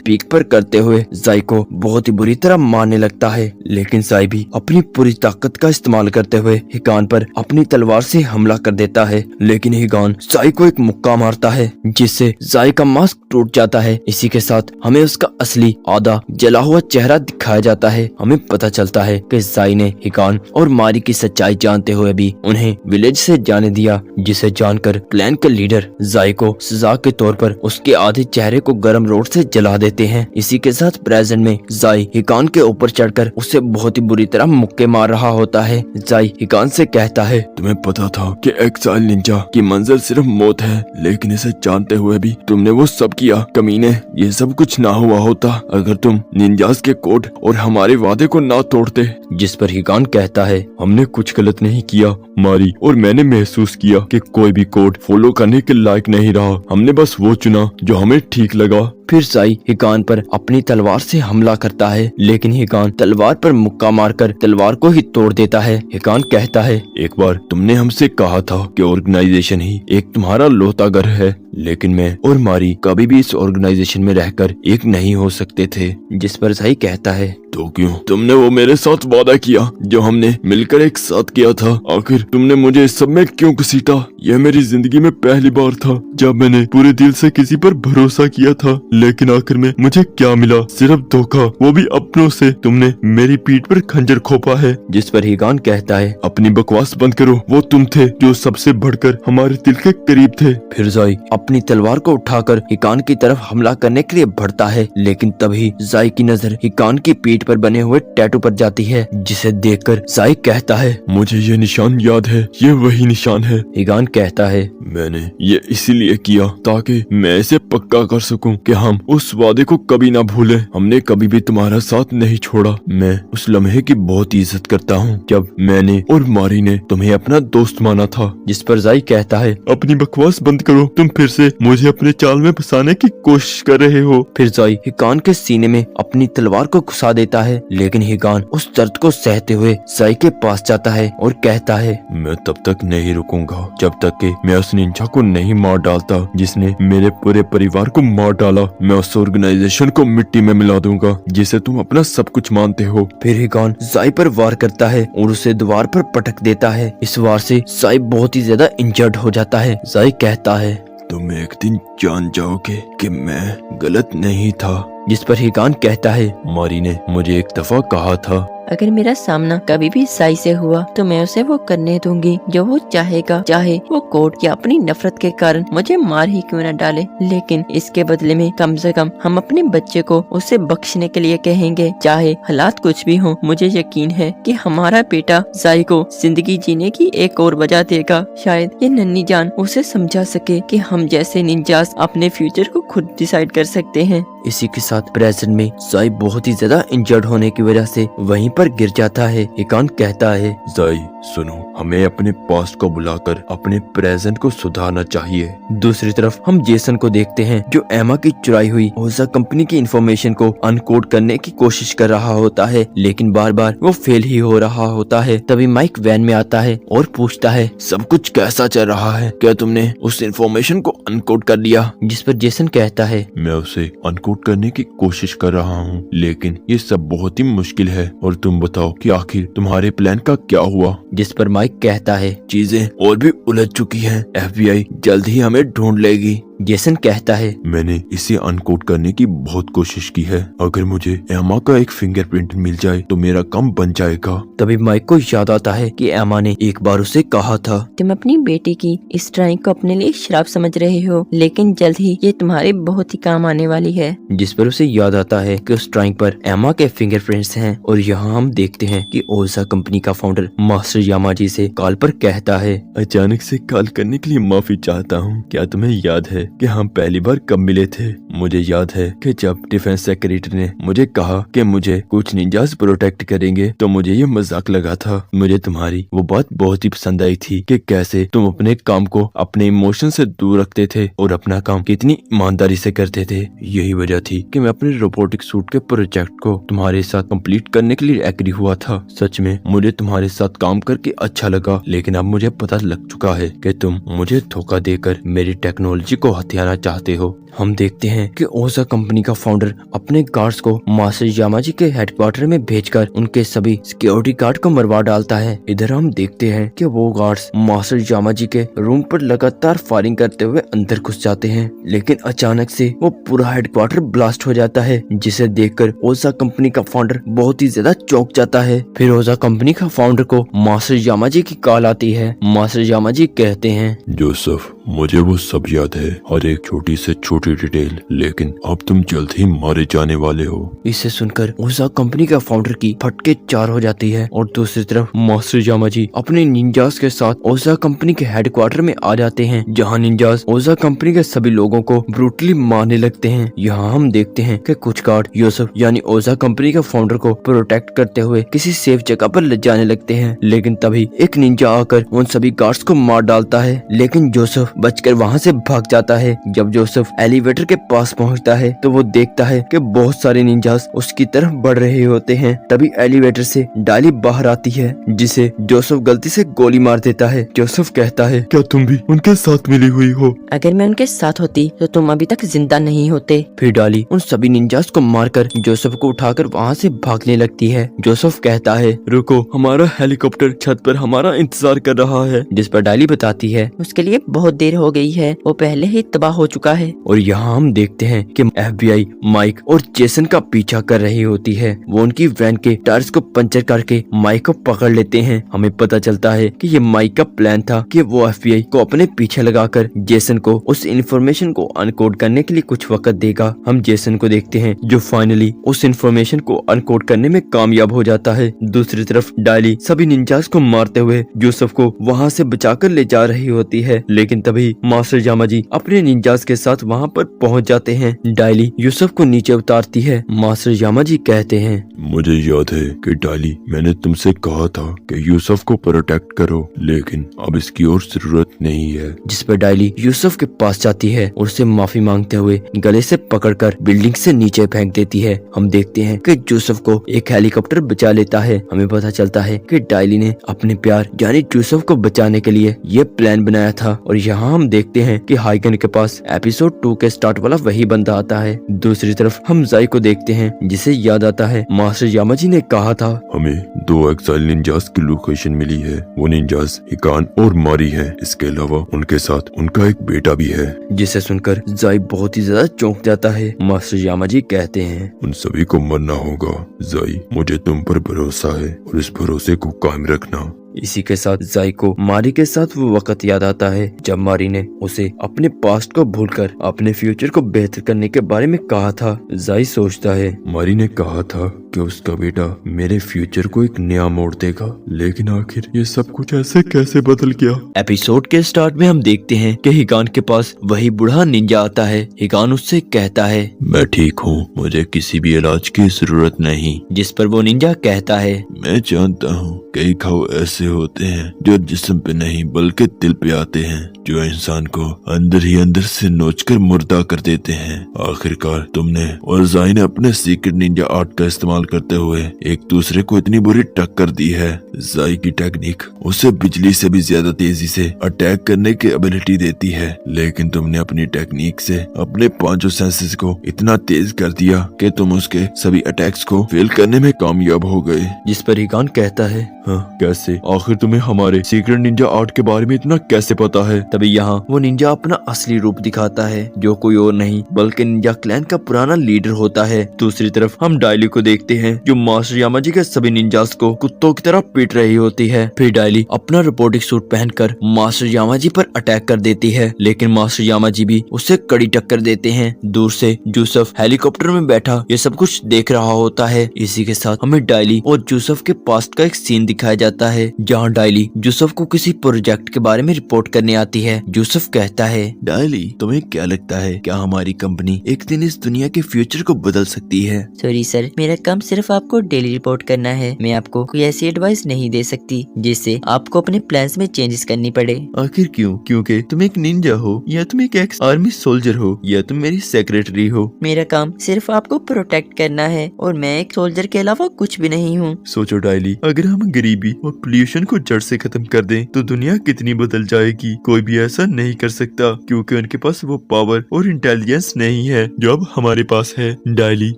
पीक पर करते हुए जाई को बहुत ही बुरी तरह मारने लगता है। लेकिन जाई भी अपनी पूरी ताकत का इस्तेमाल करते हुए हिगान पर अपनी तलवार से हमला कर देता है, लेकिन हिगान जाई को एक मुक्का मारता है जिससे जाई का मास्क टूट जाता है। इसी के साथ हमें उसका असली आधा जला हुआ चेहरा दिखाया जाता है। हमें पता चलता है कि जाई ने हिगान और मारी की सच्चाई जानते हुए भी उन्हें विलेज से जाने दिया, जिसे जानकर क्लैन के लीडर जाई को सजा के तौर पर उसके आधे चेहरे को गर्म रोड से जला देते हैं। इसी के साथ प्रेजेंट में जाई हिगान के ऊपर चढ़कर उसे बहुत ही बुरी तरह मुक्के मार रहा होता है। जाई हिगान से कहता है, तुम्हें पता था कि एक्साइल निंजा की मंजिल सिर्फ मौत है, लेकिन इसे जानते हुए भी तुमने वो सब किया। कमीने, ये सब कुछ ना हुआ होता अगर तुम निंजास के कोड और हमारे वादे को ना तोड़ते। जिस पर हिगान कहता है, हमने कुछ गलत नहीं किया मारी, और मैंने महसूस किया कि कोई भी कोड फॉलो करने के लायक नहीं रहा। हमने बस वो चुना जो हमें ठीक लगा। फिर जाई हिकान पर अपनी तलवार से हमला करता है, लेकिन हिकान तलवार पर मुक्का मारकर तलवार को ही तोड़ देता है। हिकान कहता है, एक बार तुमने हमसे कहा था कि ऑर्गेनाइजेशन ही एक तुम्हारा लोता घर है, लेकिन मैं और मारी कभी भी इस ऑर्गेनाइजेशन में रहकर एक नहीं हो सकते थे। जिस पर जाई कहता है, तो क्यों तुमने वो मेरे साथ वादा किया जो हमने मिलकर एक साथ किया था? आखिर तुमने मुझे इस सब में क्यों घसीटा? यह मेरी जिंदगी में पहली बार था जब मैंने पूरे दिल से किसी पर भरोसा किया था, लेकिन आखिर में मुझे क्या मिला? सिर्फ धोखा, वो भी अपनों से। तुमने मेरी पीठ पर खंजर खोपा है। जिस पर हिकान कहता है, अपनी बकवास बंद करो, वो तुम थे जो सबसे बढ़कर हमारे दिल के करीब थे। फिर जाई अपनी तलवार को उठाकर हिकान की तरफ हमला करने के लिए बढ़ता है, लेकिन तभी जाई की नजर हिकान की पीठ पर बने हुए टैटू पर जाती है, जिसे देखकर जाई कहता है, मुझे ये निशान याद है, ये वही निशान है। हिकान कहता है, मैंने ये इसीलिए किया ताकि मैं इसे पक्का कर सकूं कि हम उस वादे को कभी ना भूलें। हमने कभी भी तुम्हारा साथ नहीं छोड़ा। मैं उस लम्हे की बहुत इज्जत करता हूँ जब मैंने और मारी ने तुम्हें अपना दोस्त माना था। जिस पर जाई कहता है, अपनी बकवास बंद करो, तुम फिर से मुझे अपने चाल में फंसाने की कोशिश कर रहे हो। फिर जाई हिकान के सीने में अपनी तलवार को घुसा देता है, लेकिन हिकान उस दर्द को सहते हुए जाई के पास जाता है और कहता है, मैं तब तक नहीं रुकूंगा जब तक कि मैं उस निंजा को नहीं मार डालता जिसने मेरे पूरे परिवार को मार डाला। मैं उस ऑर्गेनाइजेशन को मिट्टी में मिला दूंगा जिसे तुम अपना सब कुछ मानते हो। फिर हिकान जाई पर वार करता है और उसे दीवार पर पटक देता है। इस वार से जाई बहुत ही ज्यादा इंजर्ड हो जाता है। जाई कहता है, तुम एक दिन जान जाओगे कि मैं गलत नहीं था। जिस पर हिकान कहता है, मारी ने मुझे एक दफा कहा था, अगर मेरा सामना कभी भी साई से हुआ तो मैं उसे वो करने दूंगी जो वो चाहेगा, चाहे वो कोर्ट या अपनी नफरत के कारण मुझे मार ही क्यों न डाले, लेकिन इसके बदले में कम से कम हम अपने बच्चे को उसे बख्शने के लिए कहेंगे। चाहे हालात कुछ भी हो, मुझे यकीन है कि हमारा बेटा जाई को जिंदगी जीने की एक और वजह देगा। शायद ये नन्ही जान उसे समझा सके कि हम जैसे निंजास अपने फ्यूचर को खुद डिसाइड कर सकते हैं। इसी के साथ प्रेजेंट में जाई बहुत ही ज्यादा इंजर्ड होने की वजह से वहीं पर गिर जाता है। हिकान कहता है, जाई सुनो, हमें अपने पास्ट को बुलाकर अपने प्रेजेंट को सुधारना चाहिए। दूसरी तरफ हम जेसन को देखते हैं जो एमा की चुराई हुई ओजा कंपनी की इंफॉर्मेशन को अनकोड करने की कोशिश कर रहा होता है, लेकिन बार बार वो फेल ही हो रहा होता है। तभी माइक वैन में आता है और पूछता है, सब कुछ कैसा चल रहा है? क्या तुमने उस इंफॉर्मेशन को अनकोड कर लिया? जिस पर जेसन कहता है, मैं उसे अनकोड करने की कोशिश कर रहा हूँ, लेकिन ये सब बहुत ही मुश्किल है। और तुम बताओ कि आखिर तुम्हारे प्लान का क्या हुआ? जिस पर माइक कहता है, चीजें और भी उलझ चुकी हैं। FBI जल्द ही हमें ढूंढ लेगी। जेसन कहता है, मैंने इसे अनकोड करने की बहुत कोशिश की है। अगर मुझे एमा का एक फिंगरप्रिंट मिल जाए तो मेरा काम बन जाएगा। तभी माइक को याद आता है कि एमा ने एक बार उसे कहा था, तुम अपनी बेटी की इस ड्राइंग को अपने लिए श्राप समझ रहे हो, लेकिन जल्द ही ये तुम्हारे बहुत ही काम आने वाली है। जिस पर उसे याद आता है कि उस ड्राइंग पर एमा के फिंगरप्रिंट्स हैं। और यहाँ हम देखते हैं कि ओजा कंपनी का फाउंडर मास्टर यामाजी से कॉल पर कहता है, अचानक से कॉल करने के लिए माफी चाहता हूँ। क्या तुम्हें याद है कि हम पहली बार कब मिले थे? मुझे याद है कि जब डिफेंस सेक्रेटरी ने मुझे कहा कि मुझे कुछ निंजास प्रोटेक्ट करेंगे तो मुझे ये मजाक लगा था। मुझे तुम्हारी वो बात बहुत ही पसंद आई थी कि कैसे तुम अपने काम को अपने इमोशन से दूर रखते थे और अपना काम कितनी ईमानदारी से करते थे। यही वजह थी कि मैं अपने रोबोटिक सूट के प्रोजेक्ट को तुम्हारे साथ कंप्लीट करने के लिए एग्री हुआ था। सच में मुझे तुम्हारे साथ काम करके अच्छा लगा, लेकिन अब मुझे पता लग चुका है कि तुम मुझे धोखा देकर मेरी टेक्नोलॉजी को हथियाना चाहते हो। हम देखते हैं कि ओजा कंपनी का फाउंडर अपने गार्ड्स को मास्टर यामाजी के हेडक्वार्टर में भेजकर उनके सभी सिक्योरिटी गार्ड को मरवा डालता है। इधर हम देखते हैं कि वो गार्ड्स मास्टर यामाजी के रूम पर लगातार फायरिंग करते हुए अंदर घुस जाते हैं, लेकिन अचानक से वो पूरा हेडक्वार्टर ब्लास्ट हो जाता है, जिसे देखकर ओजा कंपनी का फाउंडर बहुत ही ज्यादा चौंक जाता है। फिर ओजा कंपनी का फाउंडर को मास्टर यामाजी की कॉल आती है। मास्टर यामाजी कहते हैं, जोसेफ, मुझे वो सब याद है, हर एक छोटी से छोटी डिटेल, लेकिन अब तुम जल्द ही मारे जाने वाले हो। इसे सुनकर ओजा कंपनी का फाउंडर की फटके चार हो जाती है। और दूसरी तरफ मास्टर यामाजी अपने निंजास के साथ ओजा कंपनी के हेडक्वार्टर में आ जाते हैं, जहां निंजास ओजा कंपनी के सभी लोगों को ब्रूटली मारने लगते हैं। यहाँ हम देखते हैं कि कुछ गार्ड यूसुफ यानी ओजा कंपनी के फाउंडर को प्रोटेक्ट करते हुए किसी सेफ जगह पर ले जाने लगते हैं, लेकिन तभी एक निंजा आकर उन सभी गार्ड्स को मार डालता है। लेकिन जोसेफ जोसेफ बचकर वहाँ से भाग जाता है। जब जोसेफ एलिवेटर के पास पहुँचता है तो वो देखता है कि बहुत सारे निंजास उसकी तरफ बढ़ रहे होते हैं। तभी एलिवेटर से डाली बाहर आती है जिसे जोसेफ गलती से गोली मार देता है। जोसेफ कहता है, क्या तुम भी उनके साथ मिली हुई हो? अगर मैं उनके साथ होती तो तुम अभी तक जिंदा नहीं होते। फिर डाली उन सभी निंजास को मारकर जोसेफ को उठाकर वहाँ से भागने लगती है। जोसेफ कहता है, रुको, हमारा हेलीकॉप्टर छत पर हमारा इंतजार कर रहा है। जिस पर डाली बताती है, उसके लिए बहुत देर हो गई है, वो पहले ही तबाह हो चुका है। और यहाँ हम देखते हैं कि FBI माइक और जेसन का पीछा कर रही होती है। वो उनकी वैन के टायर्स को पंचर करके माइक को पकड़ लेते हैं। हमें पता चलता है कि ये माइक का प्लान था कि वो FBI को अपने पीछे लगाकर जेसन को उस इंफॉर्मेशन को अनकोड करने के लिए कुछ वक्त देगा। हम जेसन को देखते हैं जो फाइनली उस इंफॉर्मेशन को अनकोड करने में कामयाब हो जाता है। दूसरी तरफ डायली सभी निंजास को मारते हुए जोसेफ को वहाँ से बचाकर ले जा रही होती है, लेकिन तभी मास्टर यामाजी अपने निंजास के साथ वहाँ पर पहुँच जाते हैं। डायली यूसुफ को नीचे उतारती है। मास्टर यामाजी कहते हैं, मुझे याद है कि डाली, मैंने तुमसे कहा था कि यूसुफ को प्रोटेक्ट करो, लेकिन अब इसकी और जरूरत नहीं है। जिस पर डायली यूसुफ के पास जाती है और उससे माफी मांगते हुए गले से पकड़कर बिल्डिंग से नीचे फेंक देती है। हम देखते हैं कि यूसुफ को एक हेलीकॉप्टर बचा लेता है। हमें पता चलता है कि डायली ने अपने प्यार यानी यूसुफ को बचाने के लिए ये प्लान बनाया था। और यहाँ हम देखते हैं कि हाइगन के पास एपिसोड 2 के स्टार्ट वाला वही बंदा आता है। दूसरी तरफ हम जाई को देखते हैं जिसे याद आता है मास्टर यामाजी ने कहा था, हमें 2 एक्साइल निंजास की लोकेशन मिली है। वो निंजास हिकान और मारी है। इसके अलावा उनके साथ उनका एक बेटा भी है। जिसे सुनकर जाई बहुत ही ज्यादा चौंक जाता है। मास्टर यामाजी कहते हैं, उन सभी को मरना होगा। जाई, मुझे तुम पर भरोसा है और इस भरोसे को कायम रखना। इसी के साथ जाई को मारी के साथ वो वक्त याद आता है जब मारी ने उसे अपने पास्ट को भूलकर अपने फ्यूचर को बेहतर करने के बारे में कहा था। जाई सोचता है, मारी ने कहा था कि उसका बेटा मेरे फ्यूचर को एक नया मोड़ देगा, लेकिन आखिर ये सब कुछ ऐसे कैसे बदल गया? एपिसोड के स्टार्ट में हम देखते हैं कि हिकान के पास वही बूढ़ा निंजा आता है। हिकान उससे कहता है, मैं ठीक हूँ, मुझे किसी भी इलाज की जरूरत नहीं। जिस पर वो निंजा कहता है, मैं जानता हूँ कई घाव ऐसे होते हैं जो जिस्म पे नहीं बल्कि दिल पे आते हैं, जो इंसान को अंदर ही अंदर से नोचकर मुर्दा कर देते हैं। आखिरकार तुमने और जाई ने अपने सीक्रेट निंजा आर्ट का इस्तेमाल करते हुए एक दूसरे को इतनी बुरी टक्कर दी है। जाई की टेक्निक उसे बिजली से भी ज्यादा तेजी से अटैक करने की एबिलिटी देती है, लेकिन तुमने अपनी टेक्निक से अपने 5 सेंसेस को इतना तेज कर दिया कि तुम उसके सभी अटैक्स को फेल करने में कामयाब हो गए। जिस पर हिकान कहता है, हाँ, कैसे? आखिर तुम्हें हमारे सीक्रेट निंजा आर्ट के बारे में इतना कैसे पता है? तभी यहाँ वो निंजा अपना असली रूप दिखाता है जो कोई और नहीं बल्कि निंजा क्लैन का पुराना लीडर होता है। दूसरी तरफ हम डायली को देखते हैं जो मास्टर यामाजी के सभी निंजास को कुत्तों की तरह पीट रही होती है। फिर डायली अपना रोबोटिक सूट पहनकर मास्टर यामाजी पर अटैक कर देती है, लेकिन मास्टर यामाजी भी उससे कड़ी टक्कर देते हैं। दूर से यूसुफ हेलीकॉप्टर में बैठा ये सब कुछ देख रहा होता है। इसी के साथ हमें डायली और यूसुफ के पास्ट का एक सीन दिखाया जाता है जहाँ डायली यूसुफ को किसी प्रोजेक्ट के बारे में रिपोर्ट करने आती है। यूसुफ कहता है, डायली, तुम्हें क्या लगता है क्या हमारी कंपनी एक दिन इस दुनिया के फ्यूचर को बदल सकती है? सॉरी सर, मेरा काम सिर्फ आपको डेली रिपोर्ट करना है। मैं आपको कोई ऐसी एडवाइस नहीं दे सकती जिससे आपको अपने प्लान्स में चेंजेस करनी पड़े। आखिर क्यों? क्योंकि तुम एक निंजा हो या तुम एक एक्स आर्मी सोल्जर हो या तुम मेरी सेक्रेटरी हो। मेरा काम सिर्फ आपको प्रोटेक्ट करना है और मैं एक सोल्जर के अलावा कुछ भी नहीं हूँ। सोचो डायली, अगर हम गरीबी और पोल्यूशन को जड़ से खत्म कर दें तो दुनिया कितनी बदल जाएगी। कोई भी ऐसा नहीं कर सकता क्योंकि उनके पास वो पावर और इंटेलिजेंस नहीं है जो अब हमारे पास है। डायली,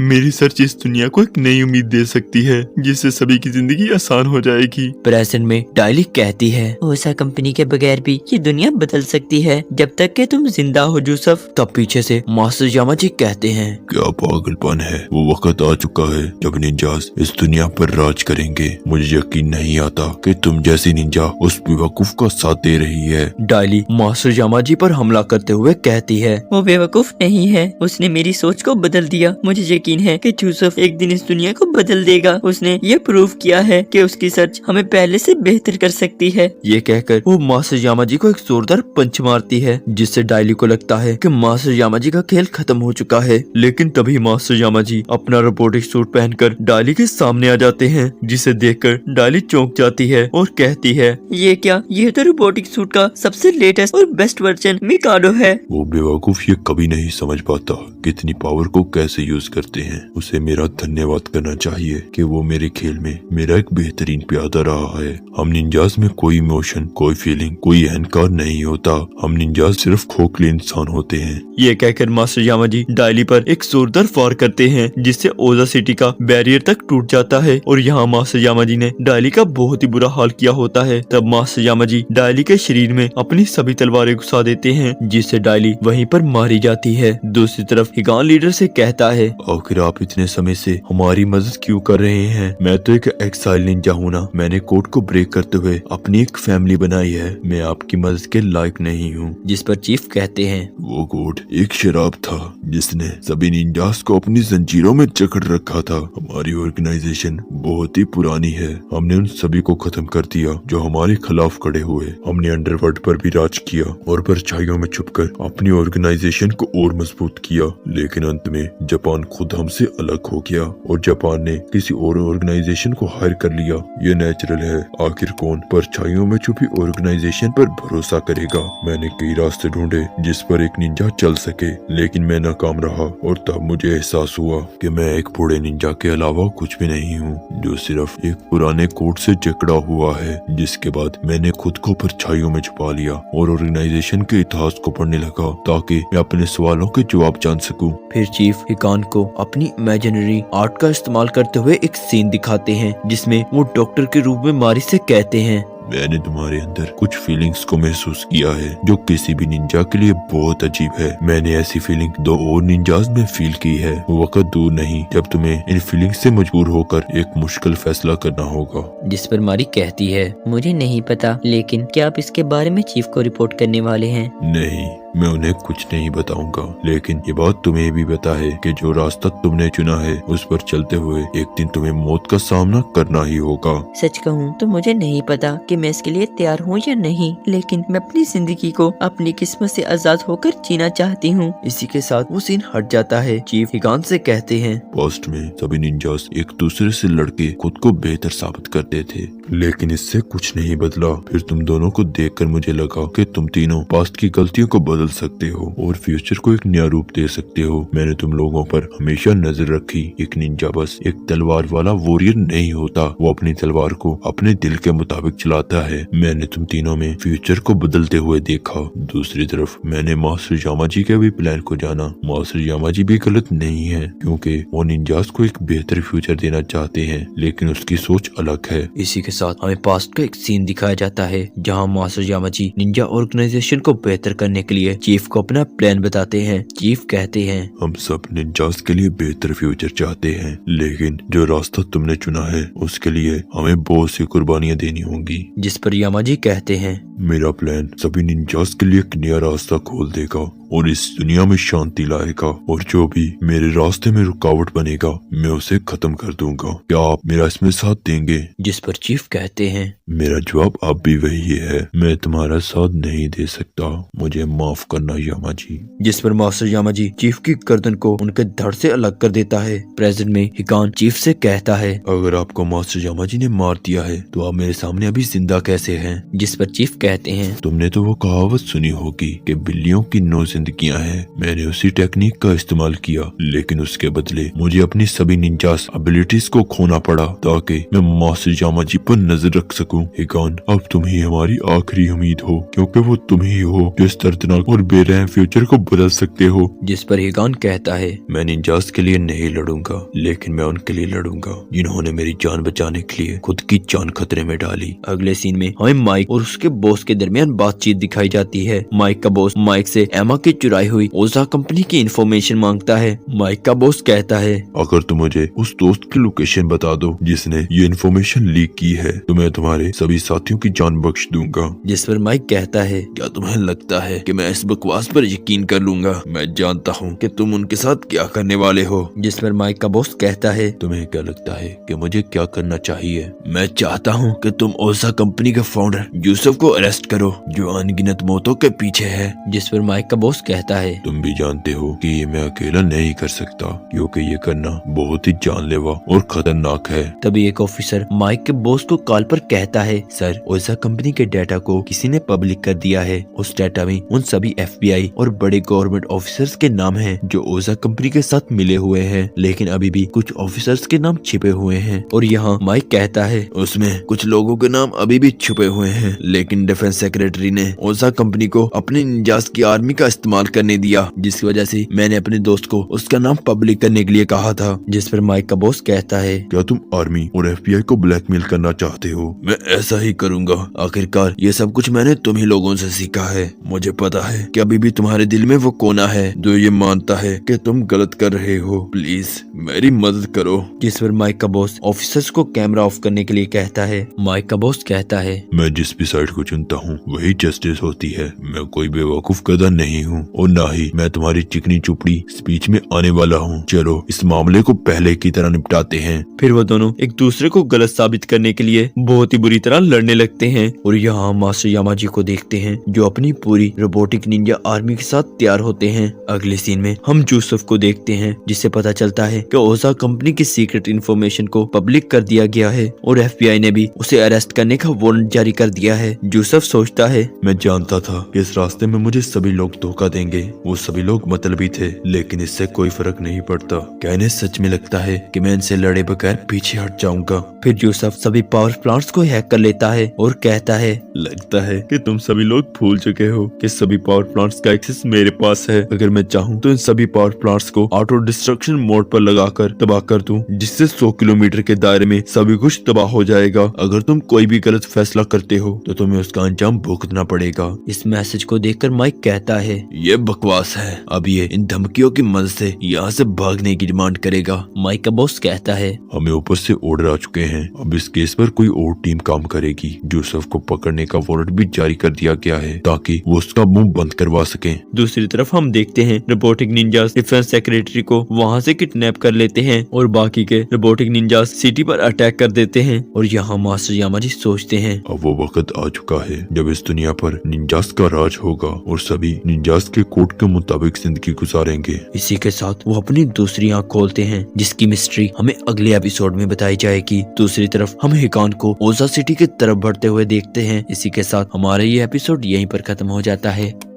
मेरी सर्च इस दुनिया को एक नई उम्मीद दे सकती है जिससे सभी की जिंदगी आसान हो जाएगी। प्रेजेंट में डायली कहती है, ओसा कंपनी के बगैर भी ये दुनिया बदल सकती है जब तक कि तुम जिंदा हो यूसुफ। तब पीछे से मास्टर यामाजी कहते हैं, क्या पागलपन है? वो वक्त आ चुका है जब निंजास इस दुनिया पर राज करेंगे। मुझे यकीन नहीं आता कि तुम जैसी निंजा उस बेवकूफ का साथ दे रही है। डायली मास्टर यामाजी पर हमला करते हुए कहती है, वो बेवकूफ नहीं है, उसने मेरी सोच को बदल दिया। मुझे यकीन है कि यूसुफ एक दिन इस दुनिया को बदल देगा। उसने ये प्रूव किया है कि उसकी सर्च हमें पहले से बेहतर कर सकती है। ये कहकर वो मास्टर यामाजी को एक जोरदार पंच मारती है जिससे डायली को लगता है कि मास्टर यामाजी का खेल खत्म हो चुका है। लेकिन तभी मास्टर यामाजी अपना रोबोटिक सूट पहनकर डायली के सामने आ जाते हैं, जिसे देखकर डायली चौंक जाती है और कहती है, ये क्या? ये तो रोबोटिक सूट का सबसे ग्रेटेस्ट और बेस्ट वर्जन मिकाडो है। वो बेवकूफ ये कभी नहीं समझ पाता कितनी पावर को कैसे यूज करते हैं। उसे मेरा धन्यवाद करना चाहिए कि वो मेरे खेल में मेरा एक बेहतरीन प्यादा रहा है। हम निंजास में कोई इमोशन, कोई फीलिंग, कोई अहंकार नहीं होता। हम निंजास सिर्फ खोखले इंसान होते हैं। ये कहकर मास्टर यामाजी डायली पर एक जोरदार फायर करते हैं जिससे ओजा सिटी का बैरियर तक टूट जाता है और यहाँ मास्टर यामाजी ने डायली का बहुत ही बुरा हाल किया होता है। तब मास्टर यामाजी डायली के शरीर में अपनी सभी तलवारें घुसा देते हैं जिससे डायली वहीं पर मारी जाती है। दूसरी तरफ हिगान लीडर से कहता है, आखिर आप इतने समय से हमारी मदद क्यों कर रहे हैं? मैं तो एक एक्साइल निंजा हूँ ना। मैंने कोड को ब्रेक करते हुए अपनी एक फैमिली बनाई है। मैं आपकी मदद के लायक नहीं हूँ। जिस पर चीफ कहते हैं, वो कोड एक शराब था जिसने सभी निंजास को अपनी जंजीरों में जकड़ रखा था। हमारी ऑर्गेनाइजेशन बहुत ही पुरानी है। हमने उन सभी को खत्म कर दिया जो हमारे खिलाफ खड़े हुए। हमने अंडरवर्ल्ड पर भी राज किया और परछाइयों में छुपकर अपनी ऑर्गेनाइजेशन को और मजबूत किया। लेकिन अंत में जापान खुद हमसे अलग हो गया और जापान ने किसी और ऑर्गेनाइजेशन को हायर कर लिया। ये नेचुरल है। आखिर कौन परछाइयों में छुपी ऑर्गेनाइजेशन पर भरोसा करेगा? मैंने कई रास्ते ढूंढे जिस पर एक निंजा चल सके, लेकिन मैं नाकाम रहा और तब मुझे एहसास हुआ कि मैं एक बूढ़े निंजा के अलावा कुछ भी नहीं हूँ जो सिर्फ एक पुराने कोड से जकड़ा हुआ है। जिसके बाद मैंने खुद को परछाइयों में छुपा लिया और ऑर्गेनाइजेशन के इतिहास को पढ़ने लगा ताकि मैं अपने सवालों के जवाब जान सकूं। फिर चीफ हिकान को अपनी इमेजिनरी आर्ट का इस्तेमाल करते हुए एक सीन दिखाते हैं जिसमें वो डॉक्टर के रूप में मारी से कहते हैं, मैंने तुम्हारे अंदर कुछ फीलिंग्स को महसूस किया है जो किसी भी निंजा के लिए बहुत अजीब है। मैंने ऐसी फीलिंग 2 और निंजाज में फील की है। वो वक्त दूर नहीं जब तुम्हें इन फीलिंग्स से मजबूर होकर एक मुश्किल फैसला करना होगा। जिस पर मारी कहती है, मुझे नहीं पता, लेकिन क्या आप इसके बारे में चीफ को रिपोर्ट करने वाले हैं? नहीं, मैं उन्हें कुछ नहीं बताऊंगा, लेकिन ये बात तुम्हें भी पता है कि जो रास्ता तुमने चुना है उस पर चलते हुए एक दिन तुम्हें मौत का सामना करना ही होगा। सच कहूँ तो मुझे नहीं पता कि मैं इसके लिए तैयार हूँ या नहीं, लेकिन मैं अपनी जिंदगी को अपनी किस्मत से आजाद होकर जीना चाहती हूँ। इसी के साथ वो सीन हट जाता है। चीफ हिकान से कहते हैं, पास्ट में सभी निंजास एक दूसरे से लड़के खुद को बेहतर साबित करते थे, लेकिन इससे कुछ नहीं बदला। फिर तुम दोनों को देखकर मुझे लगा कि तुम तीनों पास्ट की गलतियों को बदल सकते हो और फ्यूचर को एक नया रूप दे सकते हो। मैंने तुम लोगों पर हमेशा नजर रखी। एक निंजा बस एक तलवार वाला वॉरियर नहीं होता, वो अपनी तलवार को अपने दिल के मुताबिक चलाता है। मैंने तुम तीनों में फ्यूचर को बदलते हुए देखा। दूसरी तरफ मैंने मास्टर यामाजी के भी प्लान को जाना। मास्टर यामाजी भी गलत नहीं है क्योंकि वो निंजास को एक बेहतर फ्यूचर देना चाहते हैं, लेकिन उसकी सोच अलग है। इसी के साथ हमें पास्ट का एक सीन दिखाया जाता है जहाँ मास्टर यामाजी निंजा ऑर्गेनाइजेशन को बेहतर करने के लिए चीफ को अपना प्लान बताते हैं। चीफ कहते हैं, हम सब निंजास के लिए बेहतर फ्यूचर चाहते हैं, लेकिन जो रास्ता तुमने चुना है उसके लिए हमें बहुत सी कुर्बानियां देनी होंगी। जिस पर यामाजी कहते हैं, मेरा प्लान सभी निंजास के लिए एक नया रास्ता खोल देगा और इस दुनिया में शांति लाएगा, और जो भी मेरे रास्ते में रुकावट बनेगा मैं उसे खत्म कर दूंगा। क्या आप मेरा इसमें साथ देंगे? जिस पर चीफ कहते हैं, मेरा जवाब अब भी वही है, मैं तुम्हारा साथ नहीं दे सकता, मुझे माफ करना यामाजी। जिस पर मास्टर यामाजी चीफ की गर्दन को उनके धड़ से अलग कर देता है। प्रेजेंट में हिकान चीफ से कहता है, अगर आपको मास्टर यामाजी ने मार दिया है तो आप मेरे सामने अभी जिंदा कैसे हैं? जिस पर चीफ कहते हैं, तुमने तो वो कहावत सुनी होगी कि बिल्लियों की 9 जिंदगियां हैं। मैंने उसी टेक्निक का इस्तेमाल किया, लेकिन उसके बदले मुझे अपनी सभी निंजास एबिलिटीज को खोना पड़ा ताकि मैं मास्टर यामाजी पर नजर रख सकूं। हिकान, अब तुम ही हमारी आखिरी उम्मीद हो, क्योंकि वो तुम ही हो जो इस दर्दनाक और बेरहम फ्यूचर को बदल सकते हो। जिस पर हिकान कहता है, मैं निंजास के लिए नहीं लड़ूंगा, लेकिन मैं उनके लिए लड़ूंगा जिन्होंने मेरी जान बचाने के लिए खुद की जान खतरे में डाली। अगले सीन में हमें माइक और उसके बॉस के दरमियान बातचीत दिखाई जाती है। माइक का बॉस माइक से एमा की चुराई हुई ओजा कंपनी की इन्फॉर्मेशन मांगता है। माइक का बॉस कहता है, अगर तुम मुझे उस दोस्त की लोकेशन बता दो जिसने ये इन्फॉर्मेशन लीक की है तो मैं तुम्हारे सभी साथियों की जान बख्श दूंगा। जिस पर माइक कहता है, क्या तुम्हें लगता है कि मैं इस बकवास पर यकीन कर लूंगा? मैं जानता हूँ कि तुम उनके साथ क्या करने वाले हो। जिस पर माइक का बॉस कहता है, तुम्हें क्या लगता है कि मुझे क्या करना चाहिए? मैं चाहता हूँ कि तुम ओसा कंपनी के फाउंडर यूसुफ को अरेस्ट अरेस्ट करो जो अनगिनत मौतों के पीछे है। जिस पर माइक का बॉस कहता है, तुम भी जानते हो कि ये मैं अकेला नहीं कर सकता, क्योंकि ये करना बहुत ही जानलेवा और खतरनाक है। तभी एक ऑफिसर माइक के बॉस को कॉल पर कहता है, सर ओजा कंपनी के डाटा को किसी ने पब्लिक कर दिया है। उस डाटा में उन सभी FBI और बड़े गवर्नमेंट ऑफिसर्स के नाम हैं जो ओजा कंपनी के साथ मिले हुए हैं, लेकिन अभी भी कुछ ऑफिसर्स के नाम छिपे हुए हैं। और यहाँ माइक कहता है, उसमें कुछ लोगों के नाम अभी भी छुपे हुए हैं, लेकिन डिफेंस सेक्रेटरी ने ओजा कंपनी को अपनी निंजास की आर्मी का इस्तेमाल करने दिया, जिसकी वजह से मैंने अपने दोस्त को उसका नाम पब्लिक करने के लिए कहा था। जिस पर माइक का बॉस कहता है, क्या तुम आर्मी और FBI को ब्लैकमेल करना चाहते हो? मैं ऐसा ही करूंगा। आखिरकार ये सब कुछ मैंने तुम ही लोगों से सीखा है। मुझे पता है कि अभी भी तुम्हारे दिल में वो कोना है जो ये मानता है कि तुम गलत कर रहे हो। प्लीज मेरी मदद करो। जिस पर माइक का बॉस ऑफिसर्स को कैमरा ऑफ करने के लिए कहता है। माइक का बॉस कहता है, मैं जिस भी साइड को चुनता हूँ वही जस्टिस होती है। मैं कोई बेवकूफ गधा नहीं हूँ और ना ही मैं तुम्हारी चिकनी चुपड़ी स्पीच में आने वाला हूँ। चलो इस मामले को पहले की तरह निपटाते हैं। फिर वो दोनों एक दूसरे को गलत साबित करने के लिए बहुत ही बुरी तरह लड़ने लगते हैं। और यहाँ मास्टर यामाजी को देखते हैं जो अपनी पूरी रोबोटिक निंजा आर्मी के साथ तैयार होते हैं। अगले सीन में हम जूसफ को देखते हैं, जिससे पता चलता है कि ओजा कंपनी की सीक्रेट इंफॉर्मेशन को पब्लिक कर दिया गया है और FBI ने भी उसे अरेस्ट करने का वारंट जारी कर दिया है। जूसफ सोचता है, मैं जानता था कि इस रास्ते में मुझे सभी लोग धोखा देंगे। वो सभी लोग मतलबी थे, लेकिन इससे कोई फर्क नहीं पड़ता। क्या इन्हें सच में लगता है कि मैं इनसे लड़े बगैर पीछे हट जाऊंगा? फिर जूसफ सभी पावर प्लांट्स को हैक कर लेता है और कहता है, लगता है कि तुम सभी लोग भूल चुके हो कि सभी पावर प्लांट्स का एक्सेस मेरे पास है। अगर मैं चाहूँ तो इन सभी पावर प्लांट्स को ऑटो डिस्ट्रक्शन मोड पर लगाकर तबाह कर दूं, जिससे 100 किलोमीटर के दायरे में सभी कुछ तबाह हो जाएगा। अगर तुम कोई भी गलत फैसला करते हो तो तुम्हें उसका अंजाम भुगतना पड़ेगा। इस मैसेज को देखकर माइक कहता है, ये बकवास है। अब ये इन धमकियों की मदद से यहाँ से भागने की डिमांड करेगा। माइक का बॉस कहता है, हमें ऊपर से ऑर्डर आ चुके हैं। अब इस केस पर कोई और टीम काम करेगी। जोसेफ को पकड़ने का वारंट भी जारी कर दिया गया है ताकि वो उसका मुंह बंद करवा सके। दूसरी तरफ हम देखते हैं रोबोटिक निंजास डिफेंस सेक्रेटरी को वहाँ से किडनैप कर लेते हैं और बाकी के रोबोटिक निंजास सिटी पर अटैक कर देते हैं। और यहाँ मास्टर यामाजी सोचते हैं, अब वो वक्त आ चुका है जब इस दुनिया पर निंजास का राज होगा और सभी निंजास के कोड के मुताबिक जिंदगी गुजारेंगे। इसी के साथ वो अपनी दूसरी आंख खोलते हैं, जिसकी मिस्ट्री हमें अगले एपिसोड में बताई जाएगी। दूसरी तरफ हम हिकान को ओजा सिटी की तरफ बढ़ते हुए देखते हैं। इसी के साथ हमारा ये एपिसोड यहीं पर खत्म हो जाता है।